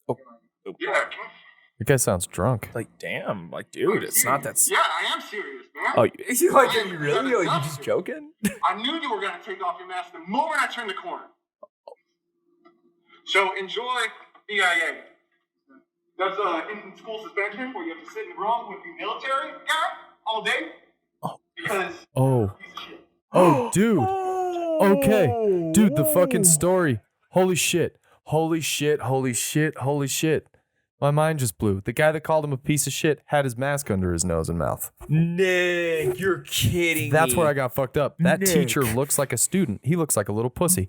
Speaker 3: Oh.
Speaker 6: Yeah.
Speaker 4: The guy sounds drunk.
Speaker 3: Like, damn. Like, dude, it's not that.
Speaker 6: Yeah, I am serious, man.
Speaker 3: Oh, you like, are you really? Are you just joking?
Speaker 6: I knew you were going to take off your mask the moment I turned the corner. So enjoy EIA. That's in school suspension where you have to sit in the room with the military guy all day.
Speaker 3: Oh.
Speaker 6: Because
Speaker 4: Oh. Oh, dude. Okay. Dude, the fucking story. Holy shit. Holy shit. Holy shit. Holy shit. My mind just blew. The guy that called him a piece of shit had his mask under his nose and mouth.
Speaker 3: Nick, you're kidding
Speaker 4: That's
Speaker 3: me.
Speaker 4: where I got fucked up. That
Speaker 3: Nick.
Speaker 4: teacher looks like a student. He looks like a little pussy.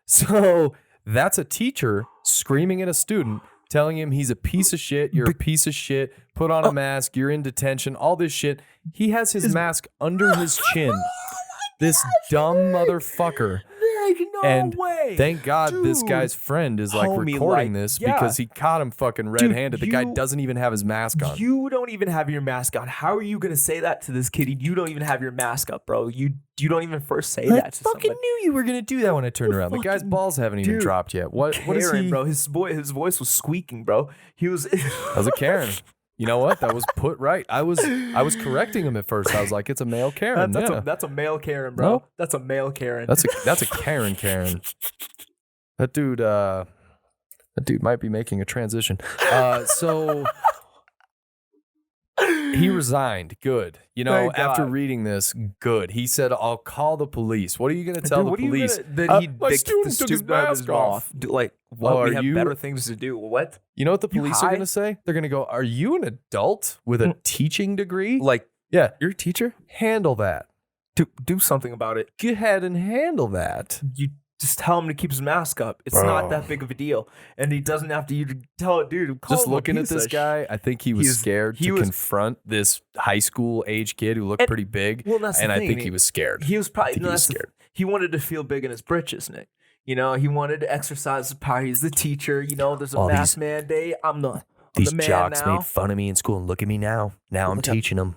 Speaker 4: So that's a teacher screaming at a student, telling him he's a piece of shit. You're a piece of shit. Put on a mask. You're in detention. All this shit. He has his mask under his chin. This dumb motherfucker.
Speaker 3: Nick, no
Speaker 4: And
Speaker 3: way.
Speaker 4: thank God this
Speaker 3: Dude.
Speaker 4: guy's friend is like
Speaker 3: Homie,
Speaker 4: recording
Speaker 3: like,
Speaker 4: this
Speaker 3: yeah.
Speaker 4: because he caught him fucking red-handed. The guy
Speaker 3: you-
Speaker 4: doesn't even have his mask on.
Speaker 3: You don't even have your mask on. How are you gonna say that to this kid? You don't even have your mask up, bro. You don't even first say
Speaker 4: I
Speaker 3: that to
Speaker 4: fucking
Speaker 3: somebody.
Speaker 4: knew you were gonna do that when I turned around. The guy's balls haven't even
Speaker 3: dude,
Speaker 4: dropped yet. What is
Speaker 3: Karen,
Speaker 4: he?
Speaker 3: bro. His voice was squeaking, bro. He was.
Speaker 4: That was a Karen. You know what? That was put right. I was correcting him at first. I was like, it's a male Karen.
Speaker 3: That's a male Karen, bro.
Speaker 4: No.
Speaker 3: That's a male Karen.
Speaker 4: That's a Karen. That dude might be making a transition. So he resigned. Good. You know,
Speaker 3: Thank
Speaker 4: after
Speaker 3: God.
Speaker 4: reading this, good. He said, I'll call the police. What are you going to tell
Speaker 3: Dude,
Speaker 4: the
Speaker 3: what are you
Speaker 4: police?
Speaker 3: gonna-
Speaker 4: My
Speaker 3: the
Speaker 4: student took his mask off.
Speaker 3: Like, what?
Speaker 4: Oh,
Speaker 3: we
Speaker 4: are
Speaker 3: have
Speaker 4: you-
Speaker 3: better things to do. What?
Speaker 4: You know what the
Speaker 3: You
Speaker 4: police are
Speaker 3: high?
Speaker 4: going to say? They're going to go, are you an adult with a teaching degree?
Speaker 3: Like,
Speaker 4: Yeah.
Speaker 3: you're a teacher?
Speaker 4: Handle that.
Speaker 3: Do something about it.
Speaker 4: Go ahead and handle that.
Speaker 3: You just tell him to keep his mask up. It's
Speaker 4: Bro.
Speaker 3: not that big of a deal, and he doesn't have to. You tell it, dude. Call
Speaker 4: Just
Speaker 3: him a
Speaker 4: looking at
Speaker 3: piece
Speaker 4: this
Speaker 3: of
Speaker 4: guy, I think he was
Speaker 3: He's-
Speaker 4: scared
Speaker 3: he
Speaker 4: to
Speaker 3: was-
Speaker 4: confront this high school age kid who looked
Speaker 3: And-
Speaker 4: pretty big.
Speaker 3: Well, that's the
Speaker 4: and I
Speaker 3: thing,
Speaker 4: think
Speaker 3: Nick.
Speaker 4: he was scared.
Speaker 3: He was probably
Speaker 4: think
Speaker 3: no,
Speaker 4: he was
Speaker 3: that's the-
Speaker 4: scared.
Speaker 3: He wanted to feel big in his britches, Nick. You know, he wanted to exercise his power. He's the teacher. You know, there's a
Speaker 4: All
Speaker 3: mask
Speaker 4: these-
Speaker 3: mandate. I'm the
Speaker 4: These
Speaker 3: man
Speaker 4: jocks
Speaker 3: now.
Speaker 4: made fun of me in school, and look at me now. Now I'm
Speaker 3: Look at-
Speaker 4: teaching them.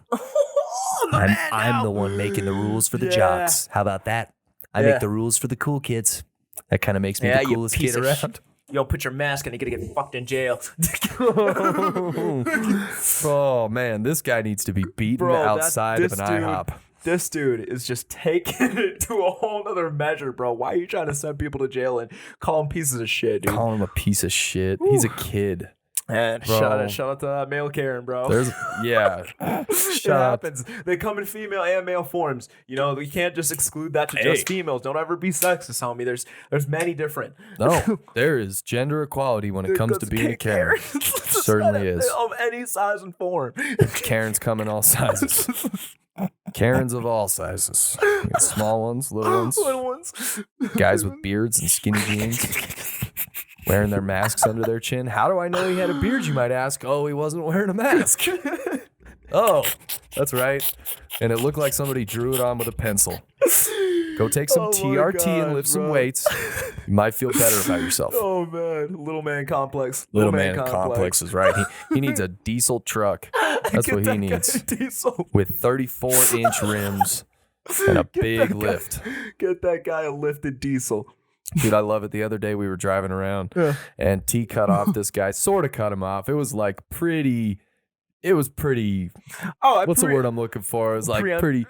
Speaker 3: I'm
Speaker 4: I'm the one making the rules for the
Speaker 3: Yeah.
Speaker 4: jocks. How about that? I
Speaker 3: Yeah.
Speaker 4: make the rules for the cool kids. That kind of makes me
Speaker 3: Yeah,
Speaker 4: the
Speaker 3: you
Speaker 4: coolest
Speaker 3: piece
Speaker 4: kid
Speaker 3: of
Speaker 4: around.
Speaker 3: Yo, put your mask on. You're gonna get fucked in jail.
Speaker 4: Oh man, this guy needs to be beaten
Speaker 3: Bro,
Speaker 4: outside of
Speaker 3: this
Speaker 4: an
Speaker 3: dude-
Speaker 4: IHOP.
Speaker 3: This dude is just taking it to a whole nother measure, bro. Why are you trying to send people to jail and call them pieces of shit, dude?
Speaker 4: Call him a piece of shit. He's a kid.
Speaker 3: And
Speaker 4: Bro.
Speaker 3: shout out to male Karen, bro.
Speaker 4: There's yeah.
Speaker 3: It
Speaker 4: Shut up.
Speaker 3: happens. They come in female and male forms. You know, we can't just exclude that to
Speaker 4: Hey.
Speaker 3: just females. Don't ever be sexist, homie. There's many different.
Speaker 4: No, there is gender equality when it comes to being a Karen. Certainly is.
Speaker 3: Of any size and form.
Speaker 4: Karens come in all sizes. Karens of all sizes. You got small ones, little ones,
Speaker 3: Little ones.
Speaker 4: guys with beards and skinny jeans, wearing their masks under their chin. How do I know he had a beard, you might ask? Oh, he wasn't wearing a mask. Oh, that's right. And it looked like somebody drew it on with a pencil. Go take some
Speaker 3: Oh my
Speaker 4: TRT and
Speaker 3: God,
Speaker 4: lift some
Speaker 3: bro.
Speaker 4: weights. You might feel better about yourself.
Speaker 3: Oh man, little man complex.
Speaker 4: Little man complex is right. He needs a diesel truck. That's
Speaker 3: Get
Speaker 4: what
Speaker 3: that
Speaker 4: he
Speaker 3: guy
Speaker 4: needs.
Speaker 3: a diesel.
Speaker 4: With 34-inch rims and a big
Speaker 3: that guy-
Speaker 4: lift.
Speaker 3: Get that guy a lifted diesel.
Speaker 4: Dude, I love it. The other day we were driving around and T cut off this guy, sort of cut him off. It was like pretty.
Speaker 3: Oh,
Speaker 4: What's the word I'm looking for? It was like pretty.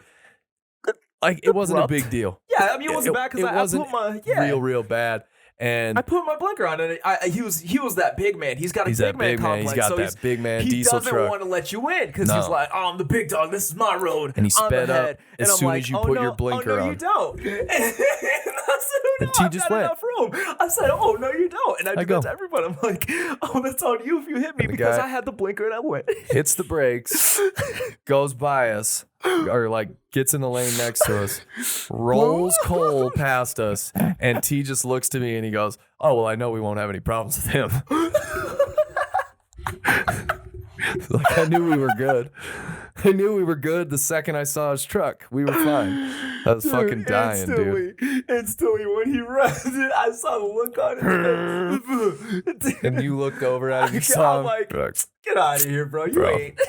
Speaker 4: Like it wasn't a
Speaker 3: Abrupt.
Speaker 4: big deal.
Speaker 3: Yeah, I mean it wasn't bad because
Speaker 4: it
Speaker 3: I
Speaker 4: wasn't
Speaker 3: put my
Speaker 4: real bad. And
Speaker 3: I put my blinker on, and he was that big man. He's got a
Speaker 4: he's
Speaker 3: big
Speaker 4: that
Speaker 3: man
Speaker 4: big man.
Speaker 3: complex.
Speaker 4: He's got
Speaker 3: so
Speaker 4: that big man
Speaker 3: he
Speaker 4: diesel
Speaker 3: doesn't
Speaker 4: truck.
Speaker 3: want to let you in because
Speaker 4: No.
Speaker 3: he's like, "Oh, I'm the big dog. This is my road."
Speaker 4: And he
Speaker 3: I'm
Speaker 4: sped up
Speaker 3: ahead."
Speaker 4: as
Speaker 3: And I'm
Speaker 4: soon
Speaker 3: like,
Speaker 4: as you
Speaker 3: "Oh,
Speaker 4: put
Speaker 3: no,
Speaker 4: your blinker
Speaker 3: oh, no,
Speaker 4: on.
Speaker 3: you don't. And I said, "Oh,
Speaker 4: And
Speaker 3: no,
Speaker 4: T
Speaker 3: I've
Speaker 4: just
Speaker 3: got
Speaker 4: went.
Speaker 3: enough room." I said, "Oh, no, you don't." And I
Speaker 4: I
Speaker 3: did
Speaker 4: go.
Speaker 3: that to everybody. I'm like, "Oh, that's on you if you hit me
Speaker 4: And the
Speaker 3: because
Speaker 4: guy-
Speaker 3: I had the blinker and I went."
Speaker 4: Hits the brakes, goes by us, or like gets in the lane next to us, rolls Cole past us, and T just looks to me and he goes, "Oh well, I know we won't have any problems with him." Like I knew we were good. I knew we were good the second I saw his truck. We were fine. I was fucking dying, dude.
Speaker 3: Instantly, when he ran it, I saw the look on his face.
Speaker 4: And you looked over at him, you
Speaker 3: I'm
Speaker 4: saw him.
Speaker 3: like,
Speaker 4: you're
Speaker 3: Get out of here, bro. You
Speaker 4: Bro.
Speaker 3: ain't.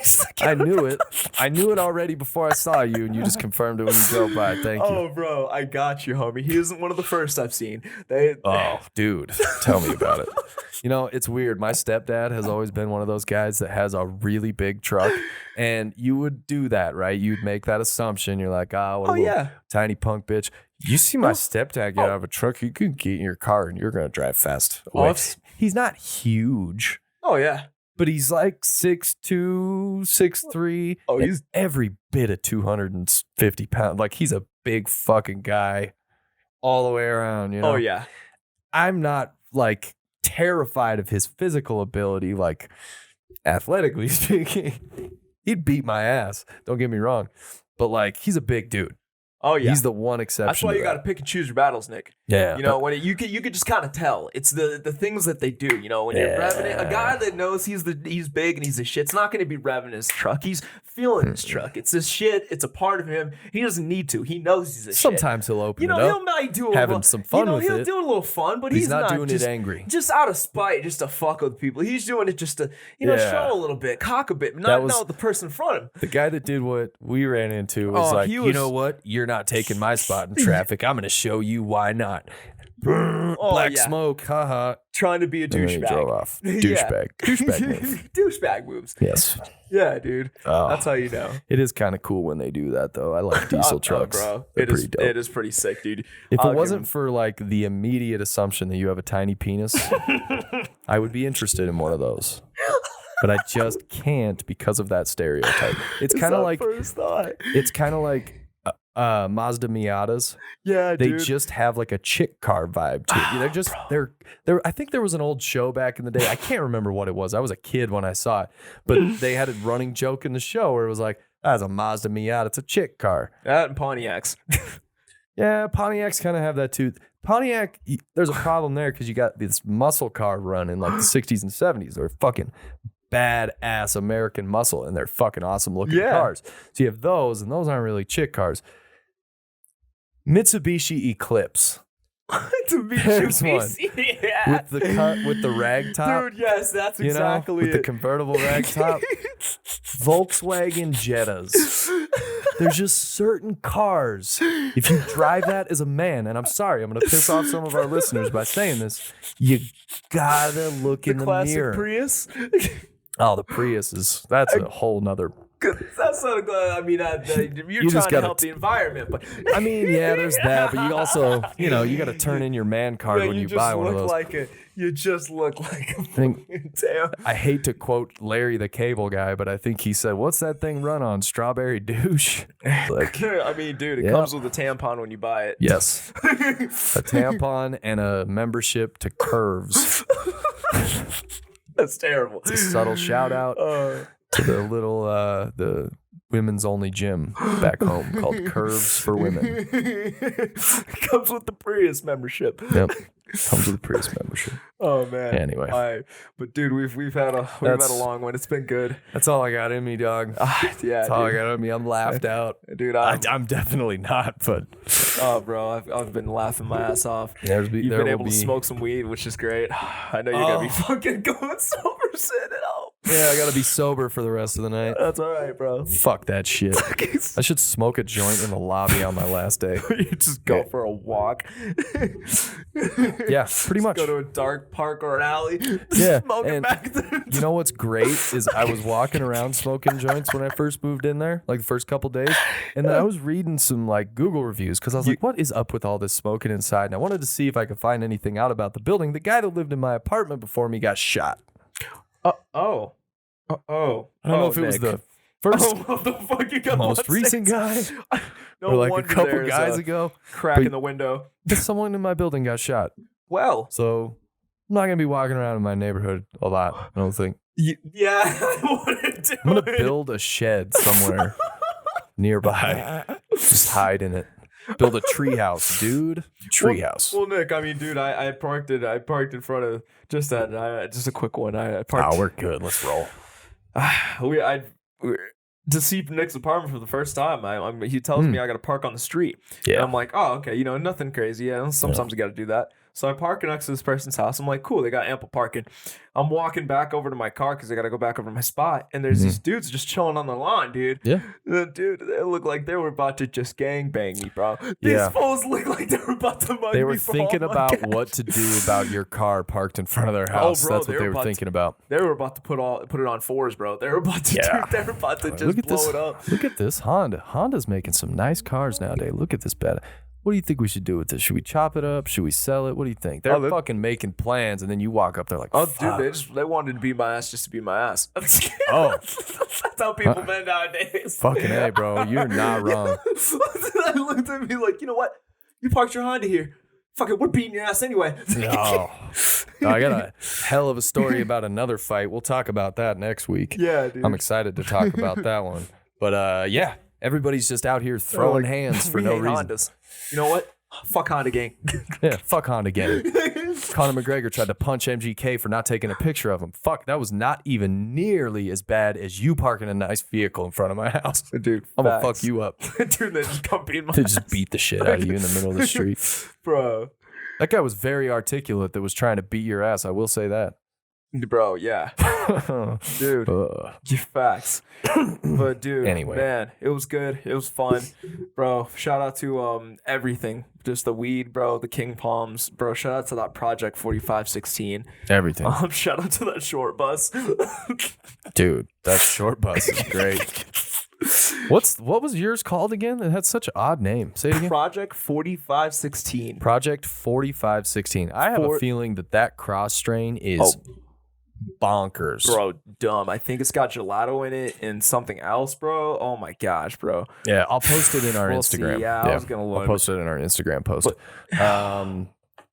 Speaker 4: I knew it. I knew it already before I saw you, and you just confirmed it when you drove by. Thank you.
Speaker 3: Oh, bro, I got you, homie. He isn't one of the first I've seen.
Speaker 4: Oh, dude, tell me about it. You know, it's weird. My stepdad has always been one of those guys that has a really big truck, and you would do that, right? You'd make that assumption. You're like, what a little tiny punk bitch. You see my stepdad get out of a truck, you can get in your car, and you're going to drive fast away. He's not huge.
Speaker 3: Oh, yeah.
Speaker 4: But he's like 6'2", 6'3".
Speaker 3: Oh, he's
Speaker 4: every bit of 250 pounds. Like, he's a big fucking guy all the way around, you know?
Speaker 3: Oh, yeah.
Speaker 4: I'm not, like, terrified of his physical ability, like, athletically speaking. He'd beat my ass. Don't get me wrong. But, like, he's a big dude.
Speaker 3: Oh, yeah.
Speaker 4: He's the one exception.
Speaker 3: That's why you got to pick and choose your battles, Nick.
Speaker 4: Yeah.
Speaker 3: You know, when you could just kind of tell. It's the things that they do. You know, when you're revving it, a guy that knows he's big and he's a shit, it's not going to be revving his truck. He's feeling his truck. It's his shit. It's a part of him. He doesn't need to. He knows he's a shit.
Speaker 4: Sometimes he'll open it up.
Speaker 3: He might do
Speaker 4: having some fun with it.
Speaker 3: He'll do a little fun, but he's not
Speaker 4: doing
Speaker 3: just,
Speaker 4: it angry.
Speaker 3: Just out of spite, just to fuck with people. He's doing it just to, show a little bit, cock a bit, not the person in front of him.
Speaker 4: The guy that did what we ran into was you know what? You're not taking my spot in traffic. I'm going to show you why not. Black smoke, haha.
Speaker 3: Trying to be a douchebag.
Speaker 4: And then he drove off. Douchebag. Douchebag move.
Speaker 3: Douchebag moves.
Speaker 4: Yes.
Speaker 3: Yeah, dude. That's how you know.
Speaker 4: It is kind of cool when they do that, though. I like diesel trucks.
Speaker 3: Bro.
Speaker 4: They're pretty dope.
Speaker 3: It is pretty sick, dude.
Speaker 4: If it wasn't for like the immediate assumption that you have a tiny penis, I would be interested in one of those. But I just can't because of that stereotype. It's kind of like
Speaker 3: first thought.
Speaker 4: It's kind of like Mazda Miatas.
Speaker 3: Yeah,
Speaker 4: they
Speaker 3: dude.
Speaker 4: just have like a chick car vibe to it. They're just they're I think there was an old show back in the day. I can't remember what it was. I was a kid when I saw it, but they had a running joke in the show where it was like, "That's a Mazda Miata. It's a chick car."
Speaker 3: That and Pontiacs.
Speaker 4: Yeah, Pontiacs kind of have that too. Pontiac, there's a problem there because you got this muscle car run in like the 60s and 70s. They're fucking badass American muscle, and they're fucking awesome looking cars. So you have those, and those aren't really chick cars. Mitsubishi Eclipse. There's one with the rag top.
Speaker 3: Dude, yes, that's exactly
Speaker 4: with the convertible rag top. Volkswagen Jettas. There's just certain cars. If you drive that as a man, and I'm sorry, I'm going to piss off some of our listeners by saying this, you gotta look in the mirror.
Speaker 3: Prius.
Speaker 4: Oh, the Prius that's a whole nother.
Speaker 3: That's not a, I mean, you're trying to help the envimeent, but
Speaker 4: I mean, yeah, there's that, but you also, you got to turn in your man card when you buy one of those.
Speaker 3: You just look like a damn.
Speaker 4: I hate to quote Larry the Cable Guy, but I think he said, "What's that thing run on? Strawberry douche." Like,
Speaker 3: I mean, dude, it comes with a tampon when you buy it.
Speaker 4: Yes, a tampon and a membership to Curves.
Speaker 3: That's terrible.
Speaker 4: It's a subtle shout out to the little the women's only gym back home called Curves for Women.
Speaker 3: Comes with the Prius membership.
Speaker 4: Yep. Comes with the Prius membership.
Speaker 3: Oh man.
Speaker 4: Anyway.
Speaker 3: But dude, we've had a long one. It's been good.
Speaker 4: That's all I got in me, dog. That's all I got in me. I'm laughed out.
Speaker 3: Dude,
Speaker 4: I'm definitely not, but
Speaker 3: oh bro, I've been laughing my ass off. You've been able to smoke some weed, which is great. I know you're gonna be fucking going sober soon at home.
Speaker 4: Yeah, I gotta be sober for the rest of the night.
Speaker 3: That's all right, bro.
Speaker 4: Fuck that shit. I should smoke a joint in the lobby on my last day.
Speaker 3: You just go for a walk.
Speaker 4: Yeah, pretty much.
Speaker 3: Go to a dark park or an alley.
Speaker 4: Yeah,
Speaker 3: smoke it back there.
Speaker 4: You know what's great is I was walking around smoking joints when I first moved in there, like the first couple days, and then I was reading some like Google reviews because I was like, "What is up with all this smoking inside?" And I wanted to see if I could find anything out about the building. The guy that lived in my apartment before me got shot.
Speaker 3: I don't know
Speaker 4: if it was the first,
Speaker 3: the fuck you got
Speaker 4: most recent guy,
Speaker 3: no
Speaker 4: or like a couple
Speaker 3: there's
Speaker 4: guys ago.
Speaker 3: Crack in the window.
Speaker 4: Someone in my building got shot.
Speaker 3: Well,
Speaker 4: so I'm not gonna be walking around in my neighborhood a lot. I don't think.
Speaker 3: Yeah, I wouldn't do
Speaker 4: I'm gonna build a shed somewhere nearby. Just hide in it. Build a treehouse, dude. Treehouse.
Speaker 3: Well, Nick, I mean, dude, I parked in front of just a quick one. I parked.
Speaker 4: Oh, we're good. Let's roll.
Speaker 3: To see Nick's apartment for the first time. He tells me I got to park on the street.
Speaker 4: Yeah.
Speaker 3: And I'm like, oh, okay, nothing crazy. Yeah, sometimes you got to do that. So I'm parking next to this person's house. I'm like, cool, they got ample parking. I'm walking back over to my car because I got to go back over to my spot. And there's these dudes just chilling on the lawn, dude.
Speaker 4: Yeah.
Speaker 3: Dude, they look like they were about to just gangbang me, bro. These fools look like they were about to mug me.
Speaker 4: They were
Speaker 3: for
Speaker 4: thinking
Speaker 3: all my
Speaker 4: about
Speaker 3: cash.
Speaker 4: what to do about your car parked in front of their house.
Speaker 3: bro,
Speaker 4: That's what they were thinking about.
Speaker 3: They were about to put it on fours, bro. They were about to they were about to just blow it up.
Speaker 4: Look at this Honda. Honda's making some nice cars nowadays. Look at this bed. What do you think we should do with this? Should we chop it up? Should we sell it? What do you think? They're fucking making plans, and then you walk up there like,
Speaker 3: dude, they wanted to be my ass just to be my ass. I'm just kidding.
Speaker 4: Oh.
Speaker 3: That's how people been nowadays.
Speaker 4: Fucking A, bro. You're not wrong.
Speaker 3: I looked at me like, you know what? You parked your Honda here. Fuck it, we're beating your ass anyway.
Speaker 4: No. I got a hell of a story about another fight. We'll talk about that next week.
Speaker 3: Yeah, dude.
Speaker 4: I'm excited to talk about that one. But yeah, everybody's just out here throwing hands for no reason.
Speaker 3: Hondas. You know what? Fuck Honda gang.
Speaker 4: Yeah, fuck Honda gang. Conor McGregor tried to punch MGK for not taking a picture of him. Fuck, that was not even nearly as bad as you parking a nice vehicle in front of my house.
Speaker 3: Dude,
Speaker 4: I'm going to fuck you up.
Speaker 3: Dude, they just come beat my
Speaker 4: They
Speaker 3: ass.
Speaker 4: just beat the shit out of you in the middle of the street.
Speaker 3: Bro.
Speaker 4: That guy was very articulate that was trying to beat your ass. I will say that.
Speaker 3: Bro, yeah. Dude, you facts. But dude,
Speaker 4: Anyway.
Speaker 3: man, it was good. It was fun. Bro, shout out to everything. Just the weed, bro, the King Palms. Bro, shout out to that Project 4516.
Speaker 4: Everything.
Speaker 3: Shout out to that short bus.
Speaker 4: Dude, that short bus is great. What was yours called again? It had such an odd name. Say it again.
Speaker 3: Project 4516.
Speaker 4: Project 4516. I have a feeling that cross strain is bonkers.
Speaker 3: Bro, dumb. I think it's got gelato in it and something else, bro. Oh my gosh, bro.
Speaker 4: Yeah, I'll post it in our
Speaker 3: We'll
Speaker 4: Instagram.
Speaker 3: see. Yeah, I was gonna look.
Speaker 4: I'll post it in our Instagram post.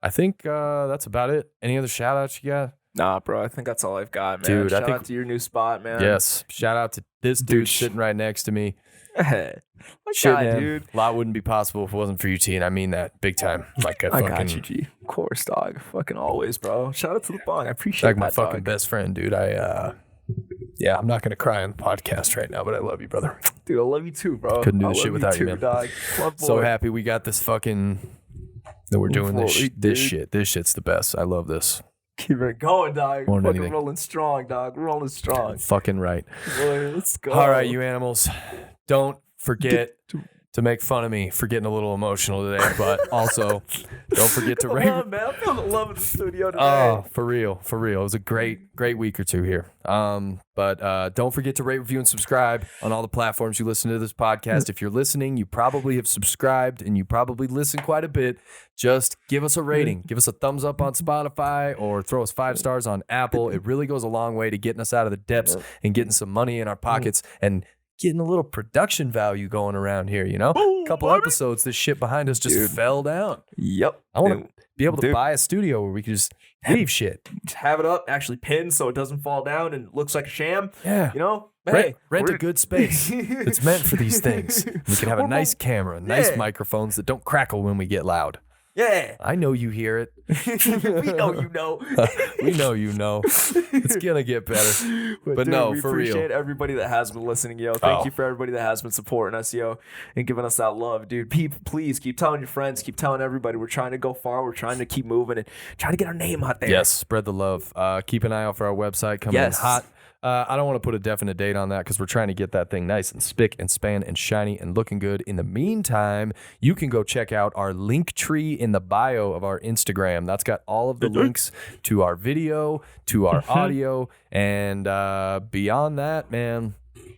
Speaker 4: I think that's about it. Any other shout outs you got?
Speaker 3: Nah, bro, I think that's all I've got, man.
Speaker 4: Dude, I
Speaker 3: shout
Speaker 4: think-
Speaker 3: out to your new spot, man.
Speaker 4: Yes. Shout out to this dude sitting right next to me.
Speaker 3: What
Speaker 4: Shit,
Speaker 3: guy,
Speaker 4: man.
Speaker 3: dude?
Speaker 4: A lot wouldn't be possible if it wasn't for you, T, and I mean that big time. Like
Speaker 3: I got you, G. Of course, dog. Fucking always, bro. Shout out to the bong. I appreciate
Speaker 4: like my
Speaker 3: that,
Speaker 4: fucking
Speaker 3: dog.
Speaker 4: best friend, dude. Yeah, I'm not gonna cry on the podcast right now, but I love you, brother.
Speaker 3: Dude, I love you too, bro.
Speaker 4: Couldn't do
Speaker 3: I
Speaker 4: this
Speaker 3: love
Speaker 4: shit without you,
Speaker 3: too,
Speaker 4: man.
Speaker 3: dog. Love
Speaker 4: So
Speaker 3: boy.
Speaker 4: happy we got this fucking that we're doing this
Speaker 3: Dude.
Speaker 4: this shit. This shit's the best. I love this.
Speaker 3: Keep it going, dog.
Speaker 4: More than
Speaker 3: Fucking
Speaker 4: anything.
Speaker 3: rolling strong, dog. Rolling strong.
Speaker 4: Fucking right.
Speaker 3: Boy, let's go.
Speaker 4: All right, you animals. Don't forget to make fun of me for getting a little emotional today, but also don't forget to
Speaker 3: Come
Speaker 4: rate.
Speaker 3: on, man. I feel the love in the studio today.
Speaker 4: Oh, for real. It was a great week or two here. But don't forget to rate, review, and subscribe on all the platforms you listen to this podcast. If you're listening, you probably have subscribed and you probably listen quite a bit. Just give us a rating. Give us a thumbs up on Spotify or throw us 5 stars on Apple. It really goes a long way to getting us out of the depths and getting some money in our pockets and getting a little production value going around here, you know? A couple episodes, this shit behind us just fell down.
Speaker 3: Yep.
Speaker 4: I want to be able to
Speaker 3: Dude.
Speaker 4: buy a studio where we can just leave shit.
Speaker 3: Just have it up, actually pinned so it doesn't fall down and looks like a sham.
Speaker 4: Yeah.
Speaker 3: You know?
Speaker 4: Rent
Speaker 3: we're-
Speaker 4: a good space. It's meant for these things. We can have a nice camera, nice
Speaker 3: Yeah.
Speaker 4: microphones that don't crackle when we get loud.
Speaker 3: Yeah.
Speaker 4: I know you hear it.
Speaker 3: We know you know.
Speaker 4: We know you know. It's gonna get better. But
Speaker 3: dude,
Speaker 4: no,
Speaker 3: we
Speaker 4: for
Speaker 3: appreciate
Speaker 4: real.
Speaker 3: everybody that has been listening, yo. Thank
Speaker 4: Oh.
Speaker 3: you for everybody that has been supporting us, yo, and giving us that love, dude. Please keep telling your friends, keep telling everybody. We're trying to go far. We're trying to keep moving and trying to get our name out there.
Speaker 4: Yes, spread the love. Keep an eye out for our website coming
Speaker 3: Yes.
Speaker 4: in hot. I don't want to put a definite date on that because we're trying to get that thing nice and spick and span and shiny and looking good. In the meantime, you can go check out our link tree in the bio of our Instagram. That's got all of the links to our video, to our audio, and beyond that, man,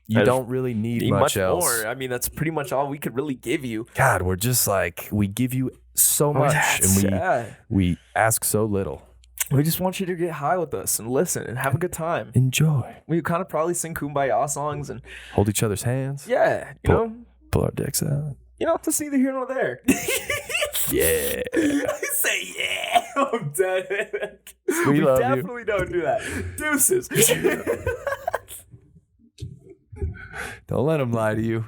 Speaker 4: you don't really need much else.
Speaker 3: more. I mean, that's pretty much all we could really give you.
Speaker 4: God, we're just like, we give you so much and we ask so little.
Speaker 3: We just want you to get high with us and listen and have a good time.
Speaker 4: Enjoy.
Speaker 3: We kind of probably sing Kumbaya songs and
Speaker 4: Hold each other's hands.
Speaker 3: yeah, you know,
Speaker 4: Pull our dicks out.
Speaker 3: that's neither here nor there.
Speaker 4: Yeah.
Speaker 3: Say yeah. I'm dead.
Speaker 4: We love you.
Speaker 3: definitely don't do that. Deuces.
Speaker 4: Don't let them lie to you.